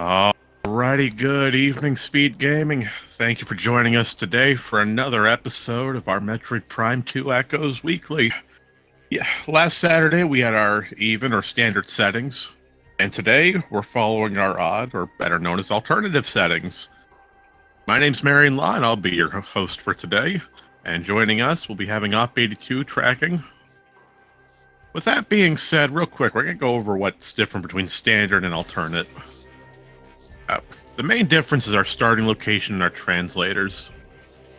Alrighty, good evening, Speed Gaming. Thank you for joining us today for another episode of our Metroid Prime 2 Echoes Weekly. Yeah, last Saturday we had our even or standard settings, and today we're following our odd, or better known as alternative settings. My name's Marion Law, and I'll be your host for today. And joining us, we'll be having Op82 tracking. With that being said, real quick, we're going to go over what's different between standard and alternate. The main difference is our starting location and our translators.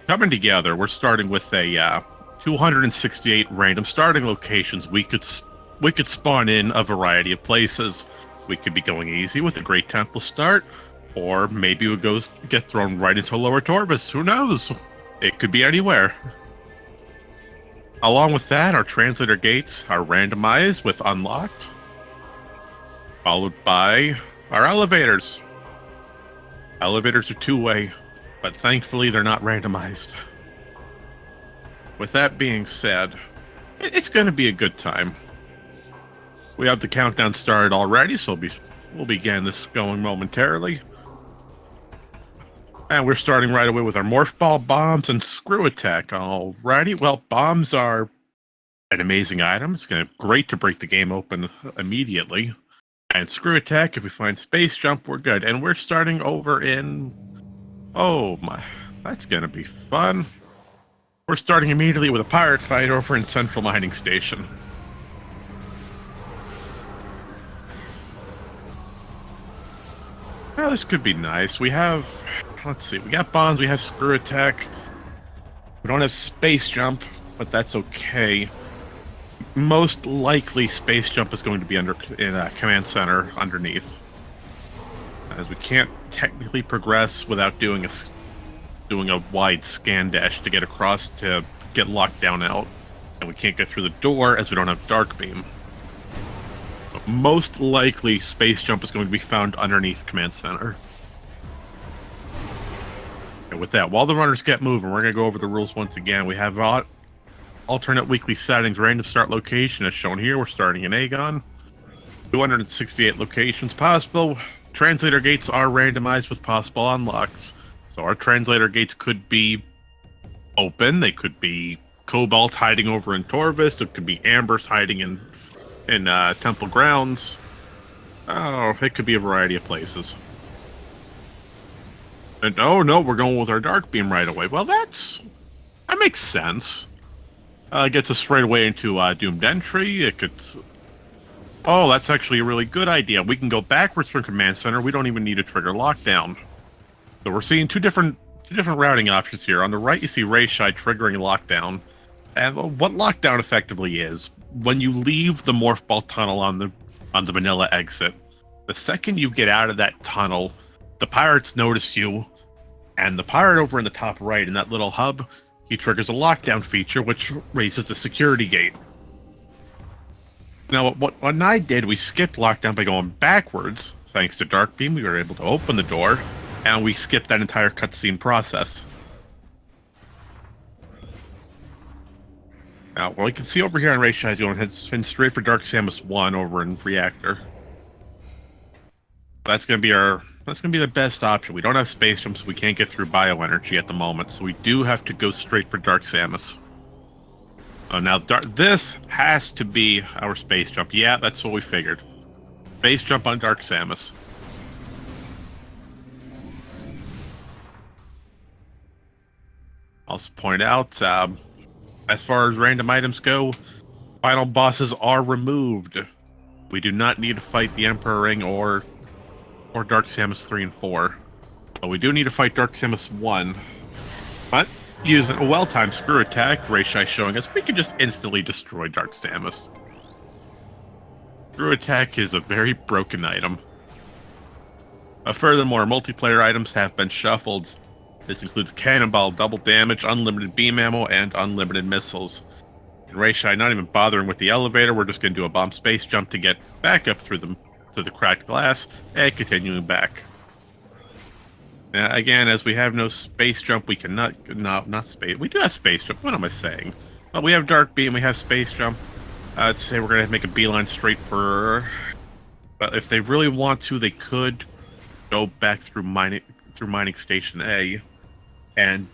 Coming together, we're starting with a 268 random starting locations. We could spawn in a variety of places. We could be going easy with a Great Temple start, or maybe we would get thrown right into Lower Torvus. Who knows? It could be anywhere. Along with that, our translator gates are randomized with unlocked, followed by our elevators. Elevators are two-way, but thankfully they're not randomized. With that being said, it's going to be a good time. We have the countdown started already, so we'll begin this going momentarily. And we're starting right away with our Morph Ball, Bombs, and Screw Attack. Alrighty, well, Bombs are an amazing item. It's great to break the game open immediately. And Screw Attack, if we find Space Jump, we're good. And we're starting over in... Oh my, that's gonna be fun. We're starting immediately with a pirate fight over in Central Mining Station. Well, this could be nice. We have... Let's see, we got Bombs, we have Screw Attack. We don't have Space Jump, but that's okay. Most likely, Space Jump is going to be in a command center underneath, as we can't technically progress without doing a wide scan dash to get across to get lockdown out, and we can't get through the door as we don't have Dark Beam. But most likely, Space Jump is going to be found underneath command center. And with that, while the runners get moving, we're going to go over the rules once again. We have alternate weekly settings, random start location as shown here. We're starting in Aegon. 268 locations possible. Translator gates are randomized with possible unlocks. So our translator gates could be open. They could be Cobalt hiding over in Torvus. It could be Ambers hiding in Temple Grounds. Oh, it could be a variety of places. And oh no, we're going with our Dark Beam right away. Well, that makes sense. Gets us right away into Doomed Entry. It could... Oh, that's actually a really good idea. We can go backwards from Command Center. We don't even need to trigger lockdown. So we're seeing two different routing options here. On the right, you see Reishai triggering lockdown. And what lockdown effectively is, when you leave the Morph Ball tunnel on the vanilla exit, the second you get out of that tunnel, the pirates notice you, and the pirate over in the top right in that little hub, he triggers a lockdown feature, which raises the security gate. Now, what I did, we skipped lockdown by going backwards. Thanks to Dark Beam, we were able to open the door, and we skipped that entire cutscene process. Now, well, you can see over here on Reishai's heading straight for Dark Samus 1 over in Reactor. That's going to be the best option. We don't have space jumps, so we can't get through bioenergy at the moment, so we do have to go straight for Dark Samus. Now, this has to be our space jump. Yeah, that's what we figured. Space jump on Dark Samus. Also point out, as far as random items go, final bosses are removed. We do not need to fight the Emperor Ring or Dark Samus 3 and 4. But we do need to fight Dark Samus 1. But using a well-timed Screw Attack, Reishai showing us we can just instantly destroy Dark Samus. Screw Attack is a very broken item. Furthermore, multiplayer items have been shuffled. This includes Cannonball, double damage, unlimited beam ammo, and unlimited missiles. And Reishai not even bothering with the elevator, we're just going to do a bomb space jump to get back up through the cracked glass, and continuing back. Now, again, as we have no space jump, we cannot... No, not space... We do have space jump. What am I saying? Well, we have Dark Beam, we have space jump. I'd say we're going to make a beeline straight for... But if they really want to, they could go back through mining station A and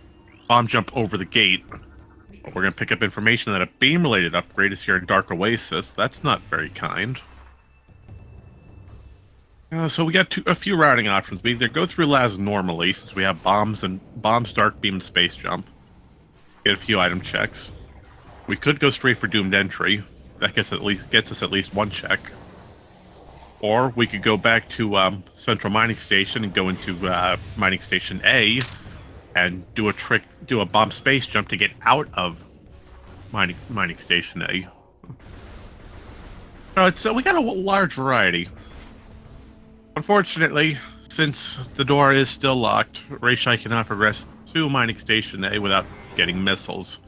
bomb jump over the gate. But we're going to pick up information that a beam-related upgrade is here in Dark Oasis. That's not very kind. So we got a few routing options. We either go through labs normally, since we have bombs, dark beam, and space jump. Get a few item checks. We could go straight for doomed entry. That gets us at least one check. Or we could go back to Central Mining Station and go into Mining Station A and do a bomb space jump to get out of Mining Station A. So we got a large variety. Unfortunately, since the door is still locked, Reishai cannot progress to Mining Station A without getting missiles,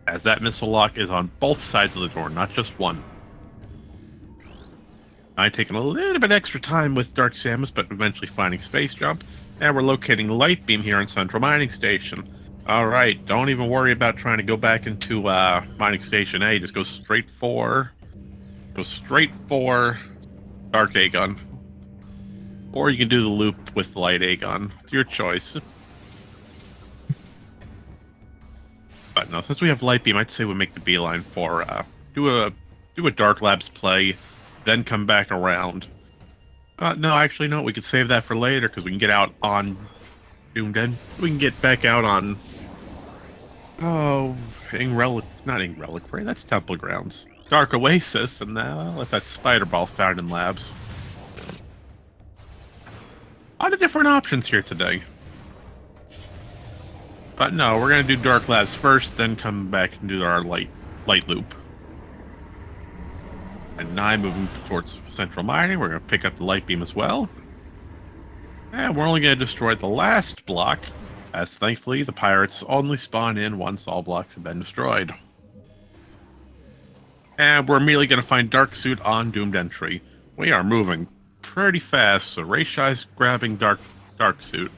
as that missile lock is on both sides of the door, not just one. I've taken a little bit extra time with Dark Samus, but eventually finding Space Jump, and we're locating Light Beam here in Central Mining Station. Alright, don't even worry about trying to go back into Mining Station A, just go straight for Dark Aegon. Or you can do the loop with Light Aegon. It's your choice. But no, since we have Light Beam, I'd say we make the beeline for do a Dark Labs play, then come back around. No, actually, no. We could save that for later because we can get out on Doomed End. We can get back out on not Ing Reliquary. That's Temple Grounds. Dark Oasis, and if that's Spider Ball found in labs. A lot of different options here today. But no, we're going to do Dark Labs first, then come back and do our light loop. And now moving towards Central Mining, we're going to pick up the Light Beam as well. And we're only going to destroy the last block, as thankfully the pirates only spawn in once all blocks have been destroyed. And we're immediately going to find Dark Suit on Doomed Entry. We are moving pretty fast, so Reishai's grabbing Dark Suit.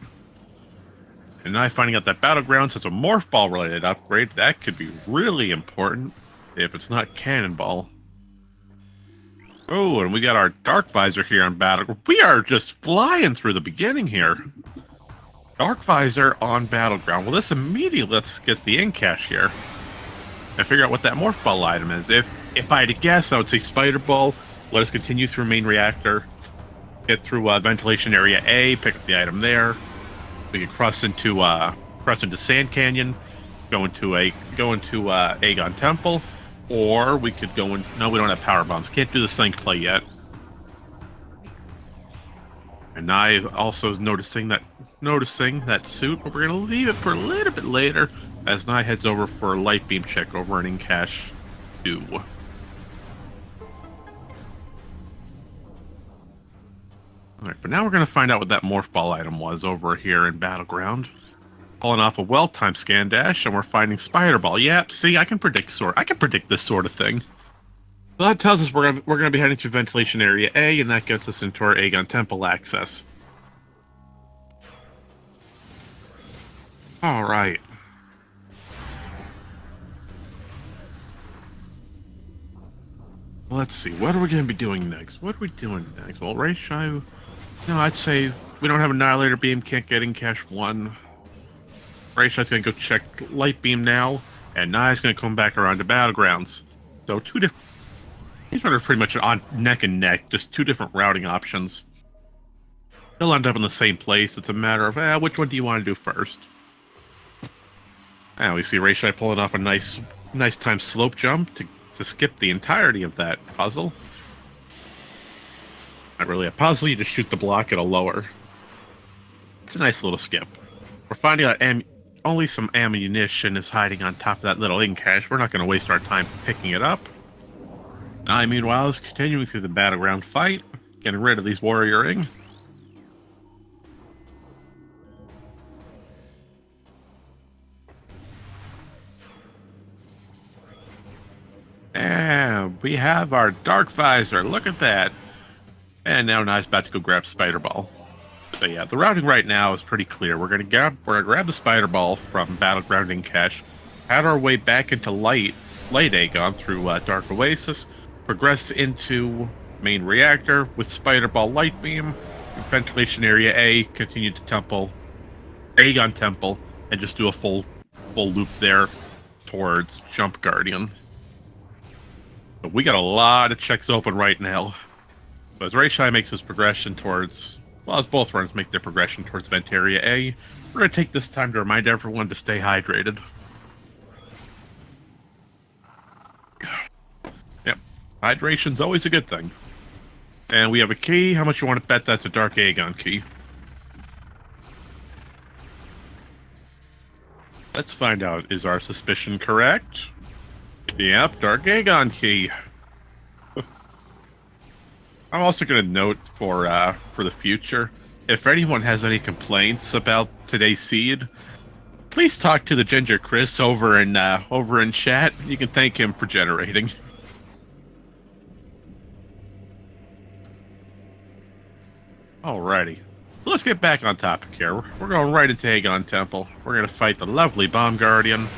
And now finding out that Battlegrounds has a Morph Ball related upgrade. That could be really important if it's not Cannonball. Oh, and we got our Dark Visor here on Battleground. We are just flying through the beginning here. Dark Visor on Battleground. Well, this immediately let's get the in-cache here and figure out what that Morph Ball item is. If I had to guess, I would say Spider Ball. Let us continue through Main Reactor, get through Ventilation Area A, pick up the item there. We could cross into Sand Canyon, go into Aegon Temple, or we could go in. No, we don't have power bombs. Can't do the sync play yet. And I also noticing that suit, but we're gonna leave it for a little bit later as Nye heads over for a Light Beam check over in In-Cache 2. Alright, but now we're going to find out what that Morph Ball item was over here in Battleground. Pulling off a well-timed scan dash, and we're finding Spider Ball. Yep, see, I can predict this sort of thing. So that tells us we're going to be heading through Ventilation Area A, and that gets us into our Aegon Temple access. Alright. Let's see, what are we going to be doing next? Well, Reishai... No, I'd say we don't have Annihilator Beam, can't get in Cache 1. Reishai's going to go check Light Beam now, and Nai's going to come back around to Battlegrounds. So these are pretty much on neck and neck, just two different routing options. They'll end up in the same place. It's a matter of, which one do you want to do first? And we see Reishai pulling off a nice time slope jump to skip the entirety of that puzzle. Not really a puzzle, you just shoot the block at a lower. It's a nice little skip. We're finding out only some ammunition is hiding on top of that little in-cache. We're not going to waste our time picking it up. I, meanwhile, is continuing through the Battleground fight, getting rid of these Warrior Ing. And we have our Dark Visor. Look at that. And now Nai's about to go grab Spider Ball. So yeah, the routing right now is pretty clear. We're gonna grab the Spider Ball from Battleground In-Cache, add our way back into Light Aegon through Dark Oasis, progress into Main Reactor with Spider Ball Light Beam, ventilation area A, continue to Aegon Temple, and just do a full loop there towards Jump Guardian. But we got a lot of checks open right now. But as Raishai makes his progression towards, well, as both runs make their progression towards Vent Area A, we're going to take this time to remind everyone to stay hydrated. Yep, hydration's always a good thing. And we have a key. How much you want to bet that's a Dark Aegon key? Let's find out. Is our suspicion correct? Yep, Dark Aegon key. I'm also going to note for the future, if anyone has any complaints about today's seed, please talk to the Ginger Chris over in chat. You can thank him for generating. Alrighty. So let's get back on topic here. We're going right into Aegon Temple. We're going to fight the lovely Bomb Guardian.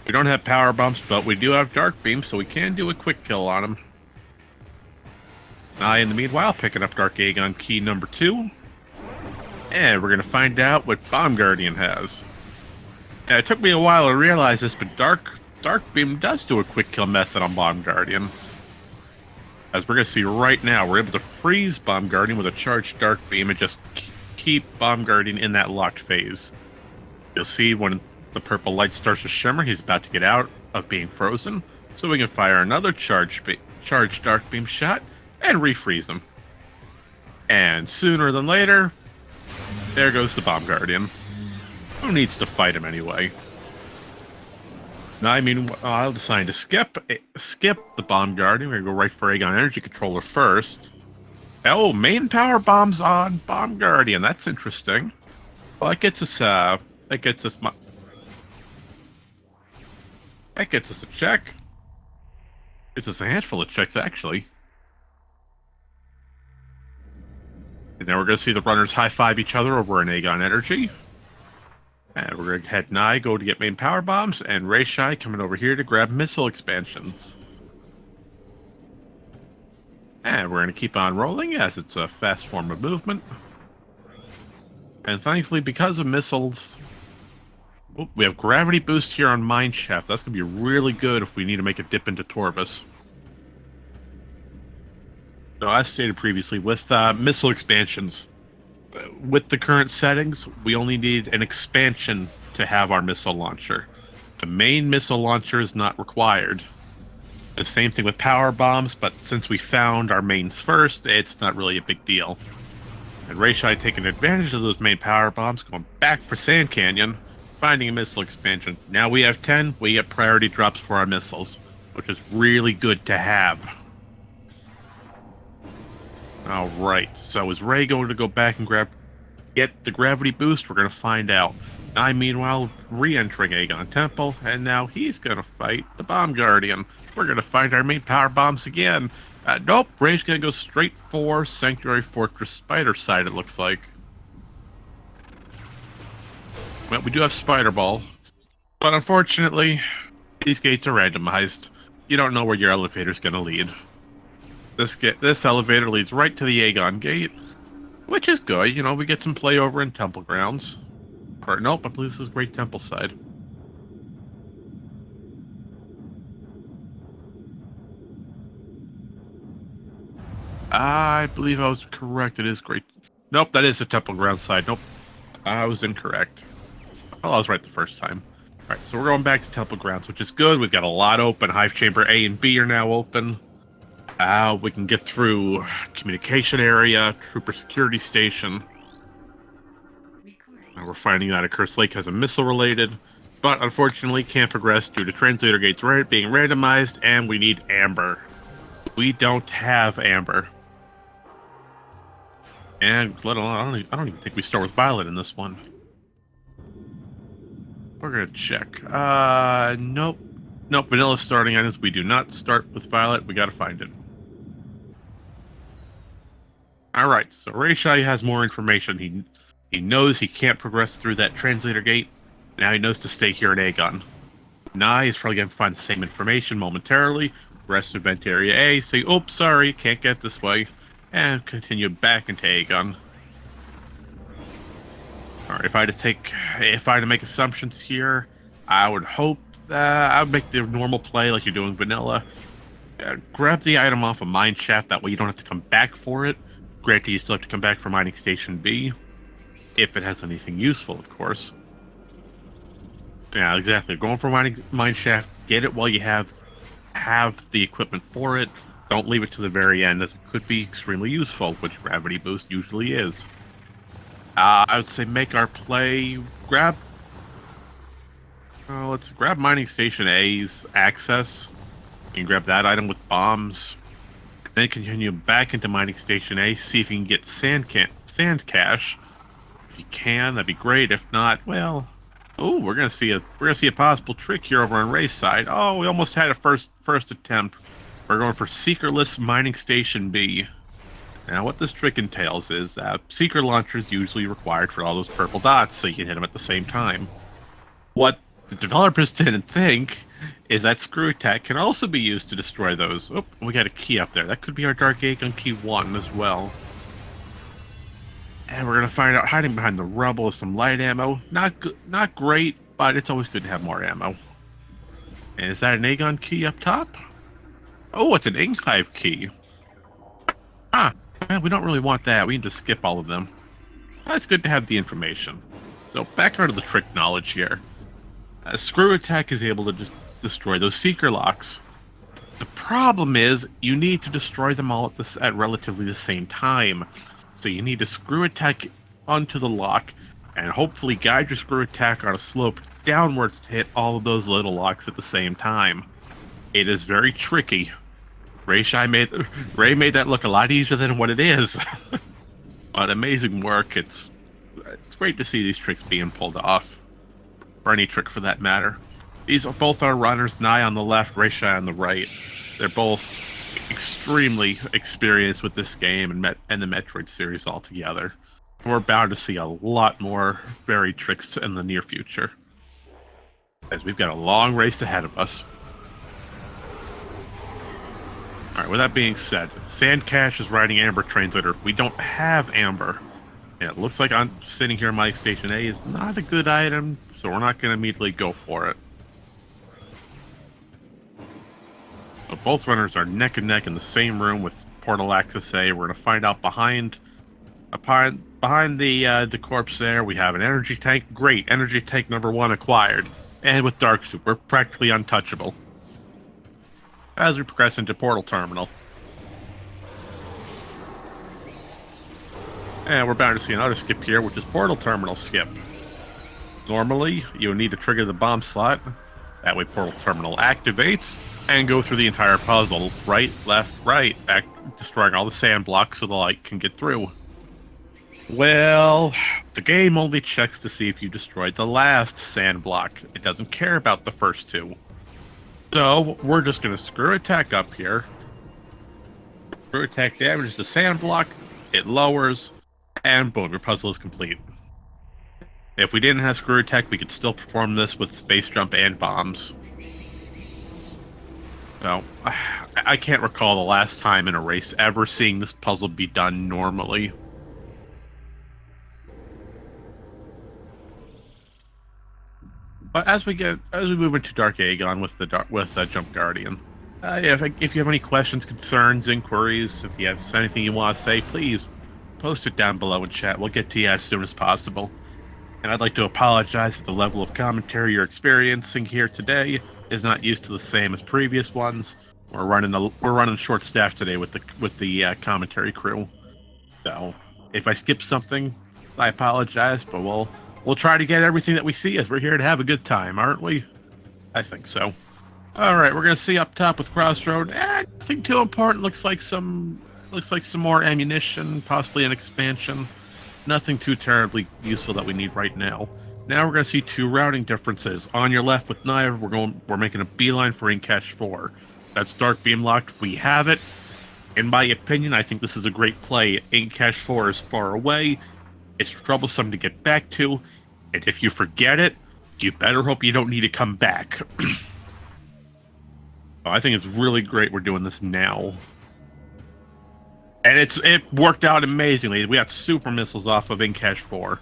We don't have power bombs, but we do have Dark Beam, so we can do a quick kill on him. In the meanwhile, picking up Dark Aegon key number 2. And we're going to find out what Bomb Guardian has. It took me a while to realize this, but Dark Beam does do a quick kill method on Bomb Guardian. As we're going to see right now, we're able to freeze Bomb Guardian with a charged Dark Beam and just keep Bomb Guardian in that locked phase. You'll see when the purple light starts to shimmer, he's about to get out of being frozen. So we can fire another charged Dark Beam shot and refreeze him. And sooner than later, there goes the Bomb Guardian. Who needs to fight him anyway? Now, I mean, I'll decide to skip the Bomb Guardian. We're gonna go right for Aegon Energy Controller first. Oh, main power bombs on Bomb Guardian. That's interesting. Well, that gets us a check. It's us a handful of checks, actually. And now we're going to see the runners high-five each other over in Aegon Energy. And we're going to head Nye, go to get main power bombs, and Raishai coming over here to grab missile expansions. And we're going to keep on rolling as it's a fast form of movement. And thankfully, because of missiles, we have gravity boost here on Mineshaft. That's going to be really good if we need to make a dip into Torvus. So as stated previously, with missile expansions, with the current settings, we only need an expansion to have our missile launcher. The main missile launcher is not required. The same thing with power bombs, but since we found our mains first, it's not really a big deal. And Raishai taking advantage of those main power bombs, going back for Sand Canyon, finding a missile expansion. Now we have 10, we get priority drops for our missiles, which is really good to have. Alright, so is Ray going to go back and get the gravity boost? We're going to find out. I, meanwhile, re-entering Aegon Temple, and now he's going to fight the Bomb Guardian. We're going to find our main power bombs again. Nope, Ray's going to go straight for Sanctuary Fortress Spider side, it looks like. Well, we do have Spider Ball, but unfortunately, these gates are randomized. You don't know where your elevator's going to lead. This elevator leads right to the Aegon Gate, which is good. You know, we get some play over in Temple Grounds. Or, nope, I believe this is Great Temple side. I believe I was correct. It is Great. Nope, that is the Temple Grounds side. Nope, I was incorrect. Well, I was right the first time. Alright, so we're going back to Temple Grounds, which is good. We've got a lot open. Hive Chamber A and B are now open. We can get through communication area, trooper security station. We're finding out Curse Lake has a missile related, but unfortunately can't progress due to translator gates being randomized, and we need Amber. We don't have Amber. And let alone, I don't even think we start with Violet in this one. We're gonna check. Nope. Nope, vanilla starting items. We do not start with Violet. We gotta find it. Alright, so Raishai has more information. He knows he can't progress through that translator gate. Now he knows to stay here in Aegon. Nye is probably going to find the same information momentarily. Rest event area A, say, oops, sorry, can't get this way. And continue back into Aegon. All right, if I had to make assumptions here, I would hope that I would make the normal play like you're doing vanilla. Grab the item off a mine shaft. That way you don't have to come back for it. Granted, you still have to come back for mining station B, if it has anything useful, of course. Yeah, exactly. Going for mine shaft. Get it while you have the equipment for it. Don't leave it to the very end, as it could be extremely useful, which gravity boost usually is. I would say make our play. Let's grab mining station A's access. You can grab that item with bombs. Then continue back into mining station A. See if you can get sand cache. If you can, that'd be great. If not, well, oh, we're gonna see a possible trick here over on Ray's side. Oh, we almost had a first attempt. We're going for seekerless mining station B. Now, what this trick entails is seeker launchers usually required for all those purple dots, so you can hit them at the same time. What the developers didn't think is that screw attack can also be used to destroy those. Oh, we got a key up there. That could be our Dark Egg on key 1 as well. And we're gonna find out hiding behind the rubble is some light ammo. Not great, but it's always good to have more ammo. And is that an Aegon key up top? Oh, it's an Ink Hive key. Ah, well, we don't really want that. We need to skip all of them. That's good to have the information. So back onto the trick knowledge here. Screw attack is able to just destroy those seeker locks. The problem is you need to destroy them all at relatively the same time. So you need to screw attack onto the lock and hopefully guide your screw attack on a slope downwards to hit all of those little locks at the same time. It is very tricky. Ray made that look a lot easier than what it is. But amazing work. It's great to see these tricks being pulled off. Or any trick for that matter. These are both our runners, Nye on the left, Ray on the right. They're both extremely experienced with this game and the Metroid series altogether. We're bound to see a lot more varied tricks in the near future, as we've got a long race ahead of us. Alright, with that being said, Sand Cache is riding Amber Translator. We don't have Amber. And it looks like I'm sitting here in my Station A is not a good item, so we're not going to immediately go for it. But both runners are neck and neck in the same room with Portal Access A. We're going to find out behind the corpse there, we have an energy tank. Great, energy tank number 1 acquired. And with Dark Soup, we're practically untouchable as we progress into Portal Terminal. And we're bound to see another skip here, which is Portal Terminal skip. Normally, you would need to trigger the bomb slot. That way Portal Terminal activates and go through the entire puzzle. Right, left, right, back, destroying all the sand blocks so the light can get through. Well, the game only checks to see if you destroyed the last sand block. It doesn't care about the first 2. So, we're just going to screw attack up here. Screw attack damages the sand block, it lowers, and boom, your puzzle is complete. If we didn't have screw attack, we could still perform this with space jump and bombs. So, I can't recall the last time in a race ever seeing this puzzle be done normally. But as we move into Dark Aegon with Jump Guardian, if you have any questions, concerns, inquiries, if you have anything you want to say, please post it down below in chat. We'll get to you as soon as possible. And I'd like to apologize that the level of commentary you're experiencing here today is not used to the same as previous ones. We're running short staff today with the commentary crew. So if I skip something, I apologize, but we'll try to get everything that we see, as we're here to have a good time, aren't we? I think so. All right, we're gonna see up top with Crossroad. Nothing too important. Looks like some more ammunition, possibly an expansion. Nothing too terribly useful that we need right now. Now we're gonna see 2 routing differences. On your left with Knife, we're making a beeline for Ink Cache 4. That's Dark Beam locked. We have it. In my opinion, I think this is a great play. Ink Cache 4 is far away. It's troublesome to get back to. And if you forget it, you better hope you don't need to come back. I think it's really great we're doing this now. And it worked out amazingly. We got super missiles off of Ink Cache 4.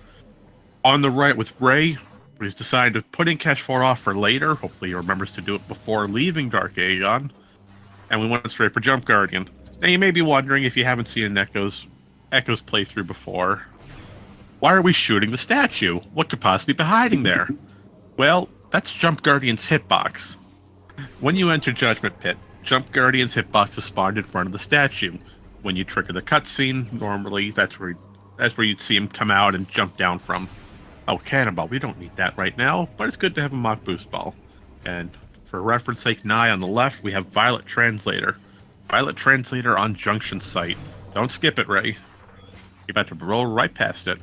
On the right with Ray, he's decided to put in Catch 4 off for later. Hopefully he remembers to do it before leaving Dark Aegon. And we went straight for Jump Guardian. Now you may be wondering, if you haven't seen an Echo's playthrough before, why are we shooting the statue? What could possibly be hiding there? Well, that's Jump Guardian's hitbox. When you enter Judgment Pit, Jump Guardian's hitbox is spawned in front of the statue. When you trigger the cutscene, normally that's where you'd see him come out and jump down from. Oh, Cannonball, we don't need that right now, but it's good to have a mock boost ball. And for reference sake, Nye on the left, we have Violet Translator. Violet Translator on Junction Site. Don't skip it, Ray. You're about to roll right past it.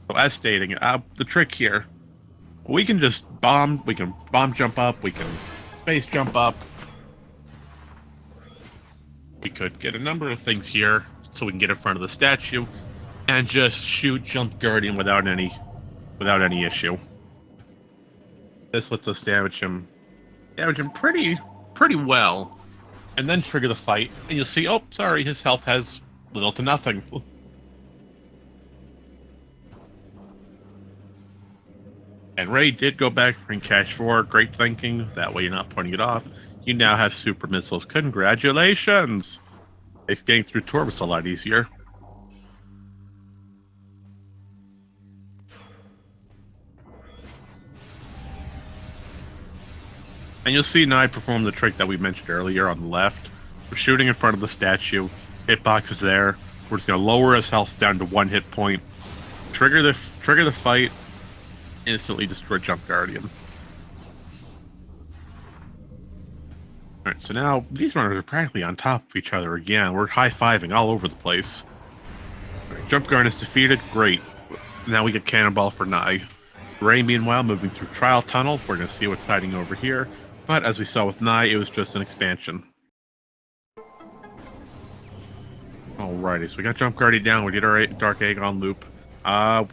So as stating, the trick here, we can just bomb jump up, we can space jump up. We could get a number of things here, so we can get in front of the statue, and just shoot Jump Guardian without any issue. This lets us damage him pretty well, and then trigger the fight, and you'll see, oh, sorry, his health has little to nothing. And Ray did go back for Catch 4. Great thinking. That way you're not putting it off. You now have super missiles. Congratulations! It's getting through Torvus a lot easier. And you'll see Nye perform the trick that we mentioned earlier on the left. We're shooting in front of the statue. Hitbox is there. We're just going to lower his health down to 1 hit point. Trigger the fight. Instantly destroy Jump Guardian. Alright, so now these runners are practically on top of each other again. We're high-fiving all over the place. Right, Jump Guardian is defeated. Great. Now we get Cannonball for Nye. Ray, meanwhile, moving through Trial Tunnel. We're going to see what's hiding over here. But as we saw with Nye, it was just an expansion. Alrighty, so we got Jump Guardian down. We did our Dark Aegon loop.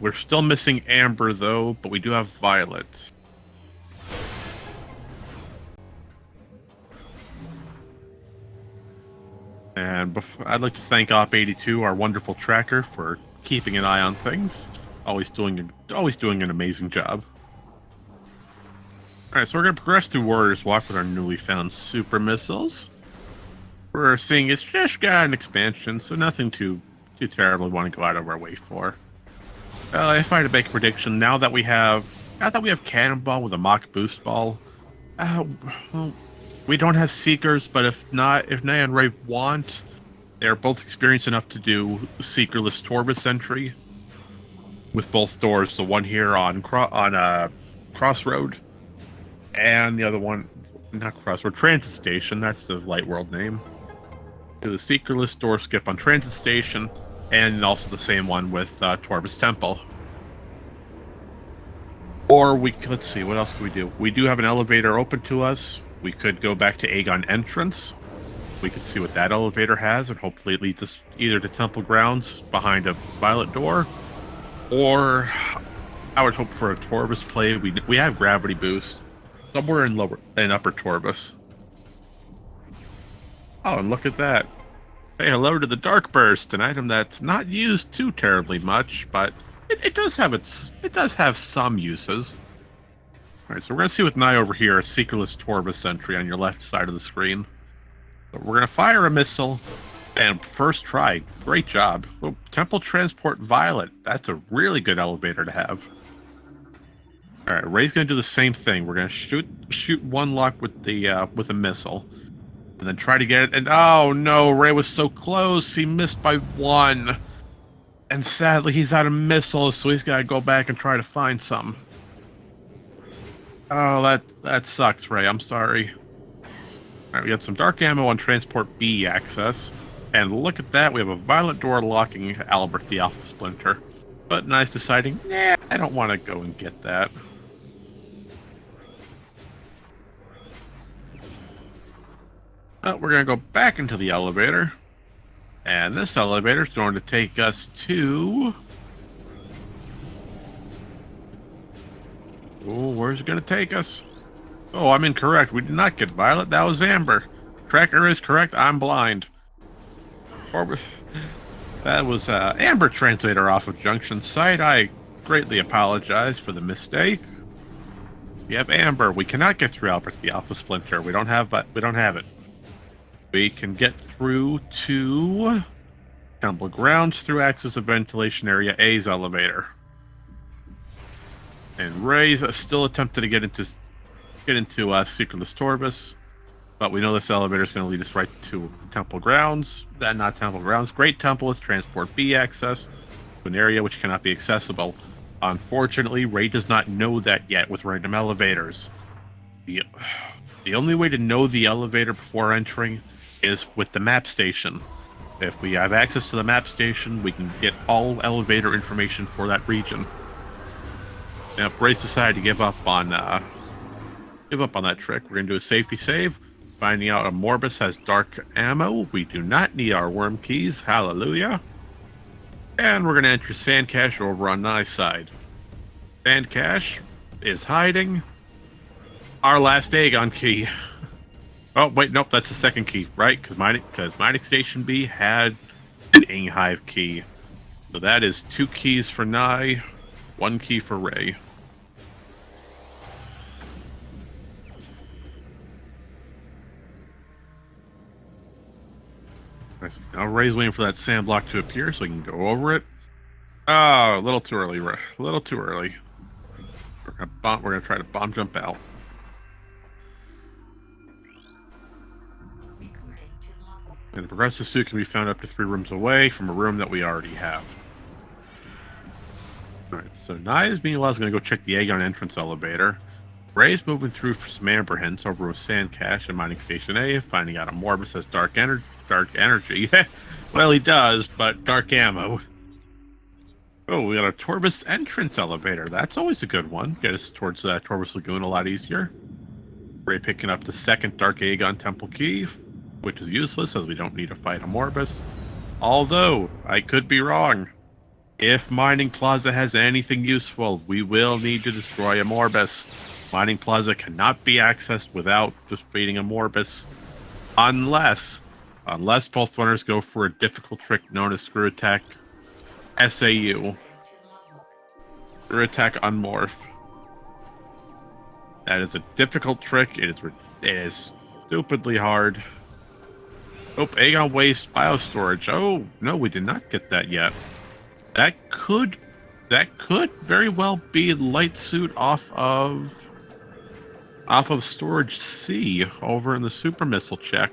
We're still missing Amber, though, but we do have Violet. And I'd like to thank Op82, our wonderful tracker, for keeping an eye on things. Always doing an amazing job. Alright, so we're going to progress through Warrior's Walk with our newly found super missiles. We're seeing it's just got an expansion, so nothing too terribly want to go out of our way for. If I had to make a prediction, now that we have Cannonball with a mock boost ball, well, we don't have Seekers, but if Nye and Ray want, they're both experienced enough to do Seekerless Torvus Sentry with both doors. The one here on Crossroad, and the other one, not Crossroad, Transit Station. That's the Light World name. Do the Seekerless door skip on Transit Station. And also the same one with Torvus Temple. Or let's see, what else can we do? We do have an elevator open to us. We could go back to Aegon Entrance. We could see what that elevator has, and hopefully it leads us either to Temple Grounds behind a Violet door, or I would hope for a Torvus play. We have Gravity Boost somewhere in Upper Torvus. Oh, and look at that. Say hello to the Dark Burst, an item that's not used too terribly much, but it does have some uses. Alright, so we're gonna see with Nye over here, a Seekerless Torvus Sentry on your left side of the screen. So we're gonna fire a missile, and first try, great job. Oh, Temple Transport Violet, that's a really good elevator to have. Alright, Ray's gonna do the same thing. We're gonna shoot one lock with a missile. And then try to get it, and oh no, Ray was so close, he missed by 1. And sadly, he's out of missiles, so he's got to go back and try to find some. Oh, that sucks, Ray, I'm sorry. Alright, we got some dark ammo on Transport B access. And look at that, we have a Violet door locking Albert the Alpha Splinter. But Nice deciding, nah, I don't want to go and get that. We're going to go back into the elevator. And this elevator is going to take us to... Oh, where's it going to take us? Oh, I'm incorrect. We did not get Violet. That was Amber. Tracker is correct. I'm blind. That was Amber Translator off of Junction Site. I greatly apologize for the mistake. We have Amber. We cannot get through Albert the Alpha Splinter. We don't have it. We can get through to Temple Grounds through access of Ventilation Area A's elevator. And Ray's still attempted to get into Secretless Torvus, but we know this elevator is going to lead us right to Temple Grounds. Not Temple Grounds. Great Temple with Transport B access to an area which cannot be accessible. Unfortunately, Ray does not know that yet with random elevators. The only way to know the elevator before entering is with the map station. If we have access to the map station, we can get all elevator information for that region. Now, if Ray's decided to give up on that trick, we're going to do a safety save. Finding out a Morbus has dark ammo. We do not need our worm keys. Hallelujah. And we're going to enter Sandcache over on Nye's side. Sandcache is hiding our last Aegon key. Oh, wait, nope, that's the second key, right? Because Mining Station B had an Inghive key. So that is 2 keys for Nye, 1 key for Ray. Now Ray's waiting for that sand block to appear so he can go over it. Oh, a little too early, Ray. A little too early. We're gonna try to bomb jump out. And the progressive suit can be found up to 3 rooms away from a room that we already have. Alright, so Nye meanwhile is going to go check the Aegon entrance elevator. Ray's moving through for some amber hints over with Sandcache and Mining Station A, finding out a Morbus has dark energy. Well, he does, but dark ammo. Oh, we got a Torvus entrance elevator. That's always a good one. Get us towards Torvus Lagoon a lot easier. Ray picking up the second Dark Aegon Temple key, which is useless as we don't need to fight a Morbus. Although, I could be wrong. If Mining Plaza has anything useful, we will need to destroy a Morbus. Mining Plaza cannot be accessed without defeating a Morbus. Unless both runners go for a difficult trick known as Screw Attack SAU. Screw Attack Unmorph. That is a difficult trick. It is stupidly hard. Oh, Aegon Waste Biostorage. Oh, no, we did not get that yet. That could very well be Light Suit off of Storage C over in the Super Missile check.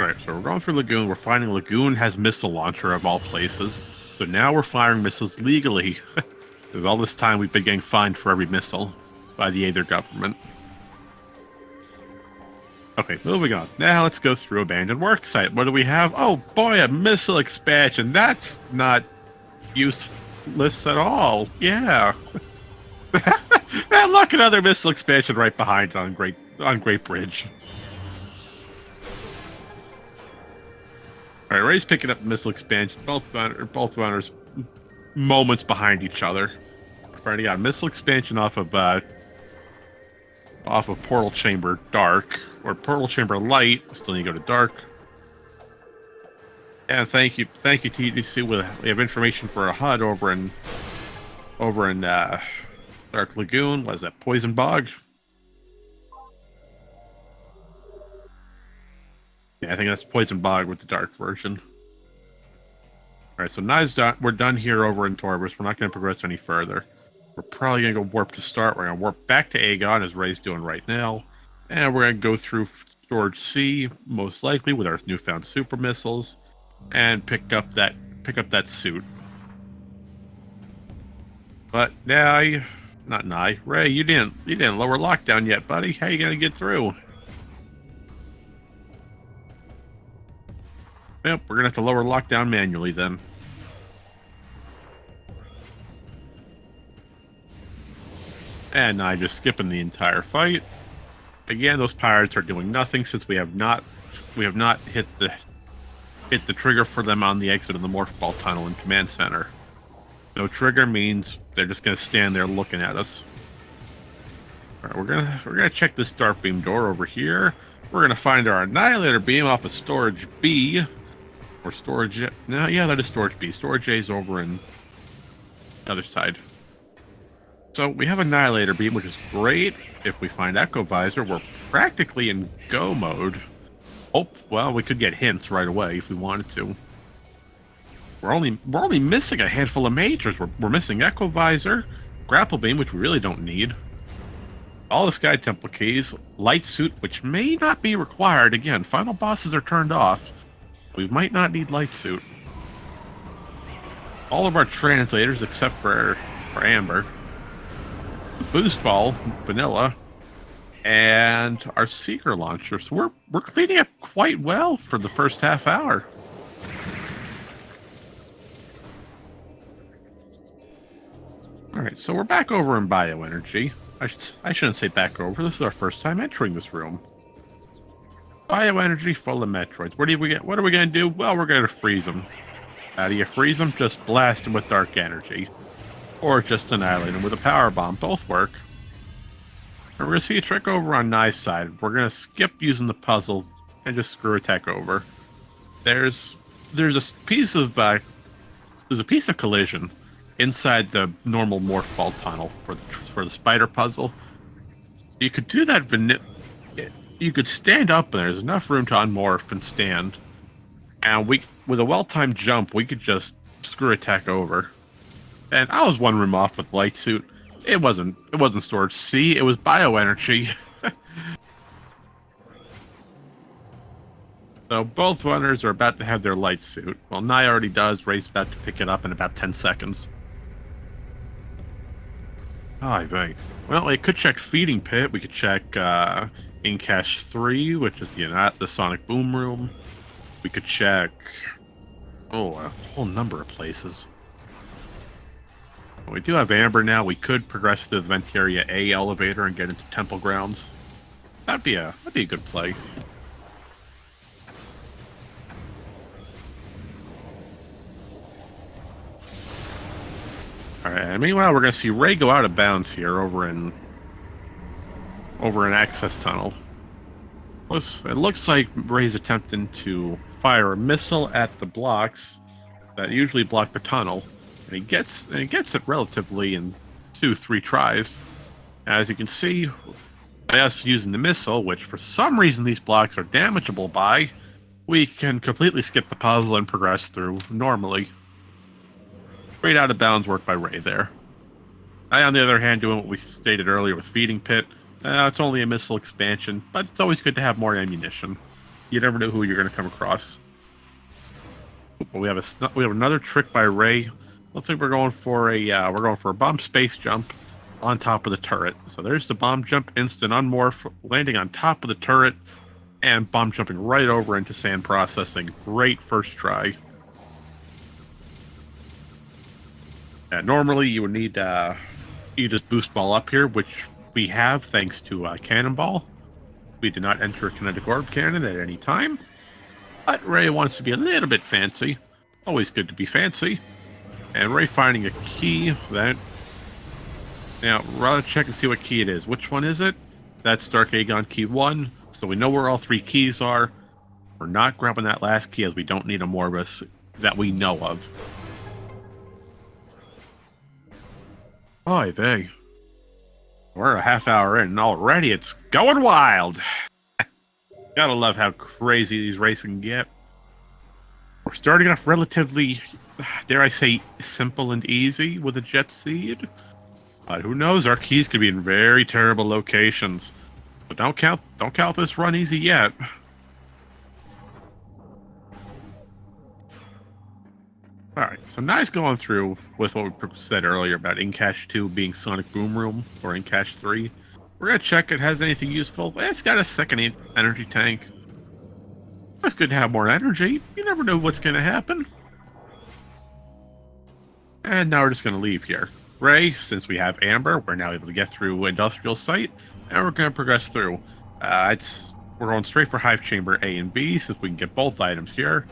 Alright, so we're going through Lagoon. We're finding Lagoon has missile launcher of all places. So now we're firing missiles legally. Because all this time we've been getting fined for every missile by the Aether government. Okay, moving on. Now let's go through Abandoned Worksite. What do we have? Oh boy, a missile expansion. That's not useless at all. Yeah. And look, another missile expansion right behind on Great Bridge. Alright, Ray's picking up the missile expansion. Both runners moments behind each other. We're already got a missile expansion off of Portal Chamber Dark. Or Portal Chamber Light. Still need to go to Dark. And thank you TDC. We have information for a HUD over in Dark Lagoon. What is that? Poison Bog? Yeah, I think that's Poison Bog with the dark version. Alright, so Nye's done. We're done here over in Torvus. We're not going to progress any further. We're probably going to go warp to start. We're going to warp back to Aegon, as Ray's doing right now. And we're going to go through Storage C, most likely, with our newfound super missiles. And pick up that suit. But Ray, you didn't lower lockdown yet, buddy. How you going to get through? Yep, we're going to have to lower lockdown manually then. And Nye just skipping the entire fight. Again, those pirates are doing nothing since we have not hit the trigger for them on the exit of the Morph Ball tunnel in Command Center. No trigger means they're just going to stand there looking at us. Alright, we're gonna check this Dark Beam door over here. We're going to find our Annihilator Beam off of Storage B. Or storage. No, yeah, that is storage B. Storage A is over in the other side. So we have Annihilator Beam, which is great. If we find Echo Visor, we're practically in go mode. Oh, well, we could get hints right away if we wanted to. We're only missing a handful of majors. We're missing Echo Visor, Grapple Beam, which we really don't need. All the Sky Temple keys, Light Suit, which may not be required. Again, final bosses are turned off. We might not need Light Suit. All of our translators, except for Amber. Boost Ball, Vanilla, and our Seeker Launcher. So we're cleaning up quite well for the first half hour. Alright, so we're back over in Bioenergy. I shouldn't say back over. This is our first time entering this room. Bioenergy full of Metroids. What are we going to do? Well, we're going to freeze them. How do you freeze them? Just blast them with Dark Energy. Or just annihilate them with a Power Bomb. Both work. And we're going to see a trick over on Nye's side. We're going to skip using the puzzle and just screw attack over. There's a piece of collision inside the normal morph ball tunnel for the spider puzzle. You could do that you could stand up and there's enough room to unmorph and stand. And with a well-timed jump, we could just screw attack over. And I was one room off with Light Suit. It wasn't storage C, it was Bioenergy. So both runners are about to have their Light Suit. Well, Nye already does. Ray's about to pick it up in about 10 seconds. Oh, right. Well, we could check Feeding Pit. We could check In Cache 3, which is the Sonic Boom Room. We could check a whole number of places. We do have Amber now. We could progress to the Ventaria A elevator and get into Temple Grounds. That'd be a good play. Alright, and meanwhile, we're going to see Ray go out of bounds here over in Access Tunnel. It looks like Ray's attempting to fire a missile at the blocks that usually block the tunnel. And he gets it relatively in 2-3 tries. As you can see, by us using the missile, which for some reason these blocks are damageable by, we can completely skip the puzzle and progress through normally. Great out of bounds work by Ray there. I, on the other hand, doing what we stated earlier with Feeding Pit. It's only a missile expansion, but it's always good to have more ammunition. You never know who you're going to come across. We have another trick by Ray. Looks like we're going for a bomb space jump on top of the turret. So there's the bomb jump, instant unmorph, landing on top of the turret, and bomb jumping right over into sand processing. Great first try. Normally you would need you just boost ball up here, which we have thanks to Cannonball. We did not enter a kinetic orb cannon at any time, but Ray wants to be a little bit fancy. Always good to be fancy. And Ray finding a key that... Now, rather check and see what key it is. Which one is it? That's Dark Aegon key 1, so we know where all 3 keys are. We're not grabbing that last key as we don't need a Morbus that we know of. Oy vey. We're a half hour in and already it's going wild. Gotta love how crazy these racing get. We're starting off relatively, dare I say, simple and easy with a jet seed. But who knows, our keys could be in very terrible locations. But don't count this run easy yet. Alright, so nice going through with what we said earlier about In Cache 2 being Sonic Boom Room, or In Cache 3. We're going to check it has anything useful. It's got a second energy tank. It's good to have more energy. You never know what's going to happen. And now we're just going to leave here. Ray, since we have Amber, we're now able to get through Industrial Site, and we're going to progress through. We're going straight for Hive Chamber A and B, since we can get both items here.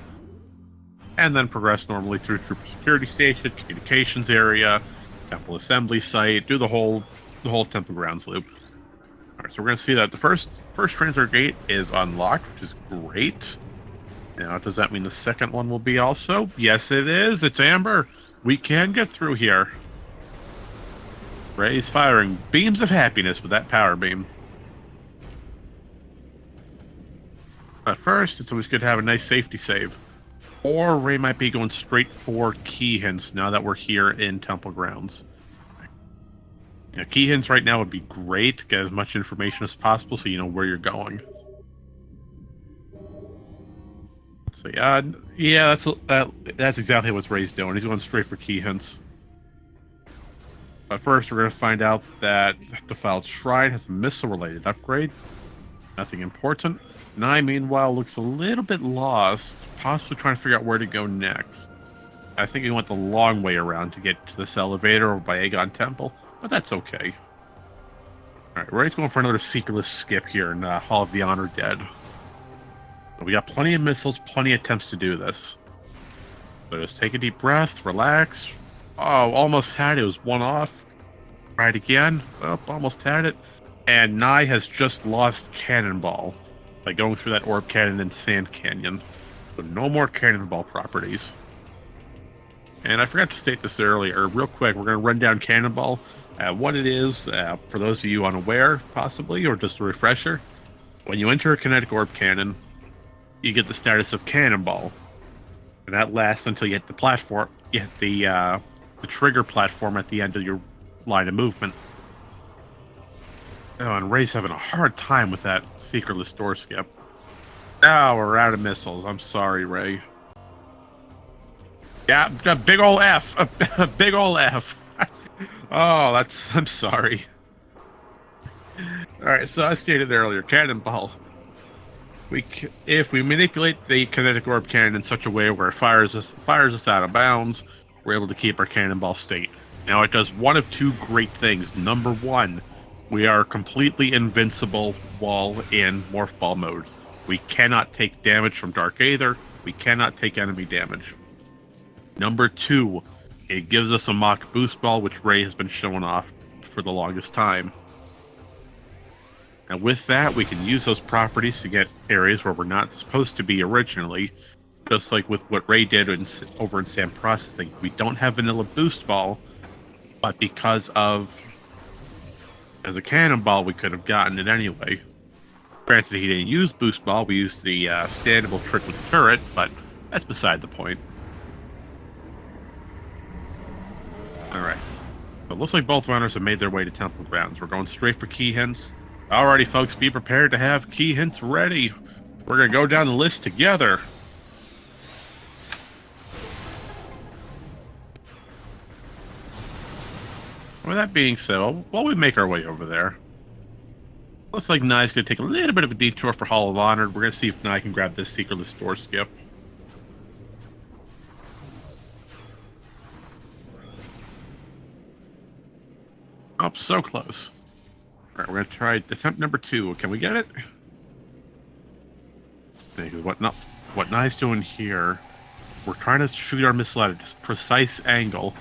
And then progress normally through Trooper Security Station, Communications Area, Temple Assembly Site, do the whole Temple Grounds loop. Alright, so we're going to see that the first transfer gate is unlocked, which is great. Now, does that mean the second one will be also? Yes, it is. It's Amber. We can get through here. Ray's firing beams of happiness with that power beam. But first, it's always good to have a nice safety save. Or Ray might be going straight for key hints now that we're here in Temple Grounds. Key hints right now would be great to get as much information as possible so you know where you're going. So yeah, that's exactly what Ray's doing. He's going straight for key hints. But first, we're going to find out that the Defiled Shrine has a missile-related upgrade. Nothing important. Nye, meanwhile, looks a little bit lost, possibly trying to figure out where to go next. I think he went the long way around to get to this elevator over by Aegon Temple, but that's okay. Alright, Ray's going for another secretless skip here in Hall of the Honored Dead. We got plenty of missiles, plenty of attempts to do this. So just take a deep breath, relax. Oh, almost had it. It was one off. Try it again. Oh, almost had it. And Nye has just lost Cannonball by going through that orb cannon in Sand Canyon. So no more Cannonball properties. And I forgot to state this earlier. Real quick, we're going to run down Cannonball. What it is, for those of you unaware, possibly, or just a refresher. When you enter a kinetic orb cannon, you get the status of Cannonball. And that lasts until you hit the platform. You hit the trigger platform at the end of your line of movement. Oh, and Ray's having a hard time with that secretless door skip. Oh, we're out of missiles. I'm sorry, Ray. Yeah, a big ol' F. A big ol' F. Oh, I'm sorry. Alright, so I stated earlier, Cannonball. If we manipulate the kinetic orb cannon in such a way where it fires us out of bounds, we're able to keep our Cannonball state. Now, it does one of two great things. Number one, we are completely invincible while in Morph Ball mode. We cannot take damage from Dark Aether. We cannot take enemy damage. Number two, it gives us a mock boost ball, which Ray has been showing off for the longest time. And with that, we can use those properties to get areas where we're not supposed to be originally, just like with what Ray did over in Sam Processing. We don't have vanilla boost ball, but because as a Cannonball, we could have gotten it anyway. Granted, he didn't use boost ball. We used the standable trick with the turret, but that's beside the point. Alright. So it looks like both runners have made their way to Temple Grounds. We're going straight for key hints. Alrighty, folks, be prepared to have key hints ready. We're going to go down the list together. With that being said, while we make our way over there, looks like Nye's going to take a little bit of a detour for Hall of Honor. We're going to see if Nye can grab this secretless door skip. Oh, so close. Alright, we're going to try attempt number 2. Can we get it? What Nye's doing here, we're trying to shoot our missile at a precise angle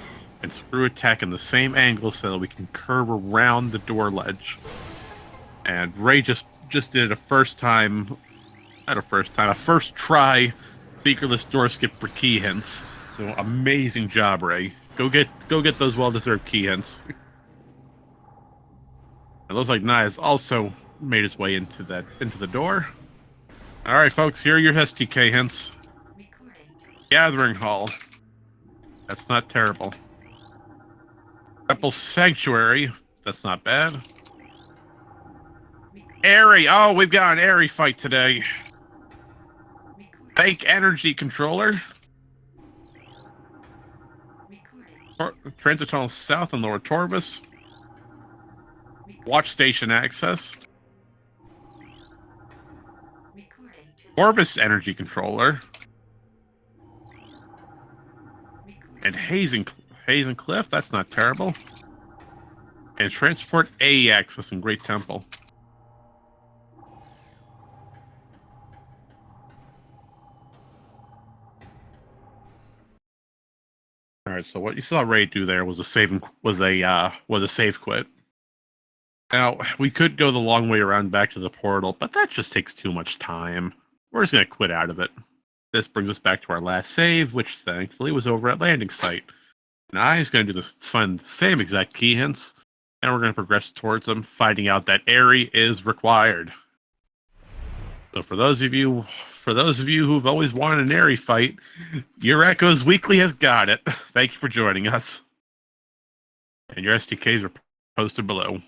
and screw attack in the same angle so that we can curve around the door ledge. And Ray just did a first try secretless door skip for key hints. So amazing job, Ray. Go get those well-deserved key hints. It looks like Nye has also made his way into the door. Alright, folks, here are your STK hints. Gathering Hall. That's not terrible. Temple Sanctuary. That's not bad. Airy. Oh, we've got an airy fight today. Fake Energy Controller. Transit Tunnel South and Lower Torvis. Watch Station Access. Orvis Energy Controller. And Hazing Cliff, that's not terrible. And Transport A Access in Great Temple. Alright, so what you saw Ray do there was a save quit. Now, we could go the long way around back to the portal, but that just takes too much time. We're just gonna quit out of it. This brings us back to our last save, which thankfully was over at landing site. Now he's going to do this, find the same exact key hints, and we're going to progress towards them, finding out that Airy is required. So for those of you who've always wanted an Airy fight, your Echoes Weekly has got it. Thank you for joining us. And your SDKs are posted below.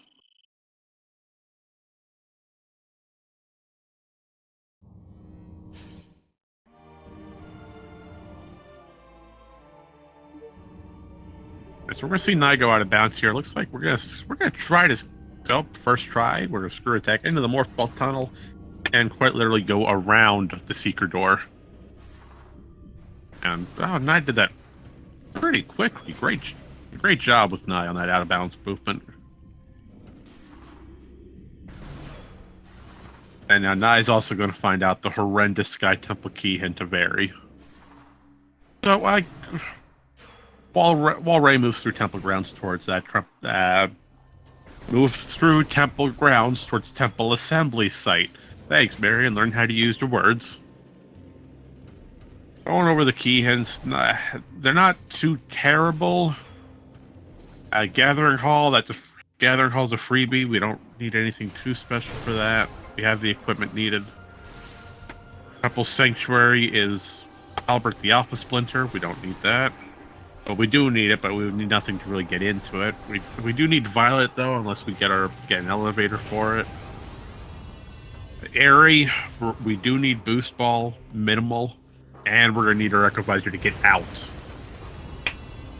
So we're gonna see Nye go out of bounds here. Looks like we're gonna try to first try. We're gonna screw attack into the morph ball tunnel and quite literally go around the seeker door. And Nye did that pretty quickly. Great job with Nye on that out of bounds movement. And now Nye's also going to find out the horrendous Sky Temple key hint of Airy. So while Ray moves through temple grounds towards that towards temple assembly site. Thanks, Marion. Learn how to use your words. Going over the key hints, they're not too terrible. Gathering Hall's a freebie. We don't need anything too special for that. We have the equipment needed. Temple Sanctuary is Albert the Alpha Splinter. We don't need that. Well, we do need it, but we need nothing to really get into it. We do need Violet though, unless we get an elevator for it. Airy, we do need Boost Ball, minimal, and we're gonna need our Echo Visor to get out.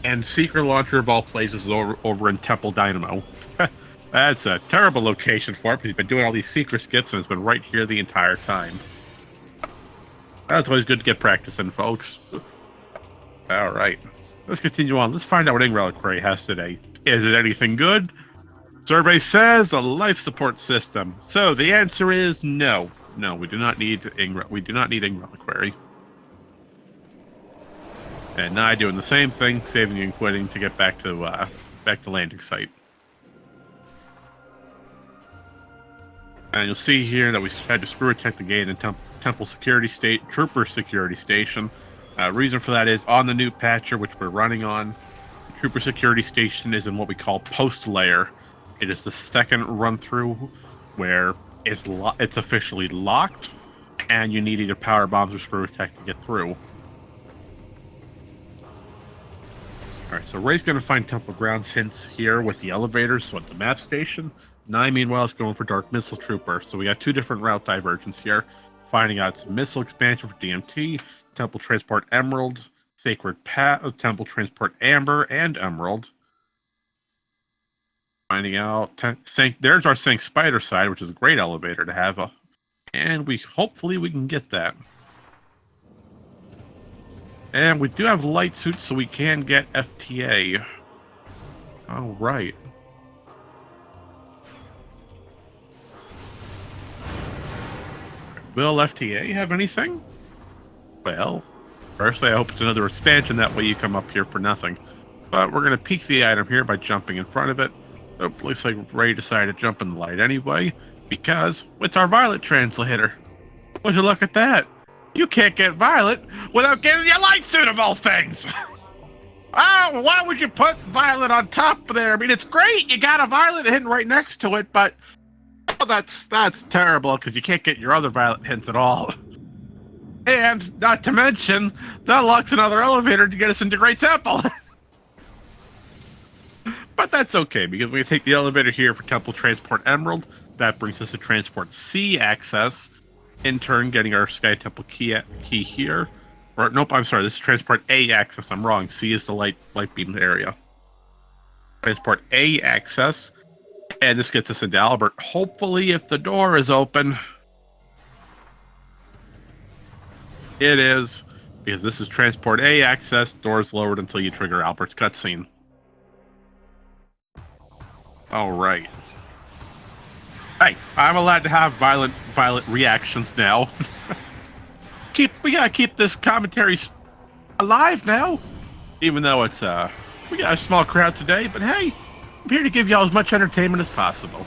And Seeker Launcher of all places is over in Temple Dynamo. That's a terrible location for it, because he's been doing all these Seeker skips and it's been right here the entire time. That's always good to get practice in, folks. Alright. Let's continue on. Let's find out what Ing Reliquary has today. Is it anything good? Survey says a life support system. So the answer is no. No, we do not need Ing Reliquary. And Nye doing the same thing, saving and quitting to get back to landing site. And you'll see here that we had to screw attack the gate in Temple Trooper Security Station. Reason for that is on the new patcher, which we're running on, the Trooper Security Station is in what we call post layer. It is the second run through where it's officially locked, and you need either power bombs or screw attack to get through. Alright, so Ray's going to find Temple Grounds hints here with the elevators, so at the map station. Nye, meanwhile, is going for Dark Missile Trooper. So we got two different route divergence here. Finding out some missile expansion for DMT, Temple Transport Emerald, Sacred Path of Temple Transport Amber and Emerald. Finding out, there's our Sank Spider side, which is a great elevator to have. And hopefully we can get that. And we do have light suits, so we can get FTA. All right. Will FTA have anything? Well, firstly, I hope it's another expansion. That way you come up here for nothing. But we're going to peek the item here by jumping in front of it. So looks like Ray decided to jump in the light anyway, because it's our Violet translator. Would you look at that? You can't get Violet without getting your light suit of all things. Why would you put Violet on top there? I mean, it's great. You got a Violet hidden right next to it, but that's terrible because you can't get your other Violet hints at all. And not to mention, that unlocks another elevator to get us into Great Temple. But that's okay, because we take the elevator here for Temple Transport Emerald. That brings us to Transport C access. In turn, getting our Sky Temple key here. Or, nope, I'm sorry, this is Transport A access. I'm wrong. C is the light beam area. Transport A access. And this gets us into Albert. Hopefully, if the door is open. It is. Because this is Transport A access. Doors lowered until you trigger Albert's cutscene. Alright. Hey, I'm allowed to have violent reactions now. We gotta keep this commentary alive now. Even though it's we got a small crowd today, but hey, I'm here to give y'all as much entertainment as possible.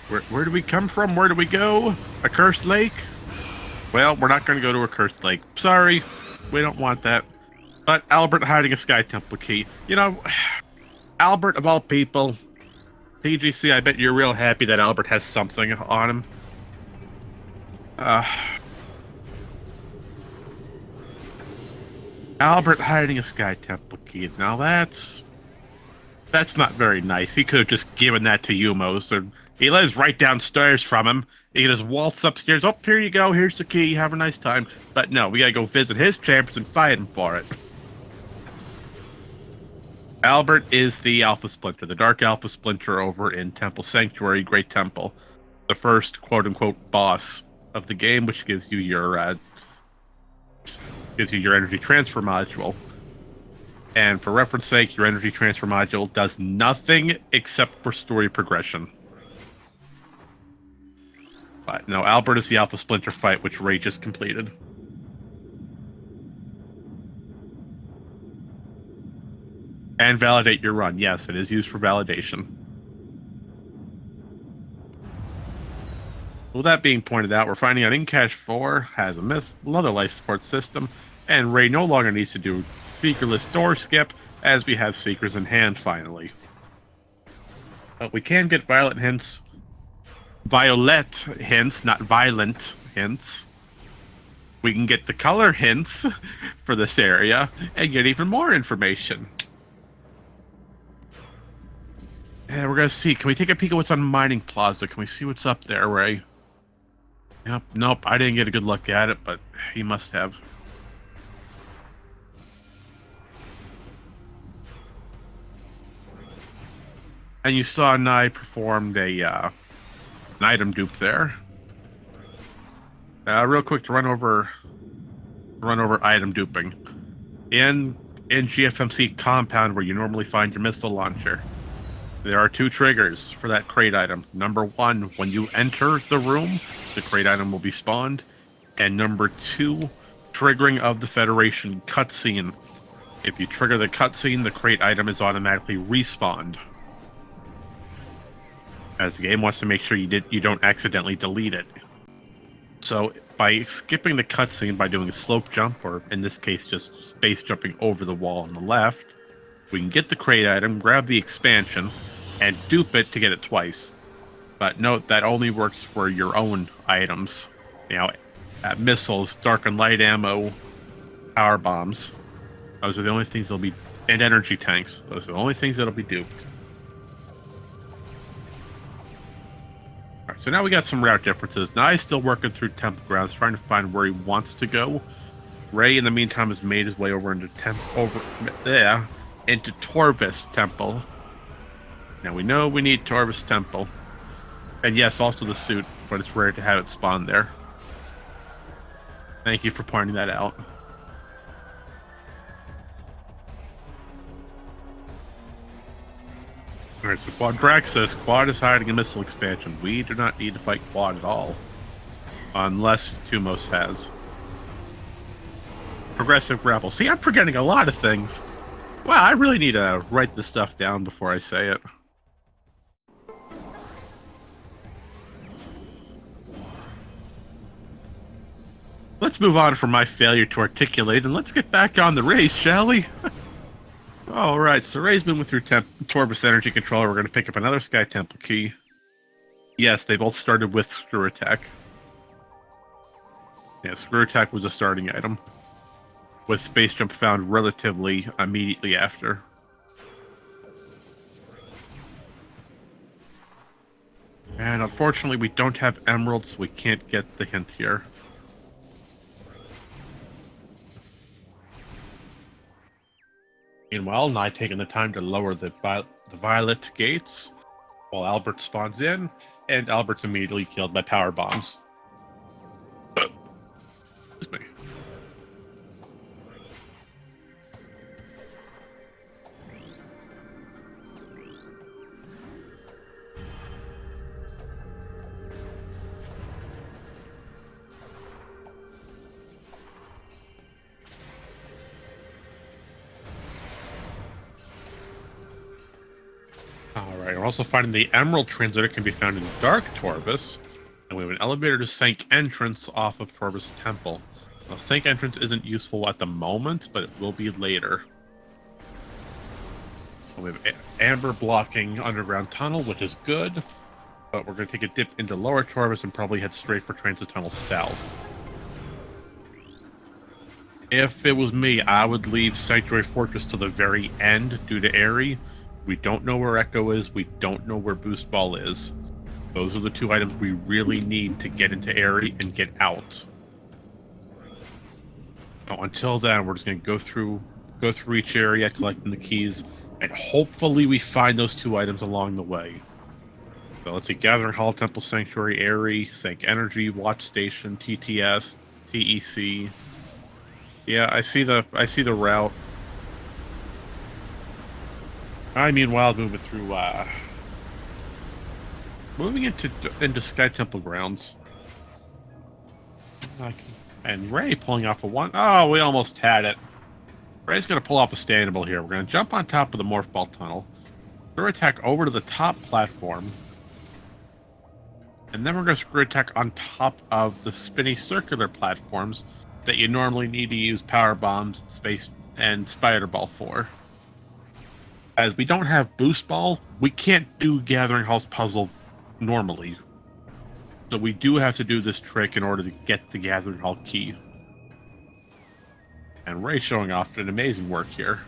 Where do we come from? Where do we go? A cursed lake? Well, we're not going to go to a cursed lake. Sorry, we don't want that. But Albert hiding a Sky Temple key. You know, Albert of all people, TGC, I bet you're real happy that Albert has something on him. Albert hiding a Sky Temple key. Now that's not very nice. He could have just given that to Umos. Or he lives right downstairs from him. He can just waltz upstairs. Oh, here you go. Here's the key. Have a nice time. But no, we gotta go visit his champions and fight him for it. Albert is the Alpha Splinter, the Dark Alpha Splinter over in Temple Sanctuary, Great Temple. The first quote-unquote boss of the game, which gives you your energy transfer module. And for reference sake, your energy transfer module does nothing except for story progression. But no, Albert is the Alpha Splinter fight, which Ray just completed. And validate your run. Yes, it is used for validation. With that being pointed out, we're finding out Incash 4 has another life support system, and Ray no longer needs to do Seekerless door skip, as we have Seekers in hand finally. But we can get violet hints, not violent hints. We can get the color hints for this area, and get even more information. And we're gonna see, can we take a peek at what's on Mining Plaza? Can we see what's up there, Ray? Yep, nope, I didn't get a good look at it, but he must have. And you saw Nye performed an item dupe there. Real quick to run over item duping. In GFMC compound where you normally find your missile launcher, there are 2 triggers for that crate item. Number 1, when you enter the room, the crate item will be spawned. And number 2, triggering of the Federation cutscene. If you trigger the cutscene, the crate item is automatically respawned, as the game wants to make sure you don't accidentally delete it. So by skipping the cutscene by doing a slope jump, or in this case just space jumping over the wall on the left, we can get the crate item, grab the expansion, and dupe it to get it twice. But note that only works for your own items. You know, missiles, dark and light ammo, power bombs. Those are the only things that'll be, and energy tanks. Those are the only things that'll be duped. So now we got some route differences. Now he's still working through Temple Grounds, trying to find where he wants to go. Ray, in the meantime, has made his way over into Torvis Temple. Now we know we need Torvis Temple, and yes, also the suit, but it's rare to have it spawn there. Thank you for pointing that out. Alright, so Quadrax says Quad is hiding a missile expansion. We do not need to fight Quad at all. Unless Tumos has. Progressive grapple. See, I'm forgetting a lot of things. Wow, I really need to write this stuff down before I say it. Let's move on from my failure to articulate and let's get back on the race, shall we? Alright, so Ray's been with your Torvis Energy Controller. We're going to pick up another Sky Temple key. Yes, they both started with Screw Attack. Yeah, Screw Attack was a starting item, with Space Jump found relatively immediately after. And unfortunately, we don't have emeralds, so we can't get the hint here. Meanwhile, Nye taking the time to lower the violet gates, while Albert spawns in, and Albert's immediately killed by power bombs. Excuse me. Alright, we're also finding the Emerald Translator can be found in Dark Torvus. And we have an elevator to Sank Entrance off of Torvus Temple. Now, Sank Entrance isn't useful at the moment, but it will be later. And we have Amber blocking Underground Tunnel, which is good. But we're going to take a dip into Lower Torvus and probably head straight for Transit Tunnel South. If it was me, I would leave Sanctuary Fortress to the very end due to Aerie. We don't know where Echo is. We don't know where Boost Ball is. Those are the two items we really need to get into Aerie and get out. So until then, we're just going to go through each area, collecting the keys, and hopefully we find those two items along the way. So let's see, Gathering Hall, Temple Sanctuary, Aerie, Sank Energy, Watch Station, TTS, TEC. Yeah, I see the route. Meanwhile, moving into Sky Temple grounds. And Ray pulling off a one. Oh, we almost had it. Ray's going to pull off a standable here. We're going to jump on top of the Morph Ball Tunnel. Screw attack over to the top platform. And then we're going to screw attack on top of the spinny circular platforms that you normally need to use Power Bombs, Space, and Spider Ball for. As we don't have Boost Ball, we can't do Gathering Hall's puzzle normally. So we do have to do this trick in order to get the Gathering Hall key. And Ray showing off an amazing work here.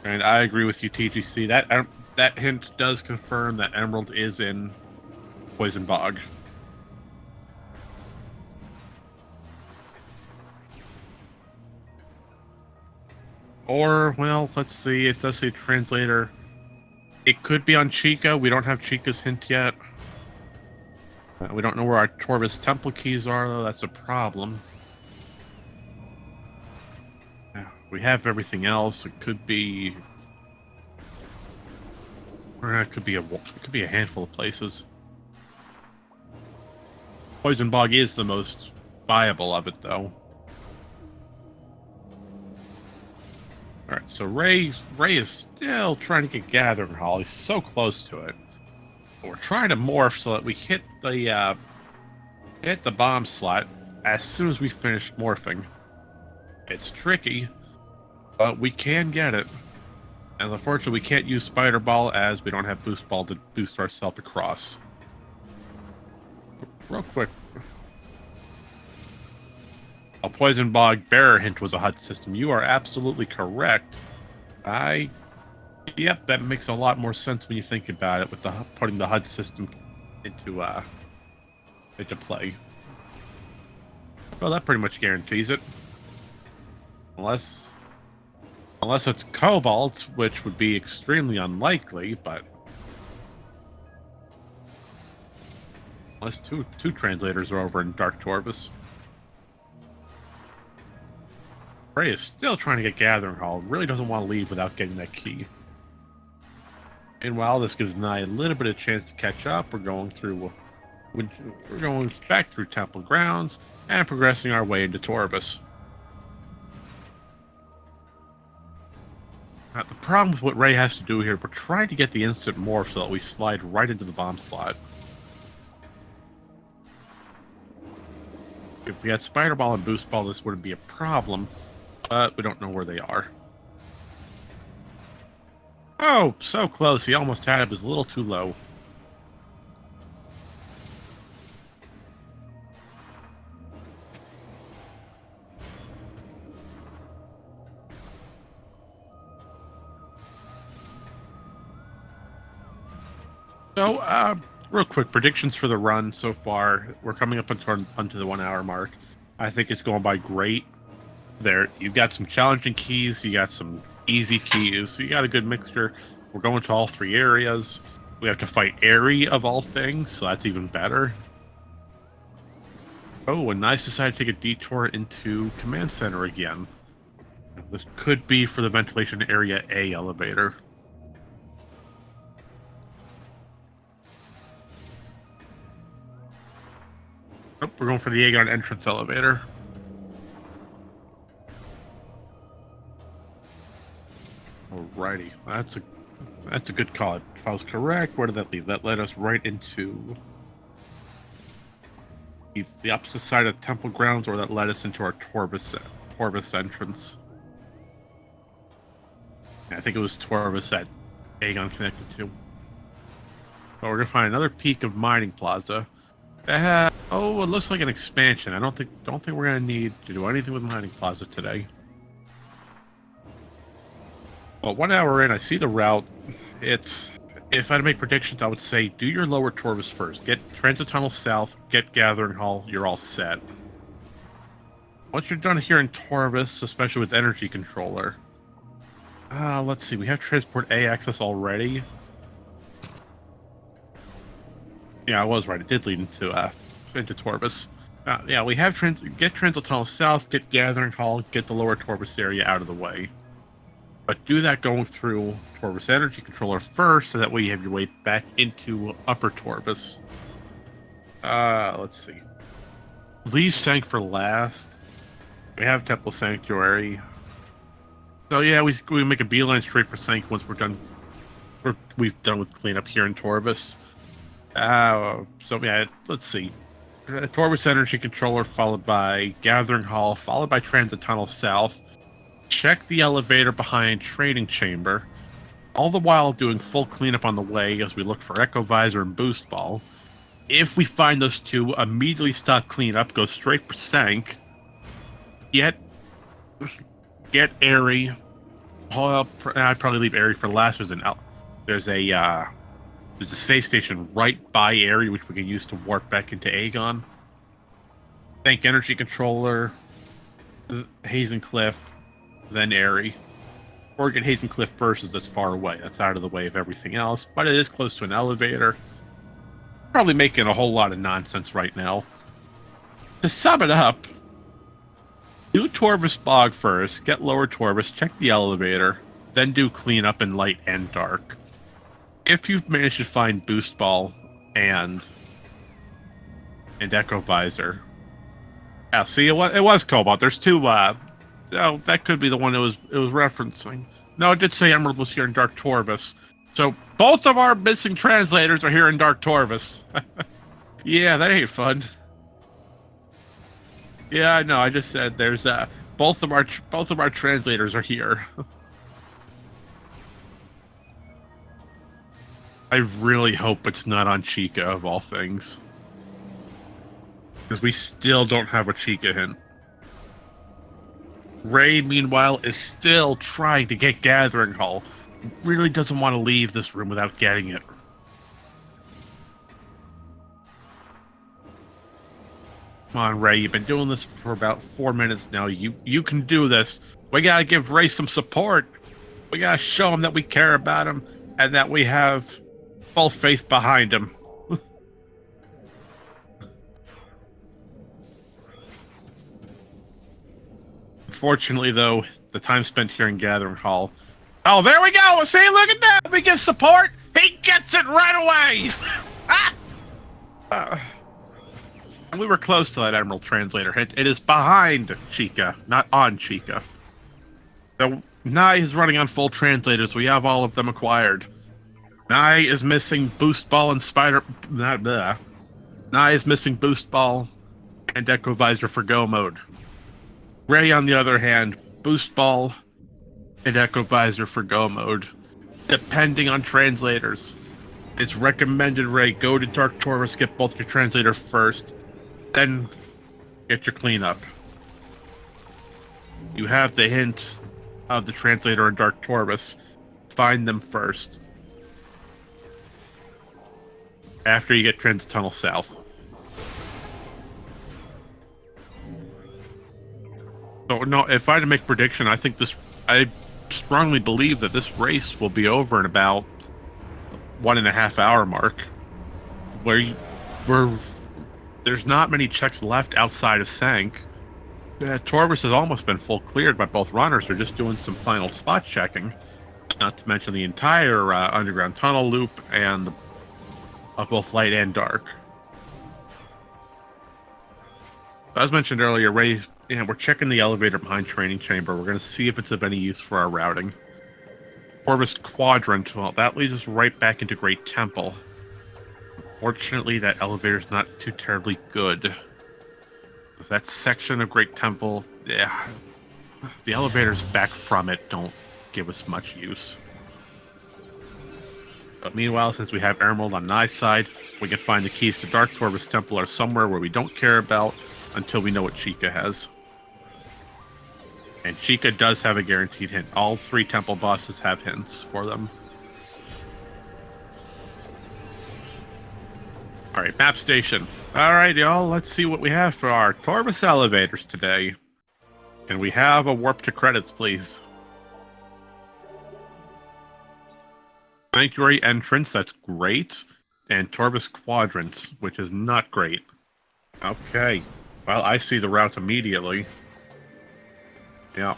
And I agree with you, TGC. That hint does confirm that Emerald is in Poison Bog. Or, well, let's see. It does say Translator. It could be on Chica. We don't have Chica's hint yet. We don't know where our Torvus Temple keys are, though. That's a problem. We have everything else. It could be... Or it could be a handful of places. Poison Bog is the most viable of it, though. Alright, so Ray is still trying to get Gathering Hall. He's so close to it. But we're trying to morph so that we hit the bomb slot as soon as we finish morphing. It's tricky, but we can get it. And unfortunately, we can't use Spider Ball as we don't have Boost Ball to boost ourselves across. Real quick. A Poison Bog Bearer hint was a HUD system. You are absolutely correct. Yep, that makes a lot more sense when you think about it, with putting the HUD system into play. Well, that pretty much guarantees it. Unless it's Cobalt, which would be extremely unlikely, but unless two translators are over in Dark Torvus. Ray is still trying to get Gathering Hall. Really doesn't want to leave without getting that key. Meanwhile, this gives Nye a little bit of chance to catch up. We're going back through Temple grounds and progressing our way into Torvus. Now, the problem with what Ray has to do here, we're trying to get the instant morph so that we slide right into the bomb slot. If we had Spider Ball and Boost Ball, this wouldn't be a problem. But we don't know where they are. Oh, so close. He almost had it. It was a little too low. So, real quick, predictions for the run so far. We're coming up onto the 1 hour mark. I think it's going by great. You've got some challenging keys, you got some easy keys, so you got a good mixture. We're going to all three areas. We have to fight Aerie of all things, so that's even better. Oh, and Nice decided to take a detour into Command Center again. This could be for the Ventilation Area A elevator. Oh, we're going for the Aegon entrance elevator. Alrighty, that's a good call. If I was correct, where did that leave? That led us right into the opposite side of Temple Grounds, or that led us into our Torvus entrance. I think it was Torvus that Aegon connected to. But we're gonna find another peak of Mining Plaza. It looks like an expansion. I don't think we're gonna need to do anything with Mining Plaza today. Well, 1 hour in, I see the route. If I had to make predictions, I would say do your lower Torvus first. Get Transit Tunnel South, get Gathering Hall, you're all set. Once you're done here in Torvus, especially with Energy Controller, let's see, we have Transport A access already. Yeah, I was right. It did lead into Torvus. Yeah, we have get Transit Tunnel South, get Gathering Hall, get the lower Torvus area out of the way. But do that going through Torvus Energy Controller first, so that way you have your way back into Upper Torvus. Let's see. Leave Sank for last. We have Temple Sanctuary. So yeah, we make a beeline straight for Sank once we're done. We've done with cleanup here in Torvus. So yeah, let's see. Torvus Energy Controller, followed by Gathering Hall, followed by Transit Tunnel South. Check the elevator behind Training Chamber, all the while doing full cleanup on the way as we look for Echo Visor and Boost Ball. If we find those two, immediately stop cleanup, go straight for Sank. Get Airy. I'd probably leave Airy for last. There's a safe station right by Airy, which we can use to warp back into Aegon. Thank Energy Controller, Hazen Cliff, then Airy. Or get Hazen Cliff first, as that's far away. That's out of the way of everything else, but it is close to an elevator. Probably making a whole lot of nonsense right now. To sum it up, do Torvus Bog first, get lower Torvus, check the elevator, then do cleanup in light and dark. If you've managed to find Boost Ball and Echo Visor, see, it was Cobalt. There's two. That could be the one it was referencing. No, it did say Emerald was here in Dark Torvus. So both of our missing translators are here in Dark Torvus. Yeah, that ain't fun. Yeah, I know. I just said there's both of our translators are here. I really hope it's not on Chica, of all things. Because we still don't have a Chica hint. Ray, meanwhile, is still trying to get Gathering Hall. Really doesn't want to leave this room without getting it. Come on, Ray, you've been doing this for about 4 minutes now. You can do this. We gotta give Ray some support. We gotta show him that we care about him and that we have full faith behind him. Unfortunately, though, the time spent here in Gathering Hall. Oh, there we go! See, look at that! We give support! He gets it right away! And we were close to that Emerald Translator hit. It is behind Chica, not on Chica. So, Nai is running on full translators. We have all of them acquired. Nai is missing Boost Ball and Nai is missing Boost Ball and Echo Visor for Go mode. Ray, on the other hand, Boost Ball and Echo Visor for Go mode. Depending on translators. It's recommended, Ray, go to Dark Torvus, get both your translators first, then get your cleanup. You have the hint of the translator in Dark Torvus. Find them first. After you get Transit Tunnel South. So, no, if I had to make a prediction, I strongly believe that this race will be over in about 1.5 hour mark. There's not many checks left outside of Sank. Torvus has almost been full cleared by both runners. They're just doing some final spot checking. Not to mention the entire underground tunnel loop and both light and dark. As mentioned earlier, Ray, we're checking the elevator behind Training Chamber. We're going to see if it's of any use for our routing. Corvus Quadrant. Well, that leads us right back into Great Temple. Fortunately, that elevator's not too terribly good. That section of Great Temple, yeah, the elevators back from it don't give us much use. But meanwhile, since we have Emerald on Nye's side, we can find the keys to Dark Corvus Temple are somewhere where we don't care about until we know what Chica has. And Chica does have a guaranteed hint. All 3 temple bosses have hints for them. Alright, map station. Alright, y'all, let's see what we have for our Corvus elevators today. Can we have a warp to credits, please? Sanctuary entrance, that's great. And Corvus Quadrant, which is not great. Okay. Well, I see the route immediately. Yeah.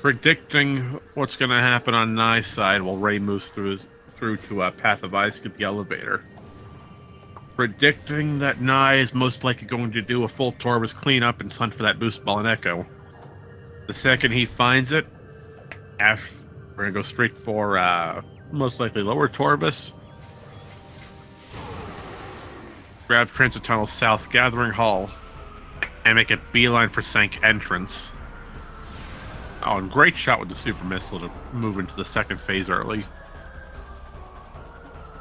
Predicting what's going to happen on Nye's side while Ray moves through to a Path of Ice, get the elevator. Predicting that Nye is most likely going to do a full Corvus cleanup and hunt for that boost ball and Echo. The second he finds it, we're going to go straight for most likely lower Corvus. Grab Transit Tunnel South Gathering Hall and make a beeline for Sank entrance. Oh, and great shot with the super missile to move into the second phase early.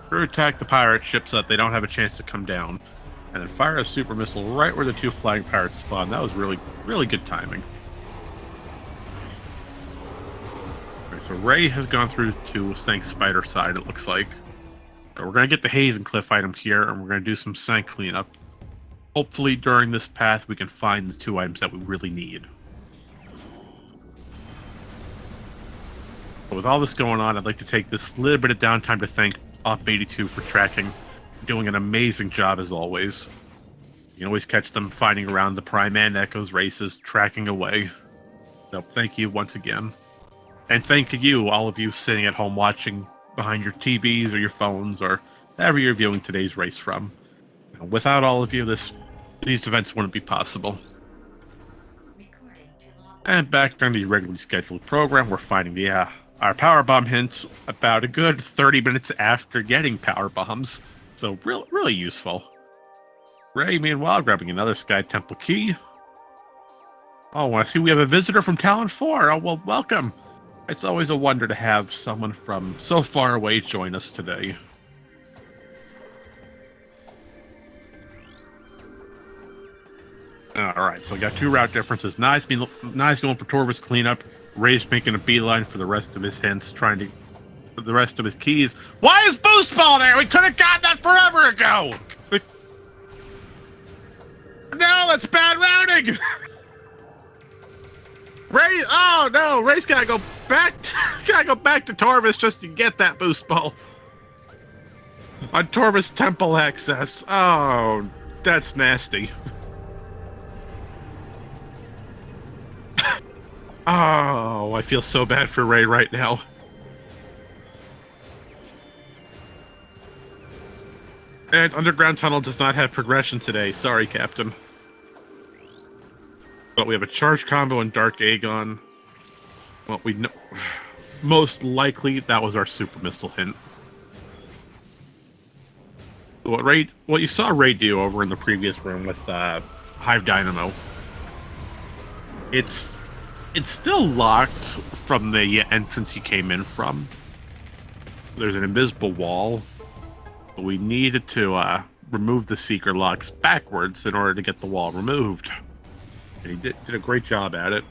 Crew attack the pirate ship so that they don't have a chance to come down, and then fire a super missile right where the 2 flying pirates spawn. That was really, really good timing. Okay, so Ray has gone through to Sank's spider side, it looks like. So we're going to get the Haze and Cliff item here, and we're going to do some Sank cleanup. Hopefully during this path we can find the 2 items that we really need. But with all this going on, I'd like to take this little bit of downtime to thank Op82 for tracking, doing an amazing job as always. You can always catch them fighting around the Prime and Echoes races, tracking away. So thank you once again. And thank you, all of you sitting at home watching behind your TVs or your phones or wherever you're viewing today's race from. Without all of you, these events wouldn't be possible. And back during the regularly scheduled program, we're finding our power bomb hints about a good 30 minutes after getting power bombs. So really useful. Ray, meanwhile, grabbing another Sky Temple key. Oh, I see we have a visitor from Talon 4. Oh, well, welcome. It's always a wonder to have someone from so far away join us today. Alright, so we got 2 route differences. Nye's going for Corvus cleanup. Ray's making a beeline for the rest of his hints, trying to... for the rest of his keys. Why is Boost Ball there? We could have gotten that forever ago! No, that's bad routing! Ray... oh, no! Ray's gotta go back to Corvus just to get that Boost Ball. On Corvus Temple access. Oh, that's nasty. Oh, I feel so bad for Ray right now. And Underground Tunnel does not have progression today. Sorry, Captain. But we have a charge combo and Dark Aegon. Well, we know... most likely, that was our super missile hint. What you saw Ray do over in the previous room with Hive Dynamo. It's still locked from the entrance he came in from. There's an invisible wall. But we needed to remove the seeker locks backwards in order to get the wall removed. And he did a great job at it.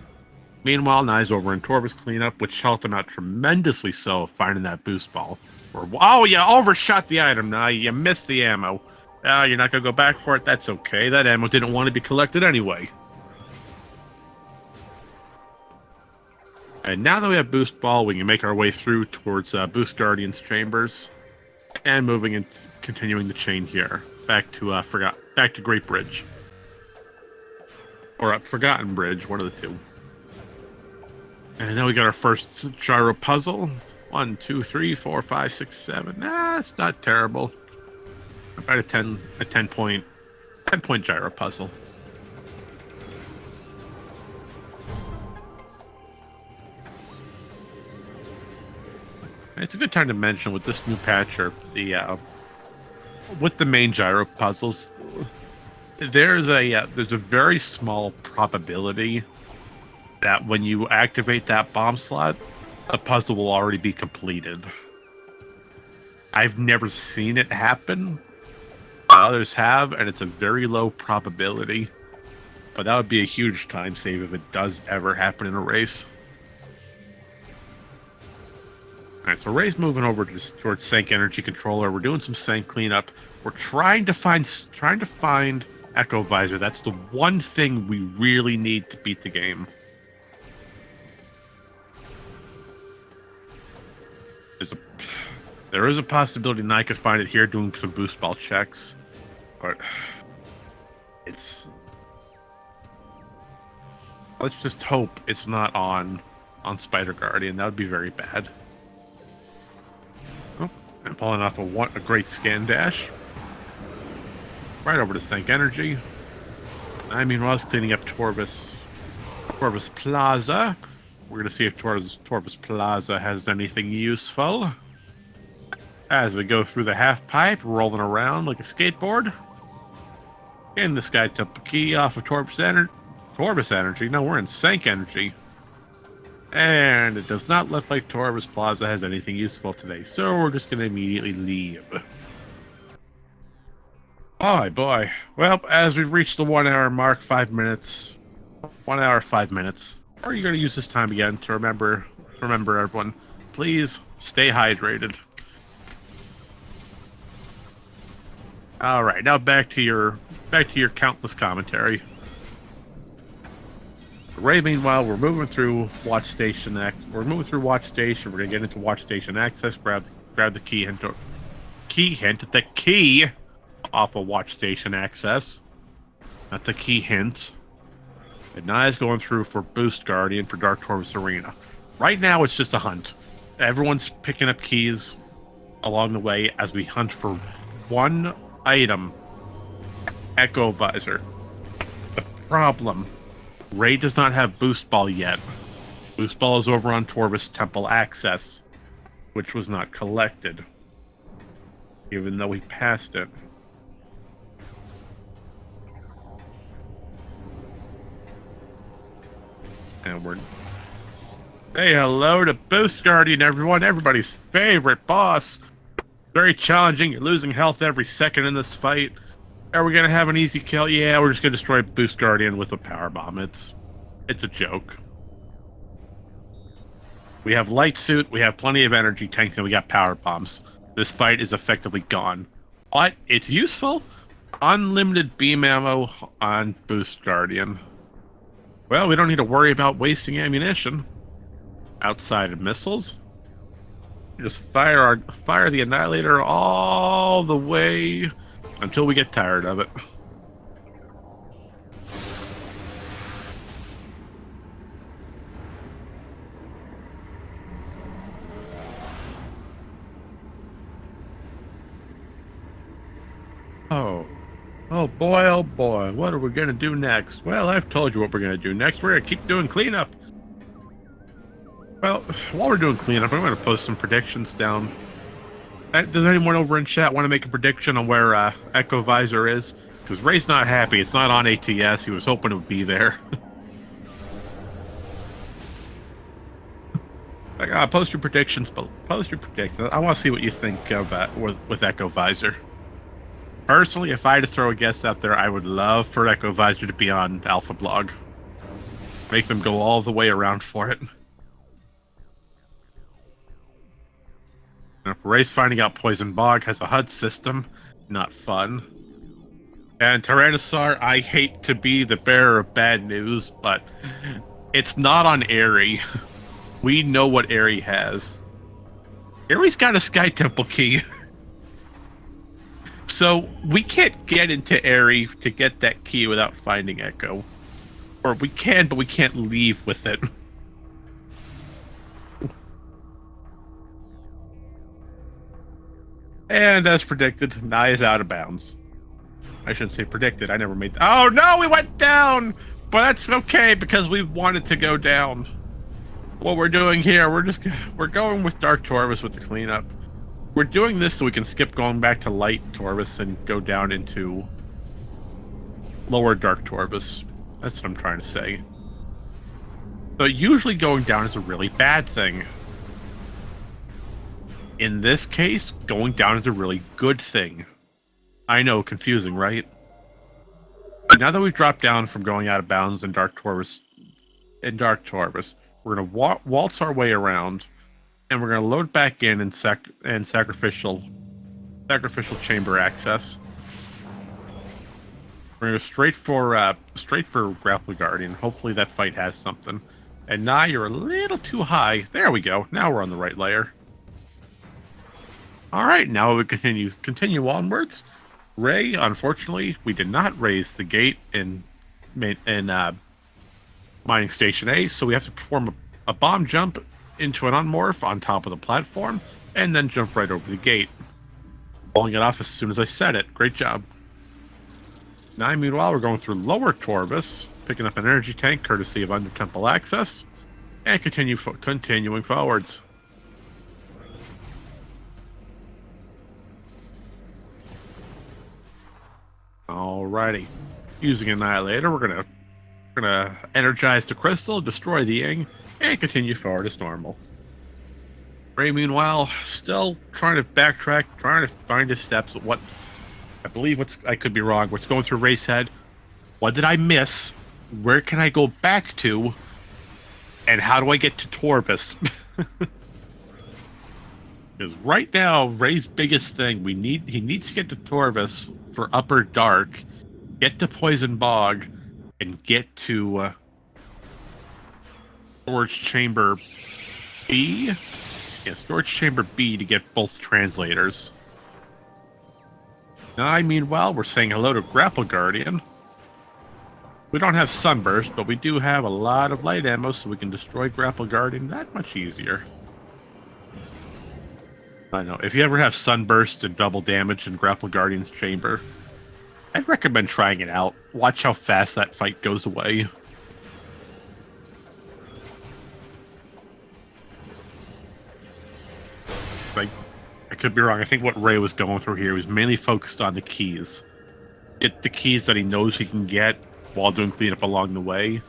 Meanwhile, Nye's over in Corvus cleanup, which helped him out tremendously so, finding that boost ball. Oh, you overshot the item, Nye. You missed the ammo. You're not going to go back for it? That's okay. That ammo didn't want to be collected anyway. And now that we have Boost Ball, we can make our way through towards Boost Guardian's chambers, and moving and continuing the chain here, back to Great Bridge, or Forgotten Bridge, one of the 2. And now we got our first gyro puzzle. 1, 2, 3, 4, 5, 6, 7. It's not terrible. About a 10 point gyro puzzle. it's a good time to mention with this new patch or the with the main gyro puzzles, there's a very small probability that when you activate that bomb slot, the puzzle will already be completed. I've never seen it happen. Others have, and it's a very low probability. But that would be a huge time save if it does ever happen in a race. Alright, so Ray's moving over towards Sync Energy Controller. We're doing some sync cleanup. We're trying to find Echo Visor. That's the one thing we really need to beat the game. There is a possibility that I could find it here doing some boost ball checks. But let's just hope it's not on Spider Guardian. That would be very bad. Oh, I'm pulling off a great scan dash. Right over to Sync Energy. I mean, while I was cleaning up Torvus Plaza, we're going to see if Torvus Plaza has anything useful. As we go through the half pipe, rolling around like a skateboard. And this guy took a key off of Torvus Energy. No, we're in Sync Energy. And it does not look like Torvus Plaza has anything useful today. So we're just going to immediately leave. Oh boy. Well, as we've reached the 1 hour mark, 5 minutes. 1 hour, 5 minutes. How are you going to use this time again to remember everyone? Please stay hydrated. All right, now back to your countless commentary. Ray, meanwhile, we're moving through Watch Station. We're gonna get into Watch Station access. Grab the key off of Watch Station access. Not the key hint. And Naya's going through for Boost Guardian for Dark Torvus Arena. Right now, it's just a hunt. Everyone's picking up keys along the way as we hunt for one item. Echo Visor. The problem, Ray does not have Boost Ball yet. Boost Ball is over on Torvus Temple access, which was not collected, even though we passed it. And we're... Say hello to Boost Guardian, everyone. Everybody's favorite boss. Very challenging. You're losing health every second in this fight. Are we going to have an easy kill? Yeah, we're just going to destroy Boost Guardian with a power bomb. It's a joke. We have light suit, we have plenty of energy tanks, and we got power bombs. This fight is effectively gone. But it's useful. Unlimited beam ammo on Boost Guardian. Well, we don't need to worry about wasting ammunition. Outside of missiles. Just fire the Annihilator all the way until we get tired of it. Oh boy, what are we gonna do next? Well, I've told you what we're gonna do next. We're gonna keep doing cleanup. Well, while we're doing cleanup, I'm going to post some predictions down. Does anyone over in chat want to make a prediction on where Echo Visor is? Because Ray's not happy. It's not on ATS. He was hoping it would be there. Like, post your predictions, but post your predictions. I want to see what you think of with Echo Visor. Personally, if I had to throw a guess out there, I would love for Echo Visor to be on Alpha Blog. Make them go all the way around for it. Ray's finding out Poison Bog has a HUD system. Not fun. And Tyrannosaur, I hate to be the bearer of bad news, but it's not on Airy. We know what Airy has. Airy's got a Sky Temple key. So we can't get into Airy to get that key without finding Echo. Or we can, but we can't leave with it. And as predicted, Nye is out of bounds. I shouldn't say predicted. I never made... Oh no, we went down! But that's okay because we wanted to go down. What we're doing here, we're going with Dark Torvus with the cleanup. We're doing this so we can skip going back to Light Torvus and go down into lower Dark Torvus. That's what I'm trying to say. So usually going down is a really bad thing. In this case, going down is a really good thing. I know, confusing, right? But now that we've dropped down from going out of bounds in Dark Torvus, we're gonna waltz our way around, and we're gonna load back in and sacrificial chamber access. We're gonna go straight for Grapple Guardian. Hopefully that fight has something. And now you're a little too high. There we go. Now we're on the right layer. All right, now we continue onwards. Ray, unfortunately, we did not raise the gate in Mining Station A, so we have to perform a bomb jump into an unmorph on top of the platform, and then jump right over the gate. Pulling it off as soon as I said it. Great job. Now, meanwhile, we're going through Lower Torvus, picking up an energy tank courtesy of Under Temple access, and continuing forwards. Alrighty. Using Annihilator, we're gonna energize the crystal, destroy the Ying, and continue forward as normal. Ray, meanwhile, still trying to backtrack, trying to find his steps. I could be wrong. What's going through Ray's head? What did I miss? Where can I go back to? And how do I get to Torvus? Because right now, Ray's biggest thing, he needs to get to Torvus for Upper Dark, get to Poison Bog, and get to Storage Chamber B. Yeah, Storage Chamber B to get both translators. Now, meanwhile, we're saying hello to Grapple Guardian. We don't have Sunburst, but we do have a lot of light ammo, so we can destroy Grapple Guardian that much easier. I know. If you ever have Sunburst and double damage in Grapple Guardian's chamber, I'd recommend trying it out. Watch how fast that fight goes away. I could be wrong. I think what Ray was going through here was mainly focused on the keys. Get the keys that he knows he can get while doing cleanup along the way.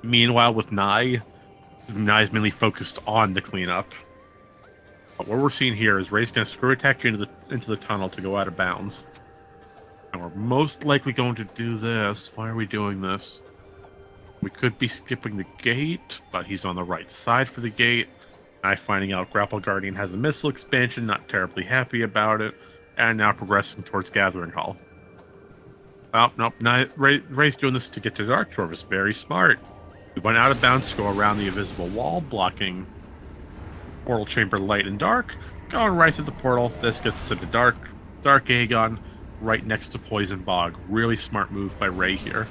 Meanwhile, with Nai's mainly focused on the cleanup. But what we're seeing here is Ray's going to screw attack you into the tunnel to go out of bounds. And we're most likely going to do this. Why are we doing this? We could be skipping the gate, but he's on the right side for the gate. Finding out Grapple Guardian has a missile expansion, not terribly happy about it, and now progressing towards Gathering Hall. Oh, nope, Ray's doing this to get to Dark Torvus. Very smart. We went out of bounds to go around the invisible wall, blocking Portal Chamber Light and Dark. Going right through the portal. This gets us into Dark Aegon, right next to Poison Bog. Really smart move by Ray here.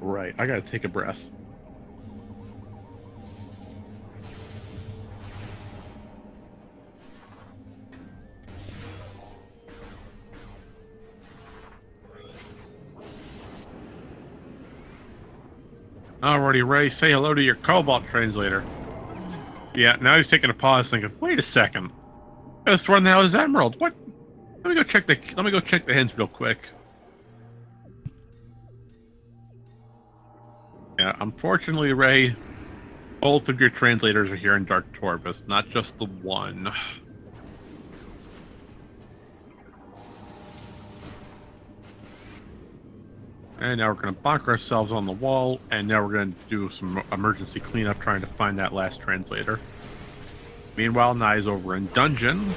Right, I gotta take a breath. Alrighty, Ray, say hello to your Cobalt translator. Yeah, now he's taking a pause, thinking, "Wait a second, this one now is Emerald. What? Let me go check the hints real quick." Yeah, unfortunately, Ray, both of your translators are here in Dark Torvus, not just the one. And now we're going to bonk ourselves on the wall, and now we're going to do some emergency cleanup trying to find that last translator. Meanwhile, Nai's over in Dungeon.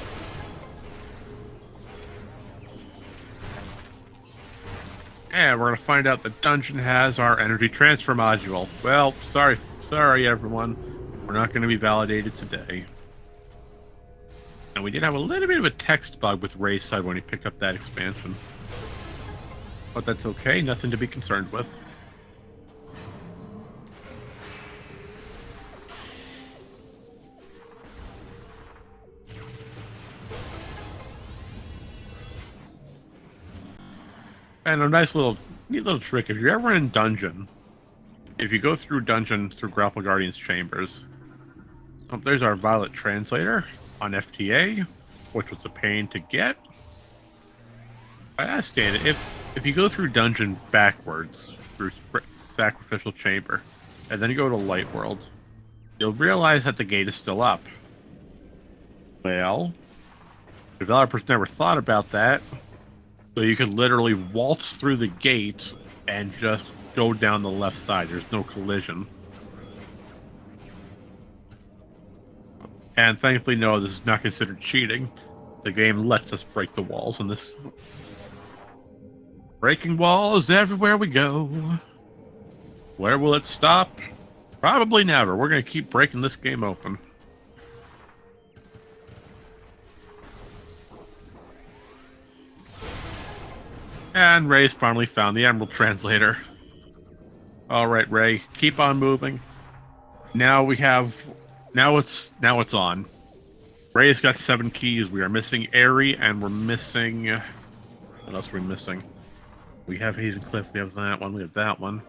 And we're going to find out the dungeon has our energy transfer module. Well, sorry everyone. We're not going to be validated today. And we did have a little bit of a text bug with Ray's side when he picked up that expansion. But that's okay, nothing to be concerned with. And a nice little neat little trick. If you're ever in dungeon, if you go through dungeon through Grapple Guardian's chambers, there's our Violet Translator on FTA, which was a pain to get. I asked it, if you go through dungeon backwards through Sacrificial Chamber, and then you go to Light World, you'll realize that the gate is still up. Well, developers never thought about that, so you could literally waltz through the gate and just go down the left side. There's no collision. And thankfully, no, this is not considered cheating. The game lets us break the walls in this. Breaking walls everywhere we go. Where will it stop? Probably never. We're going to keep breaking this game open. And Ray's finally found the Emerald Translator. Alright, Ray, keep on moving. Now it's on. Ray's got 7 keys. We are missing Airy, and we're missing... What else are we missing? We have Hazen Cliff, we have that one, we have that one.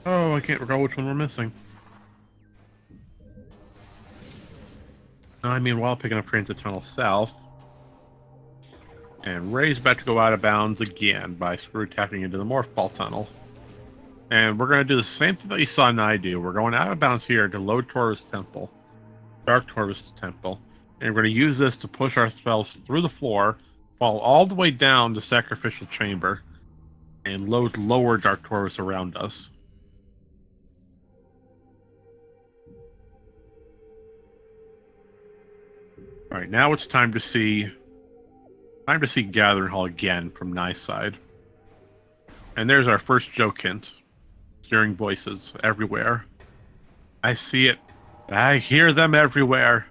Oh, I can't recall which one we're missing. I mean, while picking up Transit Tunnel South. And Ray's about to go out of bounds again by screw tapping into the Morph Ball Tunnel. And we're going to do the same thing that you saw Nye do. We're going out of bounds here to Low Taurus Temple. Dark Taurus Temple. And we're going to use this to push ourselves through the floor, fall all the way down to Sacrificial Chamber, and load lower Dark Taurus around us. Alright, now it's time to see Gathering Hall again from Nye's side. And there's our first joke hint. Hearing voices everywhere. I see it. I hear them everywhere.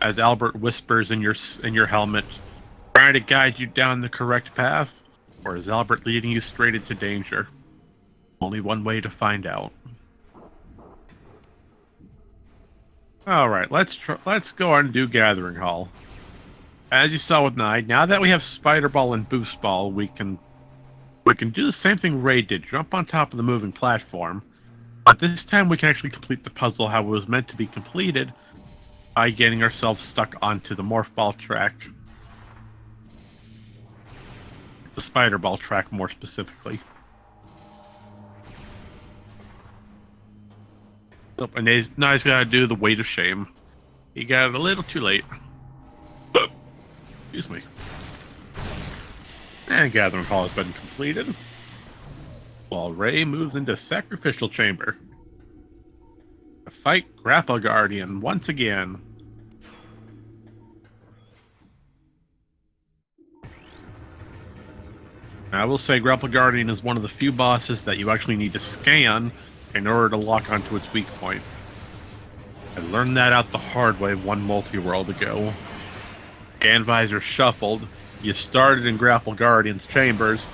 As Albert whispers in your helmet, trying to guide you down the correct path, or is Albert leading you straight into danger? Only one way to find out. All right, let's go on and do Gathering Hall. As you saw with Nye, now that we have Spider Ball and Boost Ball, we can do the same thing Ray did, jump on top of the moving platform. But this time we can actually complete the puzzle how it was meant to be completed by getting ourselves stuck onto the Morph Ball track. The Spider Ball track, more specifically. Oh, and now he's got to do the weight of shame. He got it a little too late. Excuse me. And Gathering Hall has been completed. While Ray moves into Sacrificial Chamber. To fight Grapple Guardian once again. I will say Grapple Guardian is one of the few bosses that you actually need to scan in order to lock onto its weak point. I learned that out the hard way one multi-world ago. Scanvisor shuffled, you started in Grapple Guardian's chambers,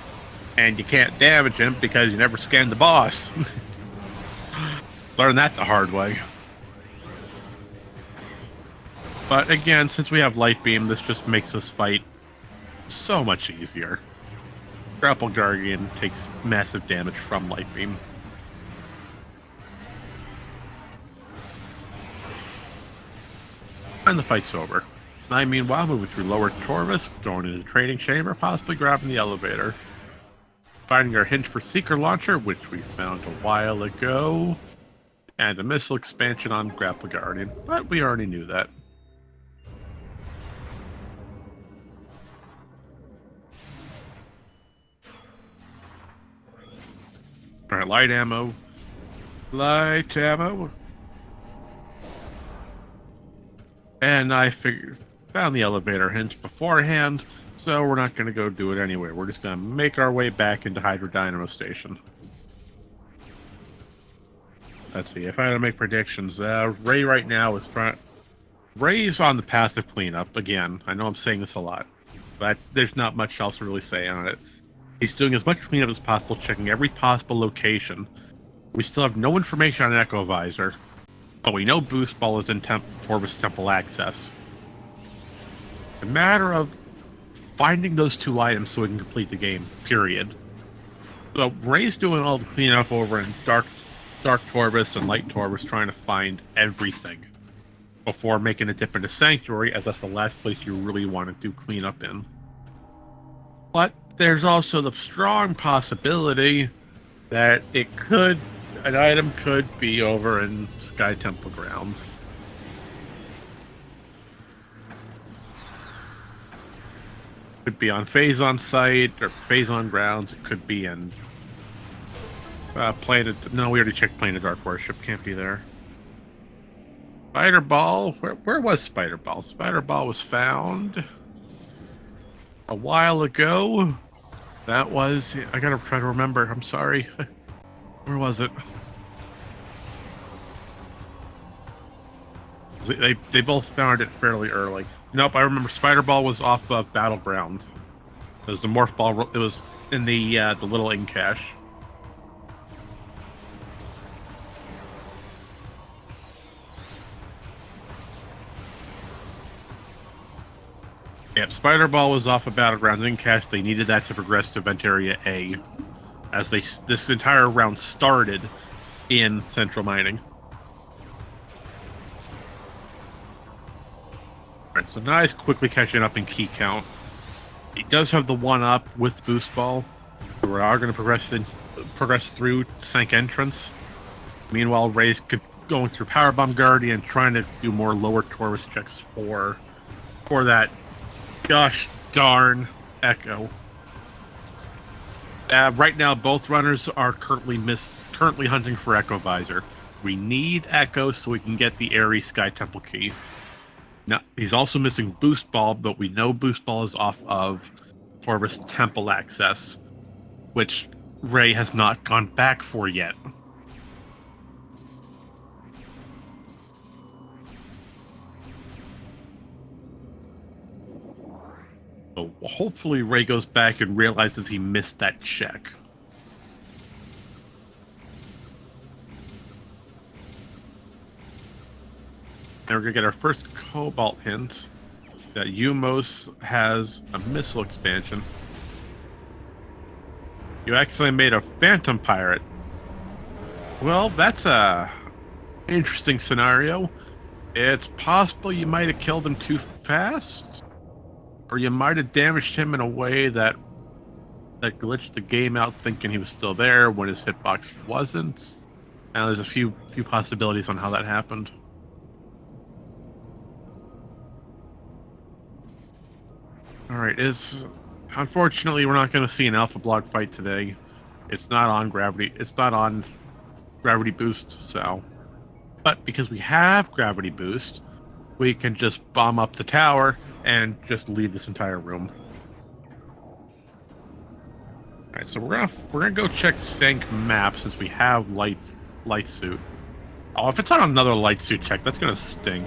and you can't damage him because you never scanned the boss. Learned that the hard way. But again, since we have Light Beam, this just makes this fight so much easier. Grapple Guardian takes massive damage from Light Beam. And the fight's over. I meanwhile, moving through Lower Taurus, going into the Training Chamber, possibly grabbing the elevator. Finding our hint for Seeker Launcher, which we found a while ago. And a missile expansion on Grapple Guardian, but we already knew that. Alright, light ammo. Light ammo. And I found the elevator hint beforehand, so we're not going to go do it anyway. We're just going to make our way back into Hydro Dynamo Station. Let's see, if I had to make predictions, Ray right now is Ray's on the path of cleanup, again. I know I'm saying this a lot, but there's not much else to really say on it. He's doing as much cleanup as possible, checking every possible location. We still have no information on Echo Visor. But we know Boost Ball is in Torvus Temple access. It's a matter of finding those two items so we can complete the game, period. So Ray's doing all the cleanup over in Dark Torvus and Light Torvus, trying to find everything before making a dip into Sanctuary, as that's the last place you really want to do cleanup in. But there's also the strong possibility that an item could be over in Sky Temple grounds. Could be on Phazon site or Phazon grounds. It could be in Planet. No, we already checked Planet Dark Worship. Can't be there. Spider Ball. Where was Spider Ball? Spider Ball was found a while ago. That was. I gotta try to remember. I'm sorry. Where was it? They both found it fairly early. Nope, I remember Spider Ball was off of Battleground. It was the Morph Ball. It was in the little ink cache. Yep, Spider Ball was off of Battleground ink cache. They needed that to progress to Event Area A, as this entire round started in Central Mining. Alright, so Nye's quickly catching up in key count. He does have the 1-up with Boost Ball. So we are going to progress through Sank Entrance. Meanwhile, Ray's going through Powerbomb Guardian, trying to do more lower Torvus checks for that gosh darn Echo. Right now, both runners are currently hunting for Echo Visor. We need Echo so we can get the Ares Sky Temple key. Now, he's also missing Boost Ball, but we know Boost Ball is off of Torvus Temple access, which Ray has not gone back for yet. So hopefully Ray goes back and realizes he missed that check. And we're going to get our first Cobalt hint that Umos has a missile expansion. You actually made a Phantom Pirate. Well, that's a interesting scenario. It's possible you might have killed him too fast, or you might have damaged him in a way that glitched the game out, thinking he was still there when his hitbox wasn't. And there's a few possibilities on how that happened. Alright, unfortunately we're not going to see an Alpha Block fight today. It's not on Gravity Boost, so. But because we have Gravity Boost, we can just bomb up the tower and just leave this entire room. Alright, so we're gonna go check Sank map since we have light suit. Oh, if it's on another light suit check, that's gonna stink.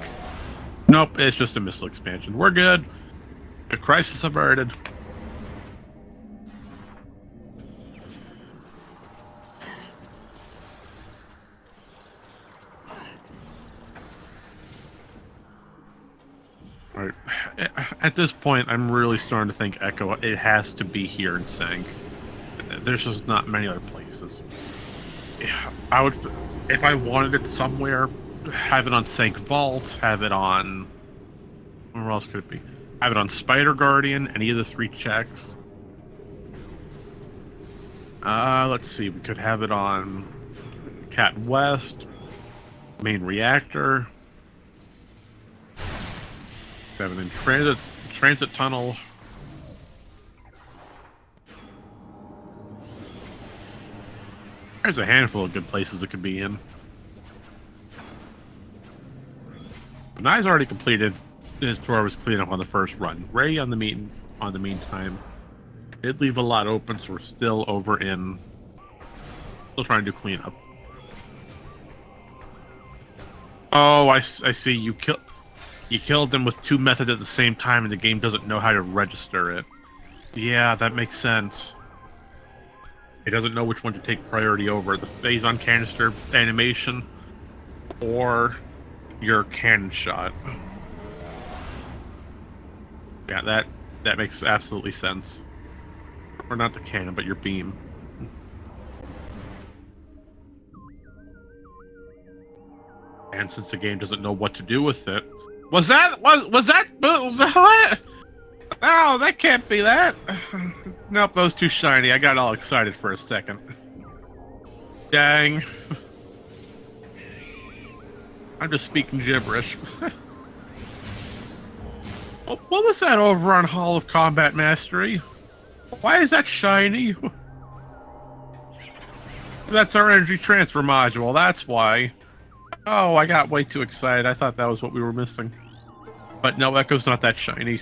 Nope, it's just a missile expansion. We're good. The crisis averted. Alright. At this point, I'm really starting to think Echo, it has to be here in Sank. There's just not many other places. I would, if I wanted it somewhere, have it on Sank Vault, have it on... Where else could it be? Have it on Spider Guardian, any of the 3 checks. Let's see, we could have it on Cat West, Main Reactor, have it in Transit Tunnel. There's a handful of good places it could be in. But Nye's already completed his Torvus cleanup on the first run. Ray on the meantime did leave a lot open, so we're still still trying to do cleanup. Oh, I see. You killed them with 2 methods at the same time, and the game doesn't know how to register it. Yeah, that makes sense. It doesn't know which one to take priority over. The Phazon canister animation or your cannon shot. Yeah, that makes absolutely sense. Or not the cannon, but your beam. And since the game doesn't know what to do with it, was that what? Oh, that can't be that. Nope, those too shiny. I got all excited for a second. Dang. I'm just speaking gibberish. What was that over on Hall of Combat Mastery? Why is that shiny? That's our energy transfer module, that's why. Oh, I got way too excited. I thought that was what we were missing. But no, Echo's not that shiny.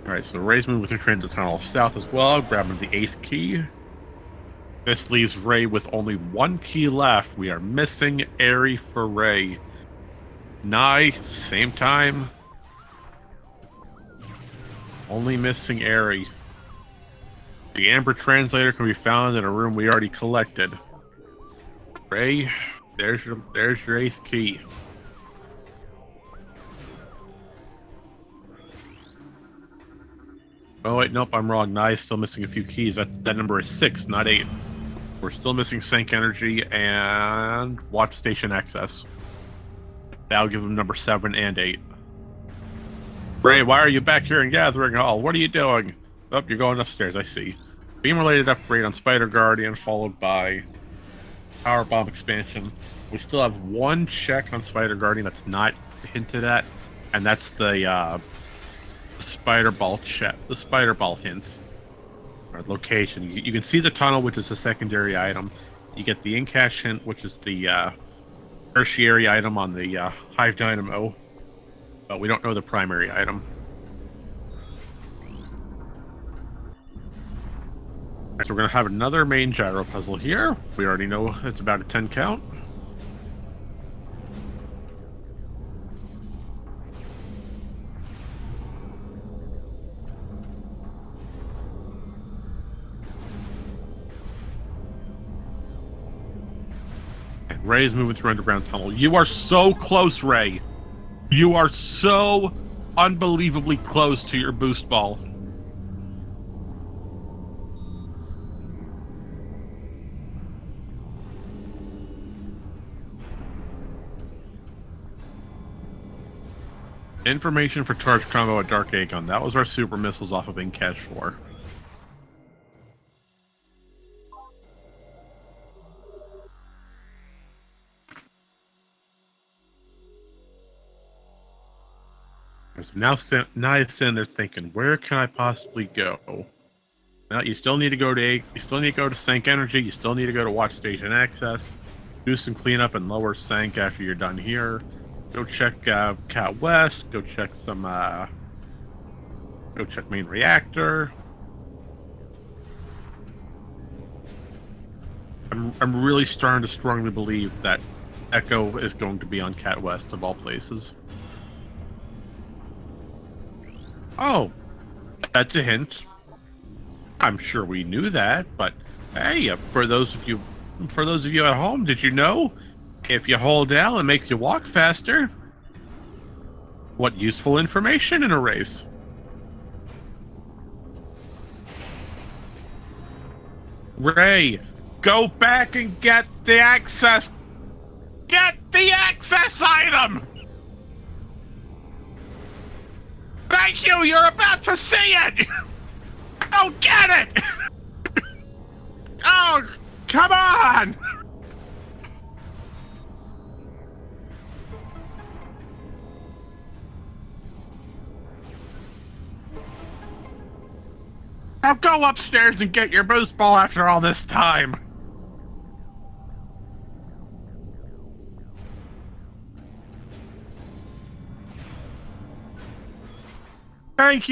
Alright, so Ray's moving with her transit tunnel south as well, grabbing the 8th key. This leaves Ray with only 1 key left. We are missing Airy for Ray. Nye, same time. Only missing Airy. The Amber Translator can be found in a room we already collected. Ray, there's your 8th key. Oh wait, nope, I'm wrong. Nye's still missing a few keys. That number is 6, not 8. We're still missing Sync Energy and Watch Station Access. That'll give him number 7 and 8. Ray, why are you back here in Gathering Hall? What are you doing? Oh, you're going upstairs, I see. Beam-related upgrade on Spider Guardian, followed by Power Bomb expansion. We still have 1 check on Spider Guardian that's not hinted at, and that's the Spider Ball check, the Spider Ball hint. Or location. You can see the tunnel, which is a secondary item. You get the in-cache hint, which is the tertiary item on the Hive Dynamo, but we don't know the primary item. So we're going to have another main gyro puzzle here. We already know it's about a 10 count. And Ray's moving through underground tunnel. You are so close, Ray. You are so unbelievably close to your boost ball. Information for charge combo at Dark Aegon. That was our super missiles off of in-cache 4. So now it's sitting there thinking, where can I possibly go? Now you still need to go to Sync Energy. You still need to go to Watch Station Access. Do some cleanup and lower Sync after you're done here. Go check Cat West. Go check some. Go check main reactor. I'm really starting to strongly believe that Echo is going to be on Cat West of all places. Oh, that's a hint. I'm sure we knew that, but hey, for those of you at home, did you know? If you hold L, it makes you walk faster. What useful information in a race. Ray, go back and get the access. Get the access item! Thank you, you're about to see it! Oh, get it! Oh, come on! Now go upstairs and get your boost ball after all this time. Thank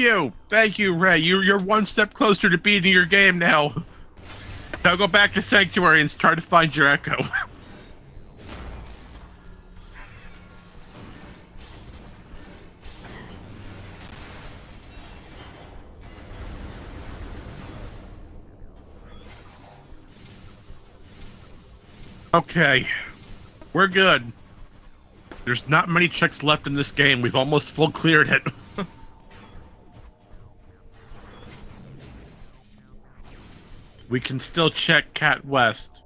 you, Ray. You're 1 step closer to beating your game now. Now go back to Sanctuary and try to find your Echo. Okay, we're good. There's not many checks left in this game. We've almost full cleared it. We can still check Cat West.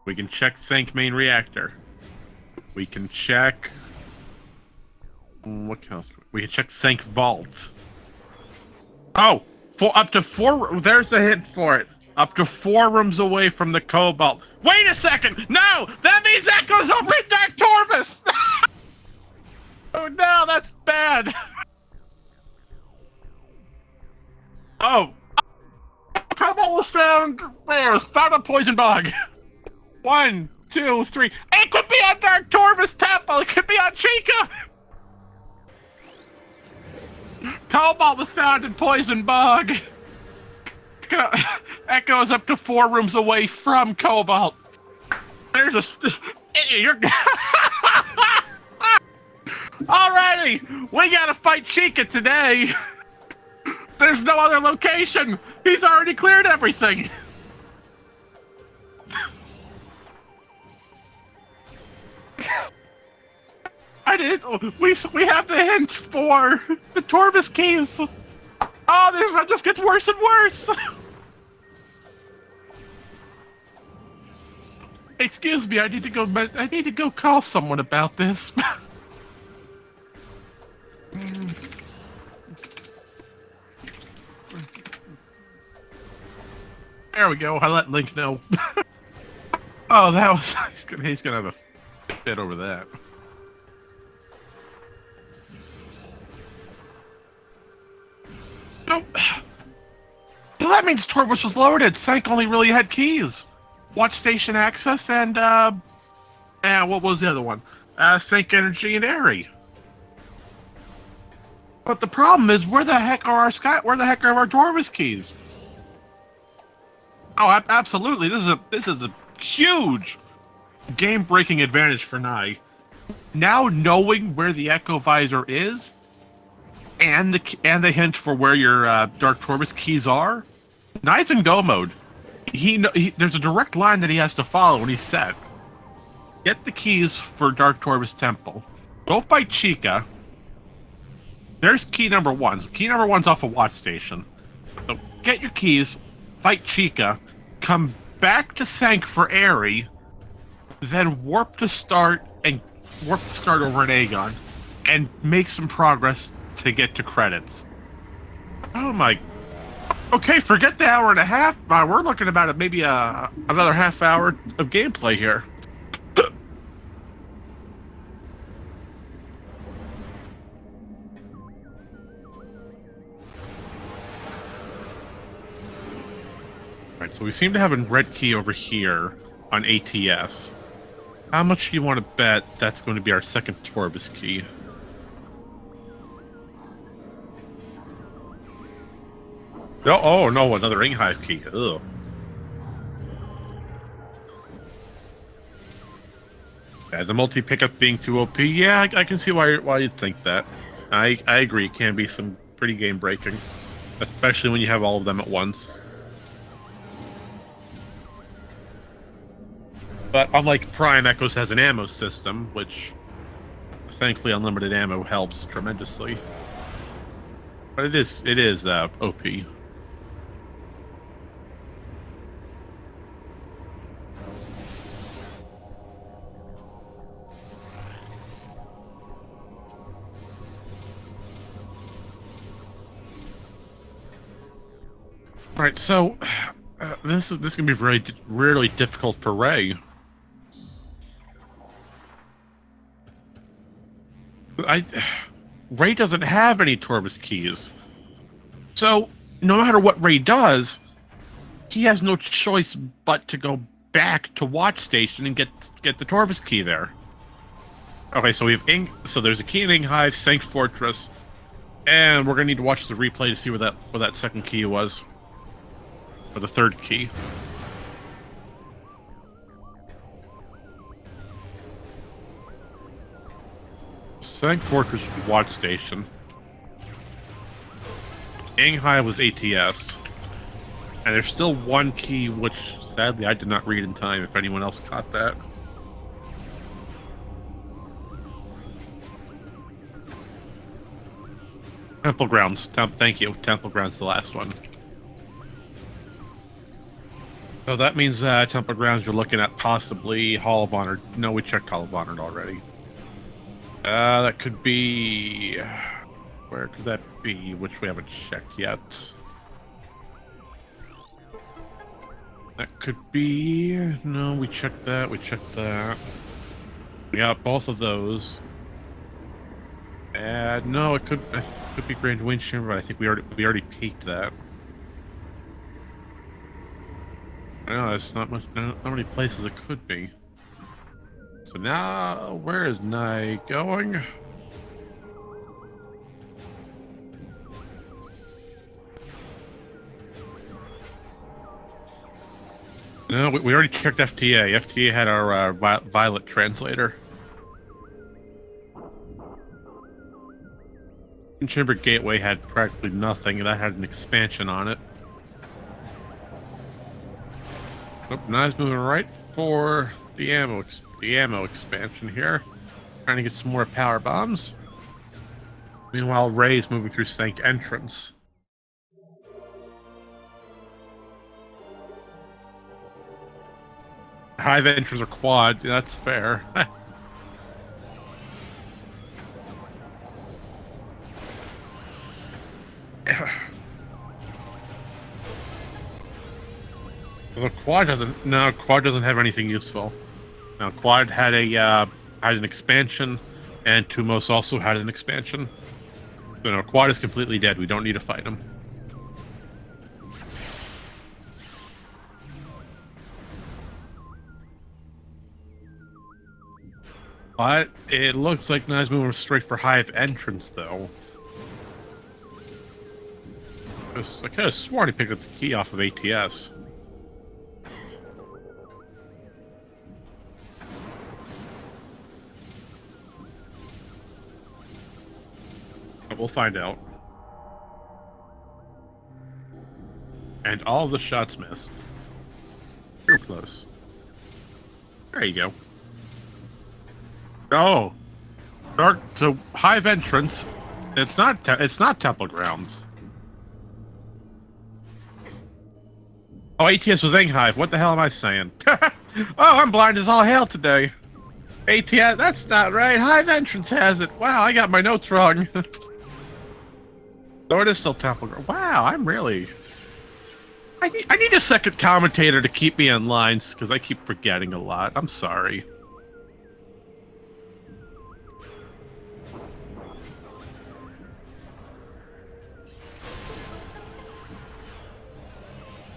We can check Sank Main Reactor. We can check... What else? We can check Sank Vault. Oh! Up to 4... There's a hint for it. Up to 4 rooms away from the Cobalt. Wait a second! No! That means that goes over in Dark Torvus! Oh no, that's bad! Oh! Cobalt was found... Where? It was found on Poison Bog. 1, 2, 3... It could be on Dark Torvus Temple! It could be on Chica! Cobalt was found in Poison Bog. Echo's up to 4 rooms away from Cobalt. There's a... You're... Alrighty! We gotta fight Chica today! There's no other location! He's already cleared everything! We have the hint for the Torvus keys! Oh, this one just gets worse and worse! Excuse me, I need to go call someone about this. There we go. I let Link know. Oh, that was... He's gonna have a fit over that. No. Well, that means Torvus was loaded. Sank only really had keys. Watch station access and what was the other one? Sank Energy and Airy. But the problem is, where the heck are our Torvus keys? Oh, absolutely. This is a huge game-breaking advantage for Nye. Now knowing where the Echo Visor is, and the hint for where your Dark Torvus keys are, Nye's in go mode. There's a direct line that he has to follow when he's set. Get the keys for Dark Torvus Temple. Go fight Chica. There's key number 1. So key number 1's off a watch station. So get your keys, fight Chica, come back to Sank for Airy, then warp to start over at Aegon, and make some progress to get to credits. Oh my... Okay, forget the hour and a half. We're looking about maybe another half hour of gameplay here. Alright, so we seem to have a red key over here on ATS. How much do you want to bet that's going to be our second Torvus key? Oh no, another Ring Hive key. Ugh. Yeah, the multi-pickup being too OP, yeah, I can see why you'd think that. I agree, it can be some pretty game-breaking. Especially when you have all of them at once. But unlike Prime, Echoes has an ammo system, which thankfully unlimited ammo helps tremendously. But it is OP. Alright, so this is gonna be really difficult for Ray. Ray doesn't have any Torvus keys. So, no matter what Ray does, he has no choice but to go back to Watch Station and get the Torvus key there. Okay, so we have so there's a key in Hive, Sank Fortress, and we're gonna need to watch the replay to see where that second key was. Or the third key. Sank Fortress Watch Station. Hive was ATS. And there's still one key, which sadly I did not read in time, if anyone else caught that. Temple Grounds. Thank you. Temple Grounds, the last one. So that means Temple Grounds, you're looking at possibly Hall of Honor. No, we checked Hall of Honor already. That could be... Where could that be? Which we haven't checked yet. That could be... No, we checked that. We checked that. We got both of those. No, it could be Grand Wind Chamber, but I think we already peaked that. No, there's not many places it could be. So now, where is Nye going? No, we already checked FTA. FTA had our Violet translator. Chamber Gateway had practically nothing. That had an expansion on it. Oh, Nye's moving right for the ammo expansion here. Trying to get some more power bombs. Meanwhile, Ray's moving through Sank Entrance. Hive entrance or quad, that's fair. The quad doesn't. No, quad doesn't have anything useful. Now, quad had an expansion, and Tumos also had an expansion. So no, quad is completely dead. We don't need to fight him. But it looks like Nye's moving straight for Hive entrance, though. I could have sworn he picked up the key off of ATS. But we'll find out. And all the shots missed. You're close. There you go. Oh, dark. So Hive entrance. It's not Temple Grounds. Oh, ATS was Hive. What the hell am I saying? Oh, I'm blind as all hell today. ATS, that's not right. Hive entrance has it. Wow, I got my notes wrong. So it is still Temple Grounds. Wow, I'm really... I need a second commentator to keep me in lines, because I keep forgetting a lot. I'm sorry.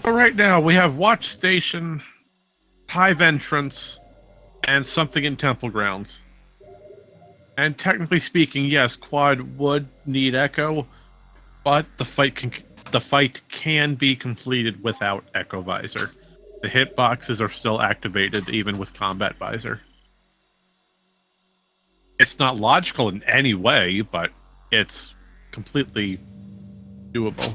But right now, we have Watch Station, Hive Entrance, and something in Temple Grounds. And technically speaking, yes, Quad would need Echo, but the fight can be completed without Echo Visor. The hitboxes are still activated even with Combat Visor. It's not logical in any way, but it's completely doable.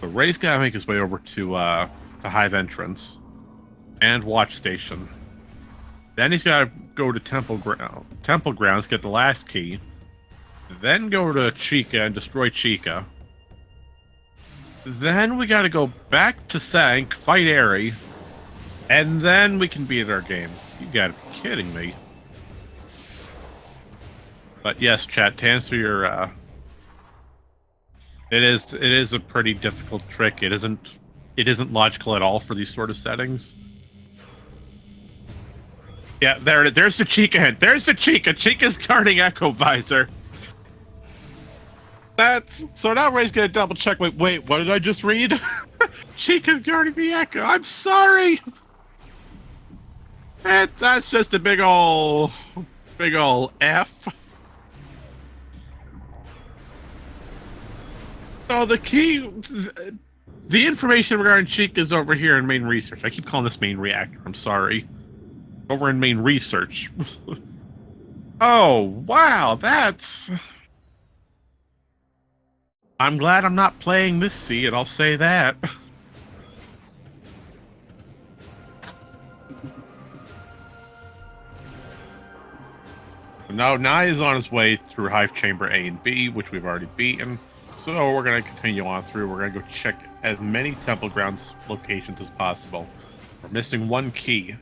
So Ray's gotta make his way over to the Hive Entrance and Watch Station. Then he's gotta go to Temple Grounds, get the last key. Then go to Chica and destroy Chica. Then we gotta go back to Sank, fight Airy, and then we can beat our game. You gotta be kidding me. But yes, chat, to answer your it is a pretty difficult trick. It isn't logical at all for these sort of settings. Yeah, there's the Chica hint. There's the Chica. Chica's guarding Echo Visor. So now Ray's gonna double check. Wait, what did I just read? Chica's guarding the Echo. I'm sorry. That's just a big ol' F. So the key, the information regarding Chica is over here in main research. I keep calling this main reactor. I'm sorry. Over in main research. Oh, wow, that's... I'm glad I'm not playing this seed, I'll say that. Now Nye is on his way through Hive Chamber A and B, which we've already beaten. So we're going to continue on through. We're going to go check as many Temple Grounds locations as possible. We're missing one key.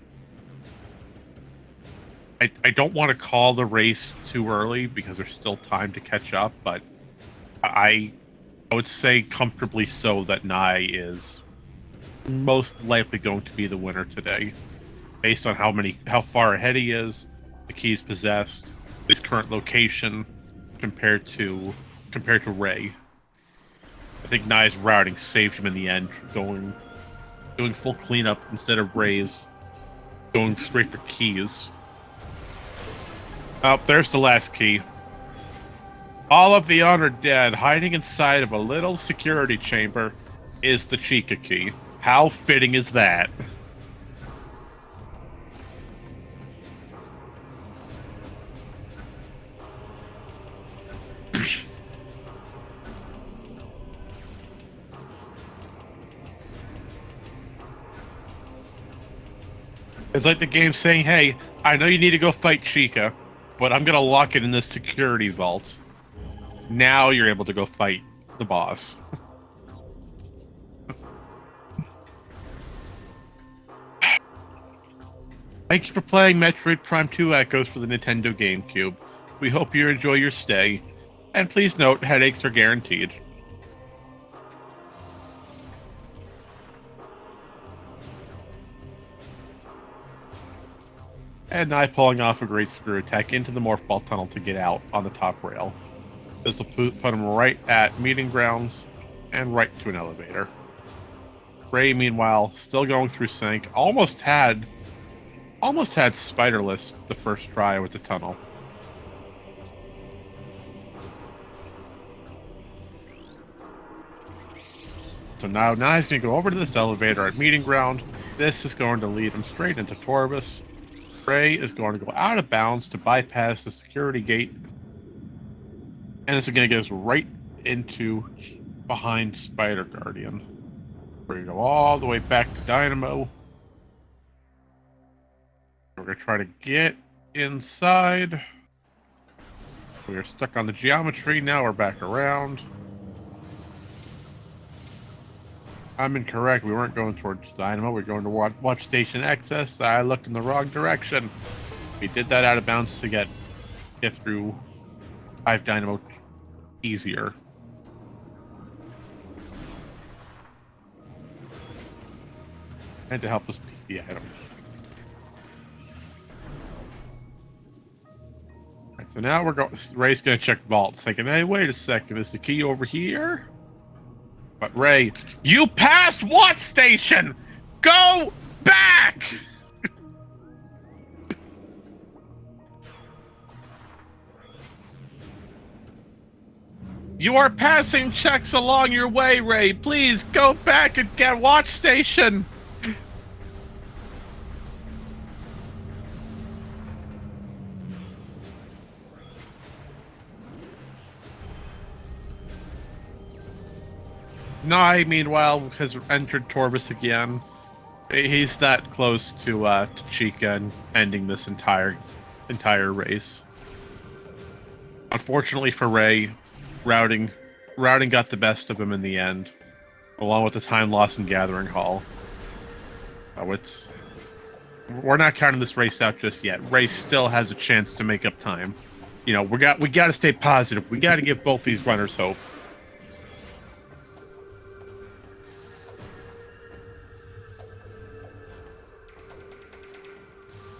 I don't want to call the race too early because there's still time to catch up, but I would say comfortably so that Nye is most likely going to be the winner today, based on how far ahead he is, the keys possessed, his current location compared to Ray. I think Nye's routing saved him in the end, doing full cleanup instead of Ray's going straight for keys. Oh, there's the last key. All of the honored dead hiding inside of a little security chamber is the Chica key. How fitting is that? It's like the game saying, hey, I know you need to go fight Chica, but I'm going to lock it in this security vault. Now you're able to go fight the boss. Thank you for playing Metroid Prime 2 Echoes for the Nintendo GameCube. We hope you enjoy your stay. And please note, headaches are guaranteed. And Nye pulling off a great screw attack into the Morph Ball tunnel to get out on the top rail. This will put him right at meeting grounds and right to an elevator. Ray, meanwhile, still going through sync, almost had Spiderless the first try with the tunnel. So now Nye's going to go over to this elevator at meeting ground. This is going to lead him straight into Torvus. Ray is going to go out of bounds to bypass the security gate. And this is going to get us right into behind Spider Guardian. We're going to go all the way back to Dynamo. We're going to try to get inside. We are stuck on the geometry. Now we're back around. I'm incorrect. We weren't going towards Dynamo. We're going to watch Station Access. I looked in the wrong direction. We did that out of bounds to get through Hive Dynamo easier. And to help us pick the item. Right, so now we're going. Ray's going to check vaults. Thinking, hey, wait a second. Is the key over here? But Ray, you passed what station? Go back! You are passing checks along your way, Ray. Please go back and get watch station. Nye, meanwhile, has entered Torvus again. He's that close to Chica and ending this entire race. Unfortunately for Ray, routing got the best of him in the end, along with the time loss in Gathering Hall. We're not counting this race out just yet. Ray still has a chance to make up time. You know, we got to stay positive. We got to give both these runners hope.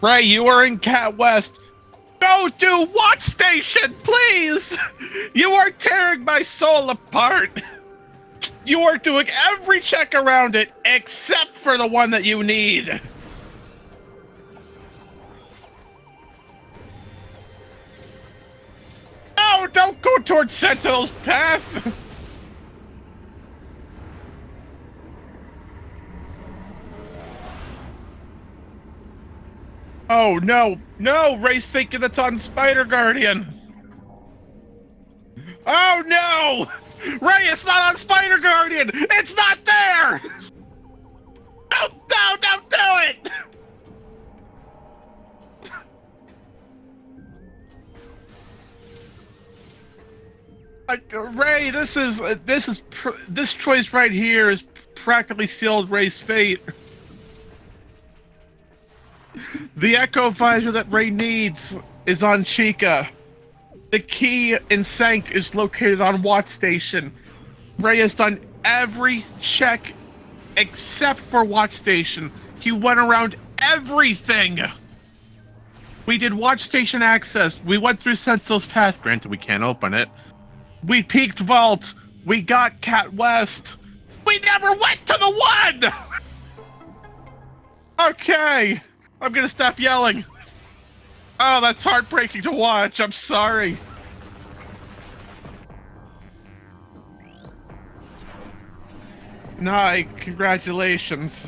Ray, you are in Cat West. Go to watch station, please! You are tearing my soul apart. You are doing every check around it except for the one that you need. No, don't go towards Sentinel's path. Oh, no. No, Ray's thinking that's on Spider Guardian. Oh, no! Ray, it's not on Spider Guardian! It's not there! No, don't do it! Ray, this choice right here is practically sealed Ray's fate. The Echo Visor that Ray needs is on Chica. The key in Sank is located on Watch Station. Ray has done every check except for Watch Station. He went around everything. We did Watch Station access. We went through Sentinel's Path. Granted, we can't open it. We peeked Vault. We got Cat West. We never went to the one! Okay. I'm gonna stop yelling. Oh, that's heartbreaking to watch. I'm sorry. Nye, congratulations.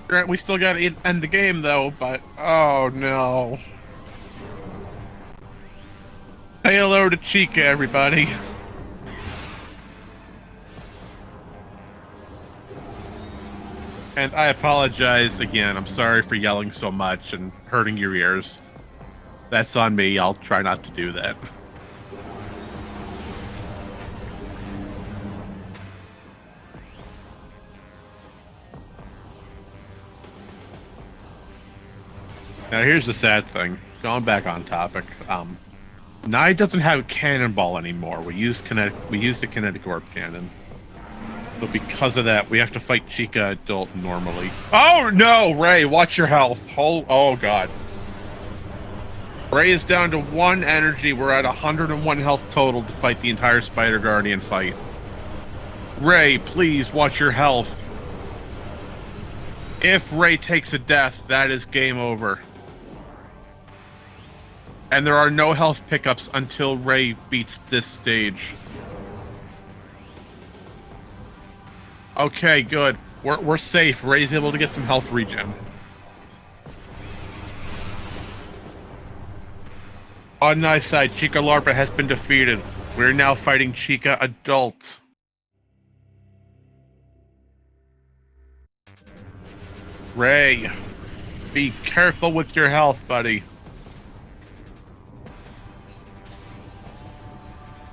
Grant, we still gotta end the game though, but oh no. Say hello to Chica, everybody. And I apologize again. I'm sorry for yelling so much and hurting your ears. That's on me. I'll try not to do that. Now here's the sad thing. Going back on topic. Nye doesn't have a cannonball anymore. We used the kinetic orb cannon. So because of that, we have to fight Chica adult normally. Oh no, Ray, watch your health. Oh god. Ray is down to 1 energy. We're at 101 health total to fight the entire Spider Guardian fight. Ray, please watch your health. If Ray takes a death, that is game over. And there are no health pickups until Ray beats this stage. Okay, good. We're safe. Ray's able to get some health regen. On Nye's side, Chica Larva has been defeated. We're now fighting Chica Adult. Ray, be careful with your health, buddy.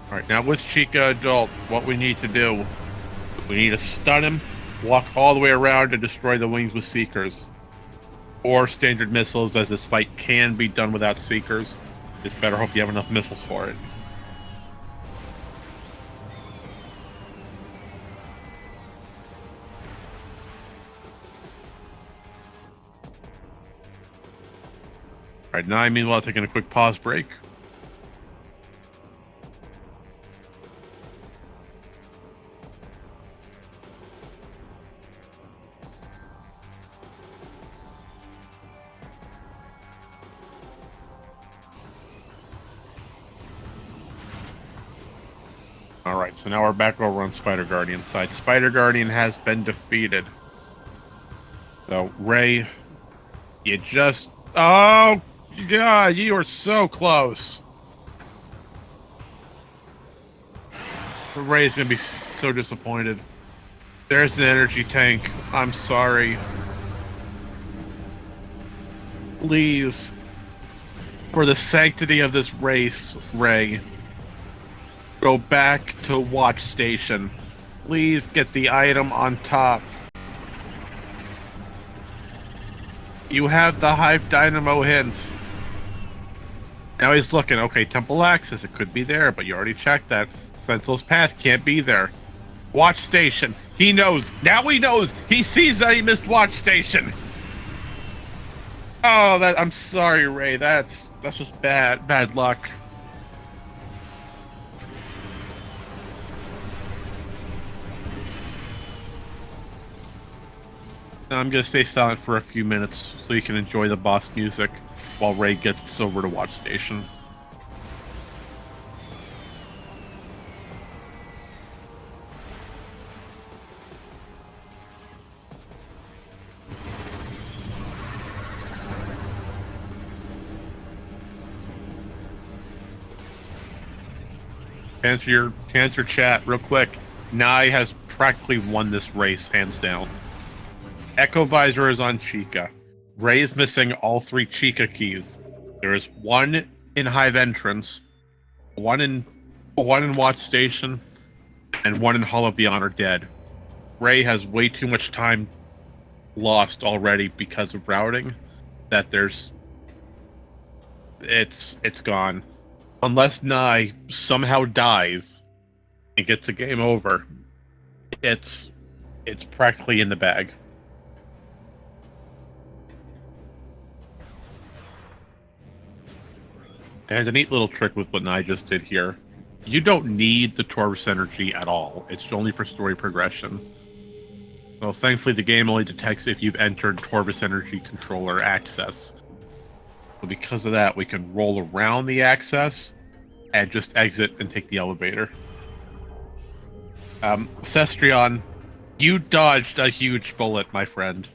Alright, now with Chica Adult, what we need to do, we need to stun him, walk all the way around and destroy the wings with Seekers. Or standard missiles, as this fight can be done without Seekers. Just better hope you have enough missiles for it. Alright, now meanwhile taking a quick pause break. Alright, so now we're back over on Spider Guardian's side. Spider Guardian has been defeated. So, Ray, you just... Oh, God, you were so close. Ray's gonna be so disappointed. There's an energy tank. I'm sorry. Please, for the sanctity of this race, Ray, go back to Watch Station. Please get the item on top. You have the Hive Dynamo hint. Now he's looking. Okay, Temple Access. It could be there, but you already checked that. Sentinel's Path can't be there. Watch Station. He knows. Now he knows. He sees that he missed Watch Station. Oh, I'm sorry, Ray. That's just bad luck. Now I'm gonna stay silent for a few minutes so you can enjoy the boss music while Ray gets over to Watch Station. To answer chat real quick, Nye has practically won this race, hands down. Echo Visor is on Chica. Ray is missing all 3 Chica keys. There is 1 in Hive Entrance, 1 in one in Watch Station and one in Hall of the Honor Dead. Ray has way too much time lost already because of routing that it's gone. Unless Nye somehow dies and gets a game over, it's practically in the bag. And a neat little trick with what Nye just did here. You don't need the Torus energy at all. It's only for story progression. Well, thankfully the game only detects if you've entered Torvus Energy Controller access. So because of that, we can roll around the access and just exit and take the elevator. Cestrion, you dodged a huge bullet, my friend.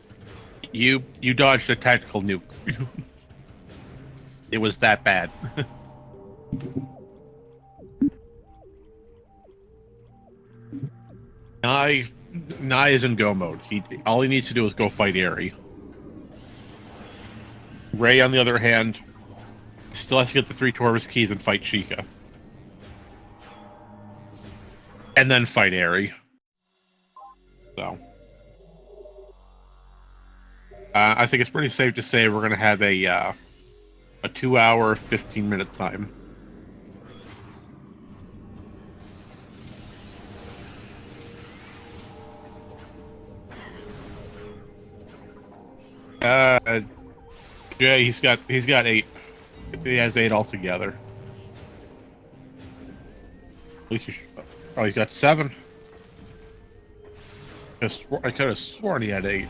You dodged a tactical nuke. It was that bad. Nye is in go mode. All he needs to do is go fight Aerie. Ray, on the other hand, still has to get the 3 Torvus keys and fight Sheikah. And then fight Aerie. So. I think it's pretty safe to say we're going to have a 2-hour, 15-minute time. Yeah, he's got 8. He has 8 altogether. At least oh, he's got 7. I could have sworn he had 8.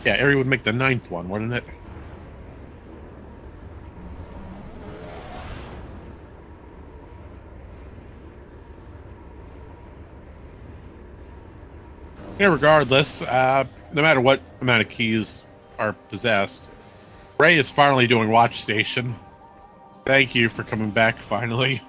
Yeah, Aerie would make the 9th one, wouldn't it? Yeah, regardless, no matter what amount of keys are possessed, Ray is finally doing Watch Station. Thank you for coming back, finally.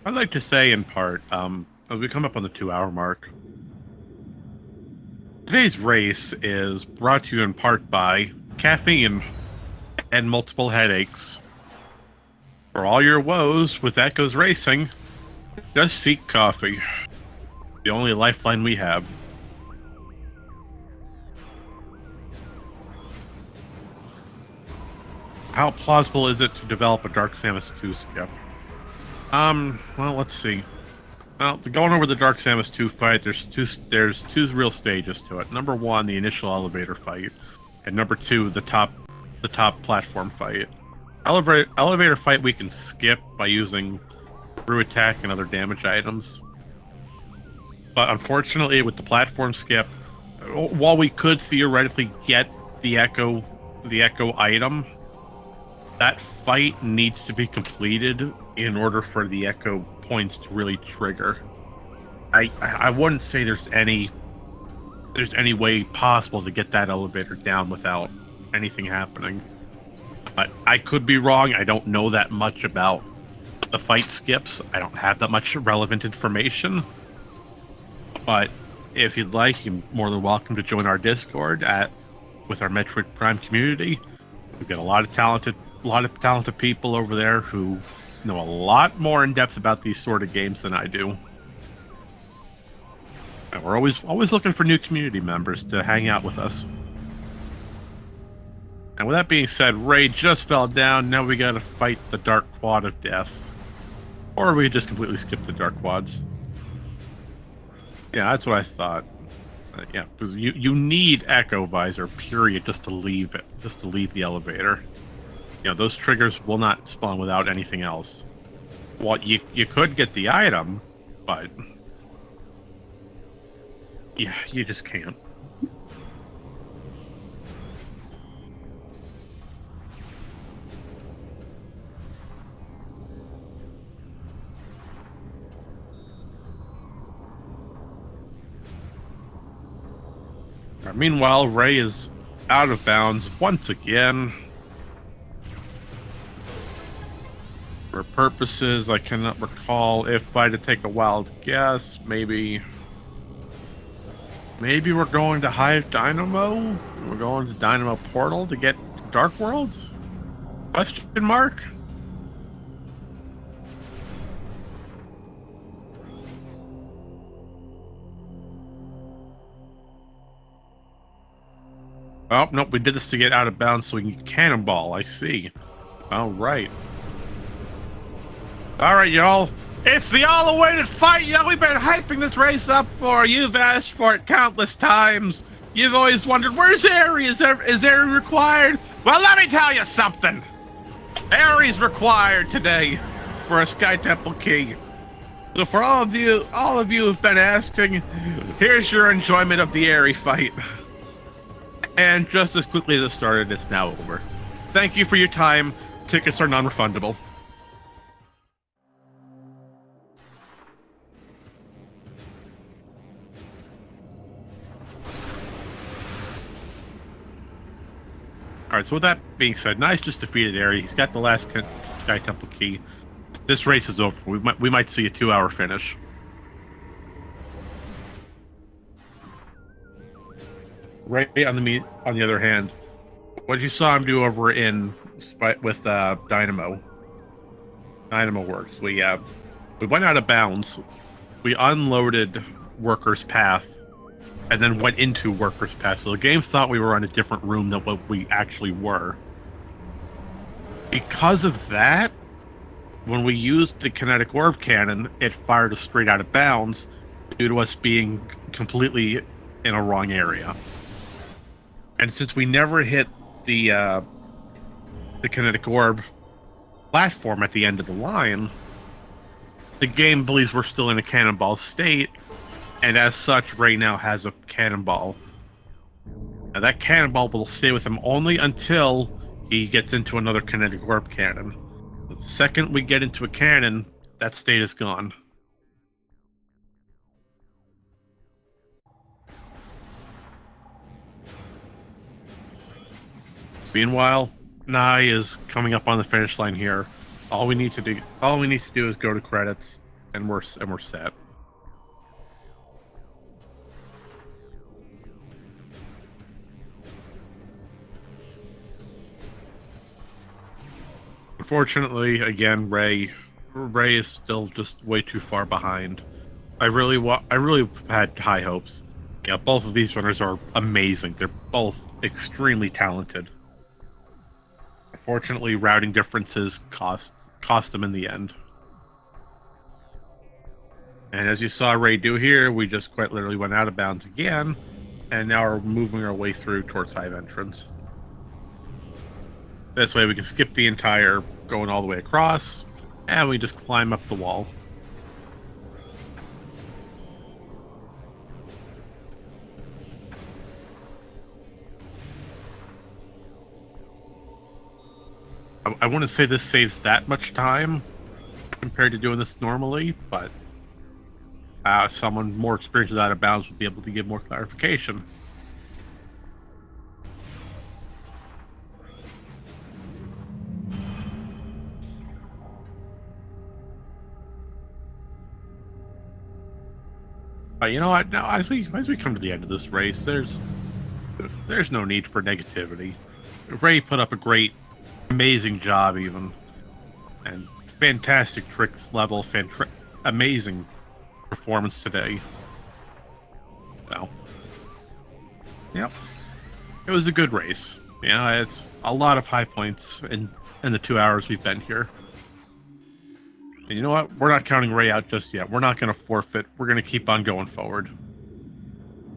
I'd like to say, in part, as we come up on the 2-hour mark, today's race is brought to you in part by caffeine and multiple headaches. For all your woes with Echoes Racing, just seek coffee. The only lifeline we have. How plausible is it to develop a Dark Samus 2 skip? Well, let's see. Well, going over the Dark Samus 2 fight, there's two real stages to it. Number 1, the initial elevator fight, and number 2, the top platform fight. Elevator fight we can skip by using Brew Attack and other damage items. But unfortunately, with the platform skip, while we could theoretically get the Echo item, that fight needs to be completed in order for the Echo points to really trigger. I wouldn't say there's any way possible to get that elevator down without anything happening. But I could be wrong. I don't know that much about the fight skips. I don't have that much relevant information. But if you'd like, you're more than welcome to join our Discord with our Metroid Prime community. We've got a lot of talented people over there who know a lot more in depth about these sort of games than I do. And we're always looking for new community members to hang out with us. And with that being said, Ray just fell down. Now we gotta fight the Dark Quad of Death. Or we just completely skip the Dark Quads. Yeah, that's what I thought. Yeah, because you need Echo Visor, period, just to leave the elevator. You know, those triggers will not spawn without anything else. Well, you could get the item, but yeah, you just can't. Meanwhile, Ray is out of bounds once again. For purposes, I cannot recall if I had to take a wild guess. Maybe we're going to Hive Dynamo? We're going to Dynamo Portal to get Dark World? Question mark? Oh, nope, we did this to get out of bounds so we can cannonball. I see. All right. All right, y'all. It's the all-awaited fight, y'all. We've been hyping this race up for. You've asked for it countless times. You've always wondered, where's Aerie? Is Aerie required? Well, let me tell you something. Aerie's required today for a Sky Temple key. So for all of you who've been asking, here's your enjoyment of the Aerie fight. And just as quickly as it started, it's now over. Thank you for your time. Tickets are non-refundable. Alright, so with that being said, Nice just defeated Aerie. He's got the last Sky Temple key. This race is over. We might see a 2-hour finish. Ray, on the other hand, what you saw him do over with Dynamo Works. We went out of bounds. We unloaded Worker's Path, and then went into Worker's Path. So the game thought we were on a different room than what we actually were. Because of that, when we used the kinetic orb cannon, it fired us straight out of bounds due to us being completely in a wrong area. And since we never hit the kinetic orb platform at the end of the line, the game believes we're still in a cannonball state, and as such, Ray now has a cannonball. Now that cannonball will stay with him only until he gets into another kinetic orb cannon. The second we get into a cannon, that state is gone. Meanwhile, Nai is coming up on the finish line here. All we need to do is go to credits, and we're set. Unfortunately, again, Ray is still just way too far behind. I really had high hopes. Yeah, both of these runners are amazing. They're both extremely talented. Unfortunately, routing differences cost them in the end. And as you saw Ray do here, we just quite literally went out of bounds again, and now we're moving our way through towards Hive entrance. This way we can skip the entire going all the way across, and we just climb up the wall. I wouldn't say this saves that much time compared to doing this normally, but someone more experienced with out of bounds would be able to give more clarification. You know what? Now, as we come to the end of this race, there's no need for negativity. Ray put up a great, amazing job, even, and fantastic tricks level, amazing performance today. So, yep, it was a good race. Yeah, it's a lot of high points in the 2 hours we've been here. And you know what? We're not counting Ray out just yet. We're not going to forfeit. We're going to keep on going forward.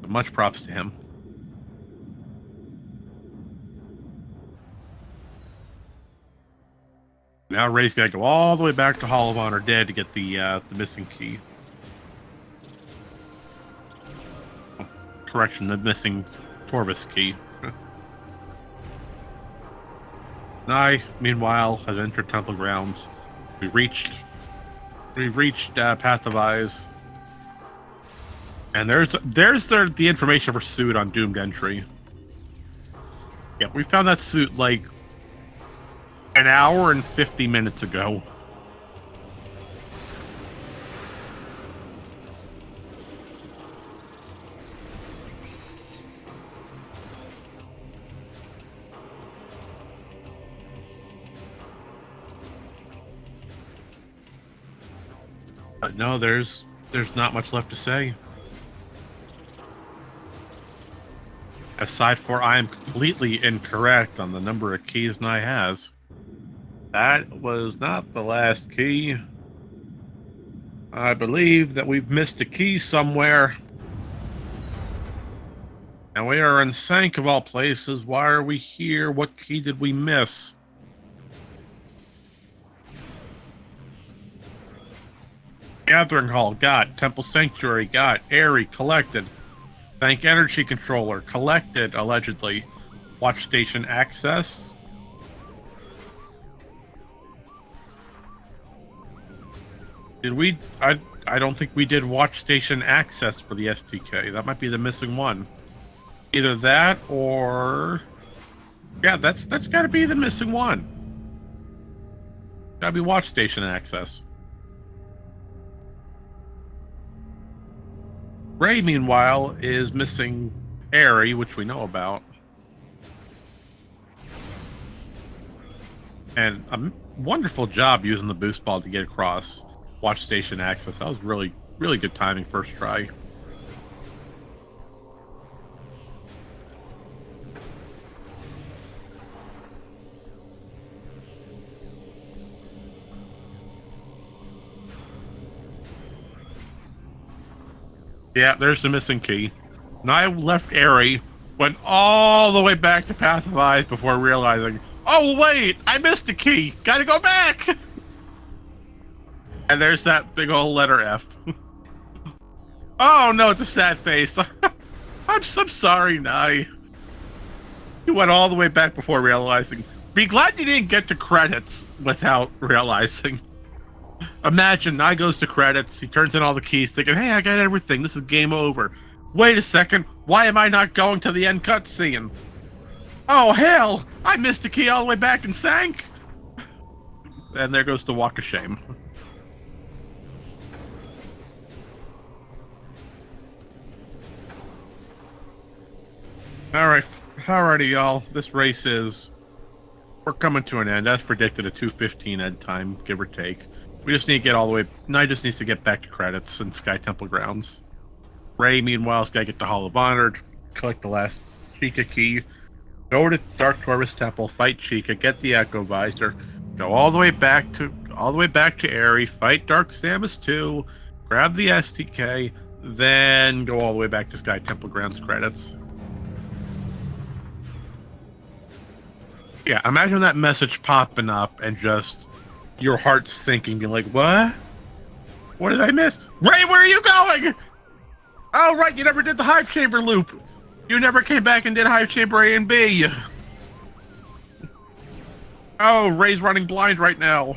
But much props to him. Now Ray's got to go all the way back to Hall of Honor Dead to get the missing key. Oh, correction, the missing Torvis key. Nye, meanwhile, has entered Temple Grounds. We've reached Path of Eyes. And there's the information for suit on Doomed Entry. Yeah, we found that suit like an hour and 50 minutes ago. But no, there's not much left to say. Aside for I am completely incorrect on the number of keys Nye has. That was not the last key. I believe that we've missed a key somewhere. And we are in Sank of all places. Why are we here? What key did we miss? Gathering Hall, got. Temple Sanctuary, got. Airy, collected. Bank Energy Controller, collected, allegedly. Watch Station Access. Did we? I don't think we did Watch Station Access for the STK. That might be the missing one. Either that or... Yeah, that's got to be the missing one. Gotta be Watch Station Access. Ray, meanwhile, is missing Airy, which we know about. And a wonderful job using the boost ball to get across Watch Station Access. That was really, really good timing first try. Yeah, there's the missing key. Now I left Airy, went all the way back to Path of Eyes before realizing, oh wait, I missed a key. Gotta go back. And there's that big old letter F. Oh no, it's a sad face. I'm sorry, Nye. You went all the way back before realizing. Be glad you didn't get to credits without realizing. Imagine, Nye goes to credits, he turns in all the keys, thinking, hey, I got everything, this is game over. Wait a second, why am I not going to the end cutscene? Oh, hell, I missed a key all the way back and sank. And there goes the walk of shame. Alrighty, y'all, this race we're coming to an end. As predicted, a 2:15 end time, give or take. We just need to get all the way... Nye just needs to get back to credits and Sky Temple Grounds. Ray, meanwhile, has got to get to Hall of Honor, collect the last Chica key, go to Dark Torvis Temple, fight Chica, get the Echo Visor, go all the way back to Airy, fight Dark Samus 2, grab the STK, then go all the way back to Sky Temple Grounds credits. Yeah, imagine that message popping up and just... your heart sinking, being like, what? What did I miss? Ray, where are you going? Oh, right, you never did the Hive Chamber loop. You never came back and did Hive Chamber A and B. Oh, Ray's running blind right now.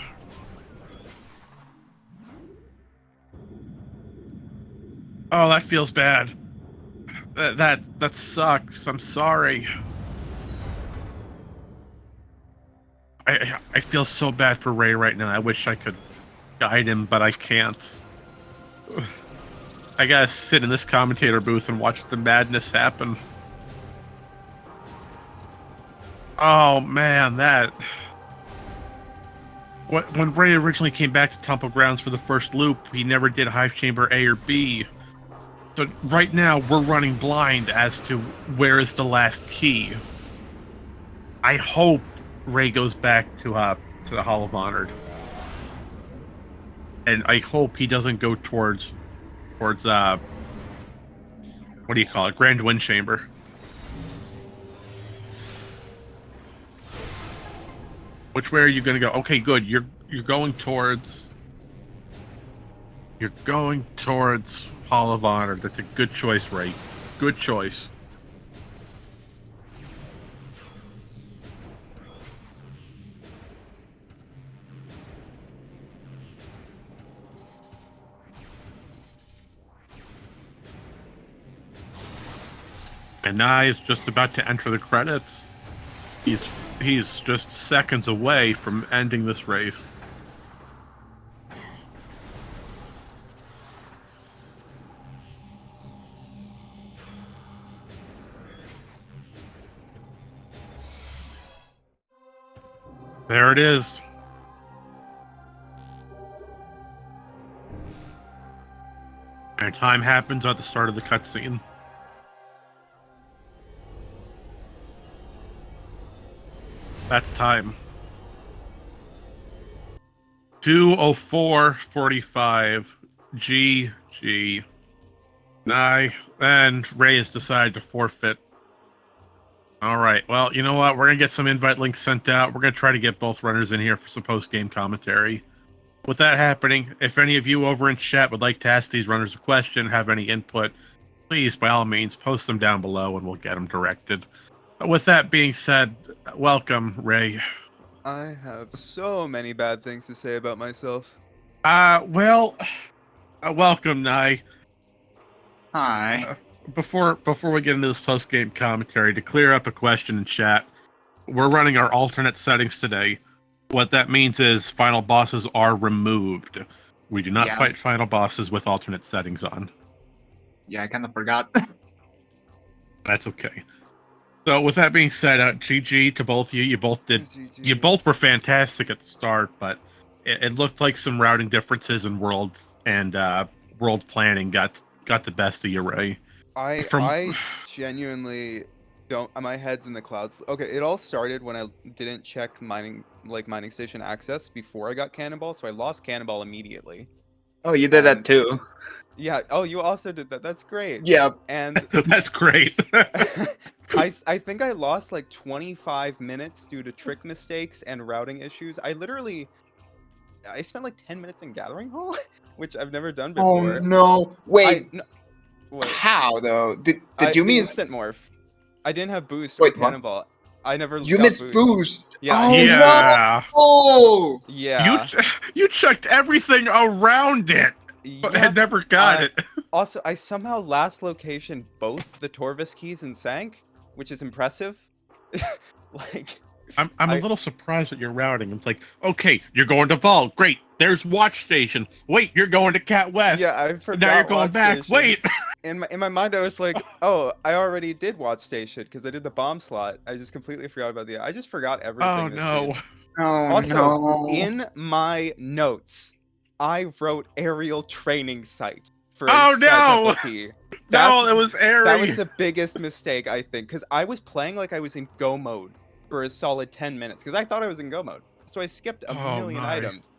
Oh, that feels bad. That sucks. I'm sorry. I feel so bad for Ray right now. I wish I could guide him, but I can't. I gotta sit in this commentator booth and watch the madness happen. Oh man, when Ray originally came back to Temple Grounds for the first loop, he never did Hive Chamber A or B. So right now we're running blind as to where is the last key. I hope Ray goes back to the Hall of Honor, and I hope he doesn't go towards what do you call it, Grand Wind Chamber. Which way are you going to go? Okay, good. You're going towards. You're going towards Hall of Honor. That's a good choice, Ray. Good choice. And Nye is just about to enter the credits. He's just seconds away from ending this race. There it is. And time happens at the start of the cutscene. That's time. 2:04:45. GG. Nye, and Ray has decided to forfeit. All right. Well, you know what? We're going to get some invite links sent out. We're going to try to get both runners in here for some post-game commentary. With that happening, if any of you over in chat would like to ask these runners a question, have any input, please, by all means, post them down below and we'll get them directed. With that being said, welcome, Ray. I have so many bad things to say about myself. Welcome, Nye. Hi. Before we get into this post-game commentary, to clear up a question in chat, we're running our alternate settings today. What that means is final bosses are removed. We do not fight final bosses with alternate settings on. Yeah, I kind of forgot. That's okay. So with that being said, GG to both of you. You both did. GG. You both were fantastic at the start, but it looked like some routing differences in worlds and world planning got the best of you, Ray. I genuinely don't. My head's in the clouds. Okay, it all started when I didn't check mining station access before I got Cannonball, so I lost Cannonball immediately. Oh, you did that too. Yeah. Oh, you also did that. That's great. Yeah. And that's great. I think I lost like 25 minutes due to trick mistakes and routing issues. I spent like 10 minutes in Gathering Hall, which I've never done before. Oh no! Wait. What? How though? Did you the miss instant morph? I didn't have boost Wait, or Cannonball. I never. You got missed boost. Yeah. Oh yeah. no! Oh. Yeah. You checked everything around it, but had never got it. Also, I somehow last location both the Torvis keys and sank, which is impressive. Like. I'm a little surprised at your routing. It's like, okay, you're going to Vault. Great. There's Watch Station. Wait, you're going to Cat West. Yeah, I forgot. Now you're going Watch back. Station. Wait. In my mind, I was like, oh, I already did Watch Station because I did the bomb slot. I just completely forgot about I just forgot everything. Oh no. Oh also, no. in my notes, I wrote aerial training site for Oh no. key. No, it was airy. That was the biggest mistake, I think, because I was playing like I was in go mode for a solid 10 minutes because I thought I was in go mode. So I skipped a million items.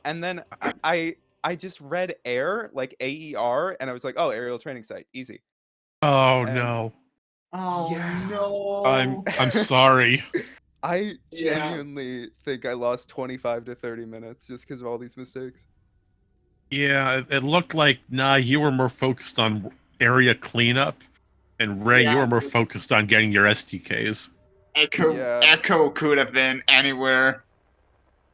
And then I just read air, like AER, and I was like, oh, aerial training site, easy. Oh no. Oh yeah. no. I'm sorry. I genuinely think I lost 25 to 30 minutes just because of all these mistakes. Yeah, it looked like you were more focused on area cleanup, and Ray, you were more focused on getting your STKs. Echo could have been anywhere.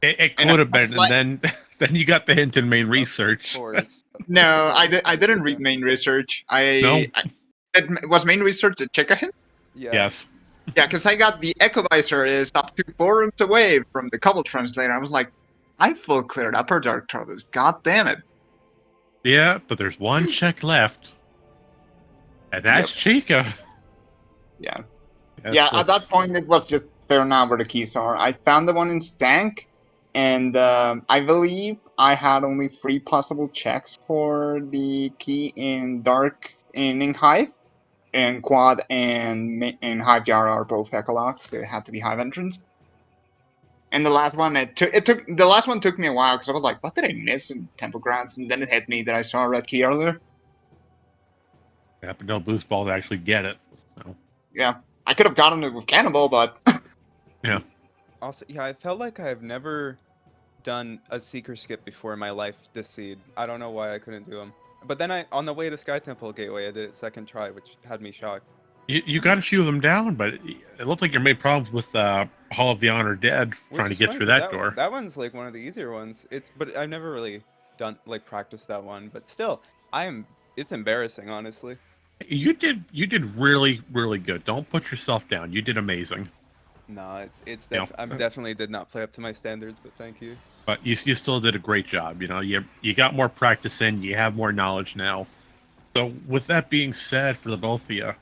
It could have been, and then you got the hint in main research. Of course. No, I didn't read main research. It was main research a check a hint? Yeah. Yes. Yeah, because I got the Echo Visor is up to 4 rooms away from the Cobble Translator. I was like, I full cleared Upper Dark Trollus. God damn it. Yeah, but there's one check left. And that's Chica. Yeah. Yes, At that point, it was just fair now where the keys are. I found the one in Stank, and I believe I had only 3 possible checks for the key in Dark in Hive. And Quad and Hive Jar are both Echolocks, so it had to be Hive entrance. And the last one, the last one took me a while because I was like, what did I miss in Temple Grounds? And then it hit me that I saw a red key earlier. Yeah, but no boost ball to actually get it. So. Yeah, I could have gotten it with Cannonball, but yeah. Also, yeah, I felt like I've never done a seeker skip before in my life this seed. I don't know why I couldn't do them. But then on the way to Sky Temple Gateway, I did it second try, which had me shocked. You got a few of them down, but it looked like you made problems with Hall of the Honored Dead trying Which to is get funny through because that door. that one's like one of the easier ones. But I've never really practiced that one. But still, it's embarrassing, honestly. You did really, really good. Don't put yourself down. You did amazing. No, You I know, definitely did not play up to my standards, but thank you. but you still did a great job. You know, you got more practice in. You have more knowledge now. So with that being said, for the both of you,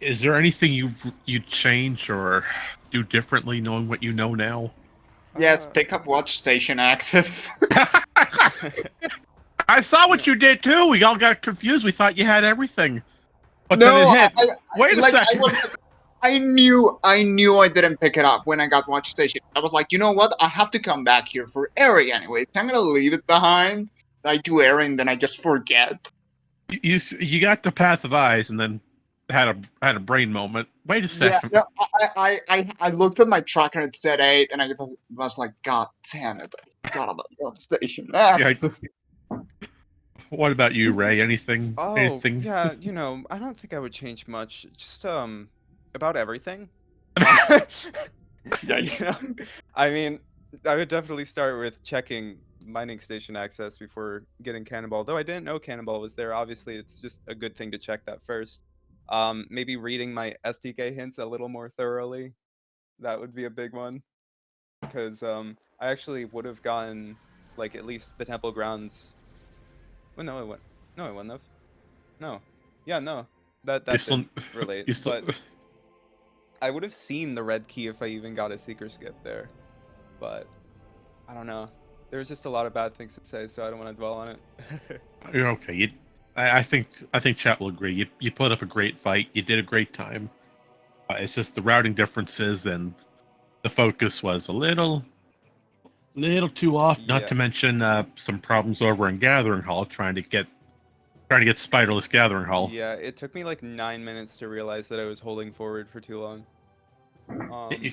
is there anything you'd change or do differently, knowing what you know now? Yes, pick up watch station active. I saw what you did too. We all got confused. We thought you had everything, but then No, it hit. Wait a like second. I knew I didn't pick it up when I got watch station. I was like, you know what? I have to come back here for Airy anyways. I'm gonna leave it behind. I do Airy and then I just forget. You got the path of eyes, and then had a brain moment. Wait a Yeah, second. no, I looked at my tracker and it said 8, and I was like, God damn it! I forgot about watch station Yeah. active. What about you, Ray? Anything? Oh, Anything? yeah, I don't think I would change much. Just about everything. Yeah, You know, I mean, I would definitely start with checking mining station access before getting Cannonball. Though I didn't know Cannonball was there. Obviously, it's just a good thing to check that first. Maybe reading my SDK hints a little more thoroughly. That would be a big one. Because I actually would have gotten like at least the temple grounds. Well, no, I wouldn't. No, I wouldn't have. No. Yeah, no. That You still, didn't relate. you still. But I would have seen the red key if I even got a seeker skip there. But I don't know. There's just a lot of bad things to say, so I don't want to dwell on it. You're okay. I think chat will agree. You put up a great fight. You did a great time. It's just the routing differences and the focus was a little too off. Not Yeah. to mention some problems over in Gathering Hall trying to get Spiderless Gathering Hall. Yeah, it took me like 9 minutes to realize that I was holding forward for too long. You,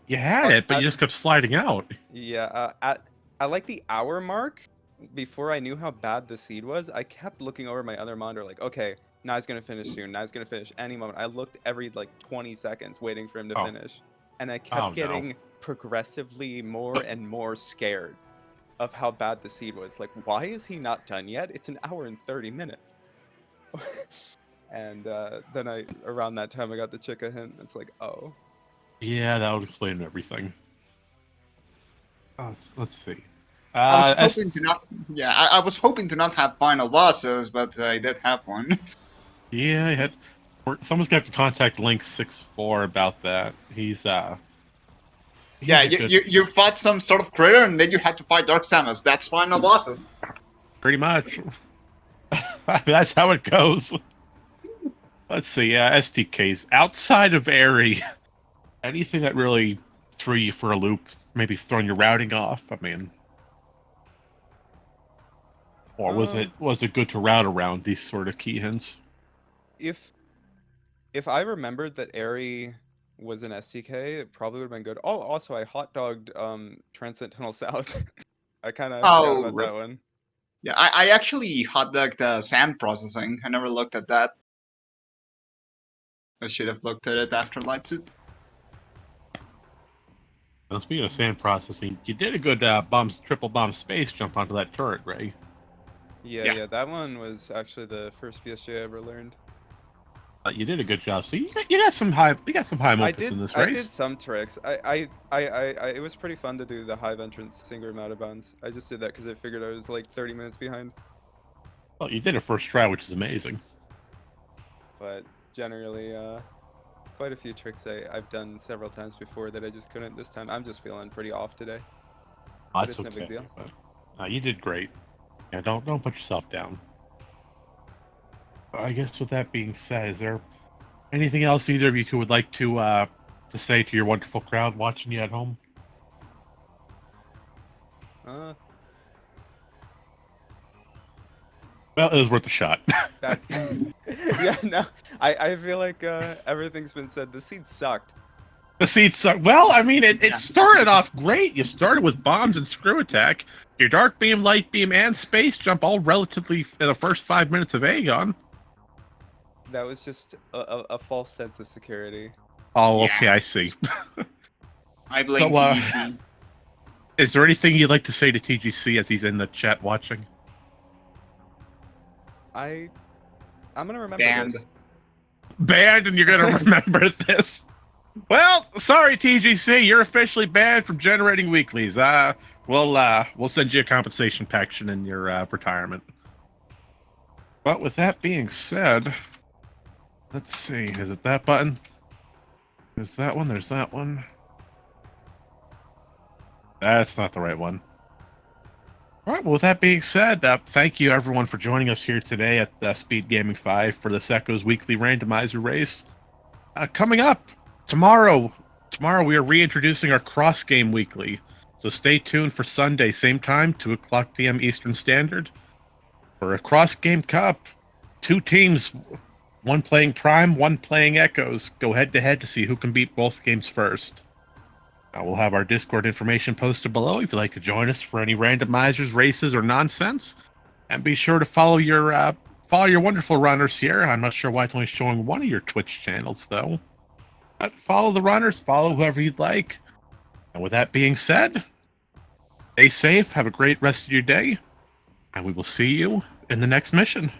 you had it, but you just kept sliding out. Yeah, at like the hour mark, before I knew how bad the seed was, I kept looking over my other monitor like, okay, now he's gonna finish soon. Now he's gonna finish any moment. I looked every like 20 seconds waiting for him to finish, and I kept Oh, no. getting progressively more and more scared of how bad the seed was. Like, why is he not done yet? It's an hour and 30 minutes. And then around that time, I got the Chica hint. It's like, oh. Yeah, that would explain everything. Let's see. I was hoping to not. Yeah, I was hoping to not have final losses, but I did have one. Yeah, I had. Someone's gonna have to contact Link64 about that. He's Yeah, a good- you fought some sort of critter, and then you had to fight Dark Samus. That's final losses. pretty much. That's how it goes. Let's see. STKs outside of Airy. Anything that really threw you for a loop? Maybe throwing your routing off. I mean, or was it good to route around these sort of key hints? If I remembered that Airy was an STK, it probably would have been good. Oh, also I hot dogged Transit Tunnel South. I kind of forgot about that one. Yeah, I actually hot dogged the sand processing. I never looked at that. I should have looked at it after Light Suit. Now, speaking of sand processing, you did a good triple bomb space jump onto that turret, Ray. Yeah, that one was actually the first BSJ I ever learned. You did a good job. So you got some high moments in this race. I did some tricks. It was pretty fun to do the hive entrance single out of bounds. I just did that because I figured I was like 30 minutes behind. Well, you did it first try, which is amazing. But generally, quite a few tricks I've done several times before that I just couldn't this time. I'm just feeling pretty off today. That's it's no okay. big deal. But, you did great. Yeah, don't put yourself down. I guess with that being said, is there anything else either of you two would like to say to your wonderful crowd watching you at home? Uh, Well, it was worth a shot. yeah, no, I feel like everything's been said. The seed sucked. The seats are, well, I mean, it started off great. You started with bombs and screw attack. Your dark beam, light beam, and space jump all relatively in the first 5 minutes of Aegon. That was just a false sense of security. Oh, Yeah. okay, I see. I blame So, TGC. is there anything you'd like to say to TGC as he's in the chat watching? I'm gonna remember Banned. this. Banned, and you're gonna remember this. Well, sorry, TGC, you're officially banned from generating weeklies. We'll send you a compensation package in your retirement. But with that being said, let's see. Is it that button? There's that one. There's that one. That's not the right one. All right. Well, with that being said, thank you everyone for joining us here today at SpeedGaming 5 for this Echoes Weekly Randomizer race. Coming up tomorrow we are reintroducing our cross game weekly. So stay tuned for Sunday, same time, 2:00 p.m. Eastern Standard, for a cross game cup. 2 teams, one playing Prime, one playing Echoes, go head to head to see who can beat both games first. We'll have our Discord information posted below if you'd like to join us for any randomizers, races, or nonsense. And be sure to follow your wonderful runners here. I'm not sure why it's only showing one of your Twitch channels, though. But follow the runners, follow whoever you'd like. And with that being said, stay safe, have a great rest of your day, and we will see you in the next mission.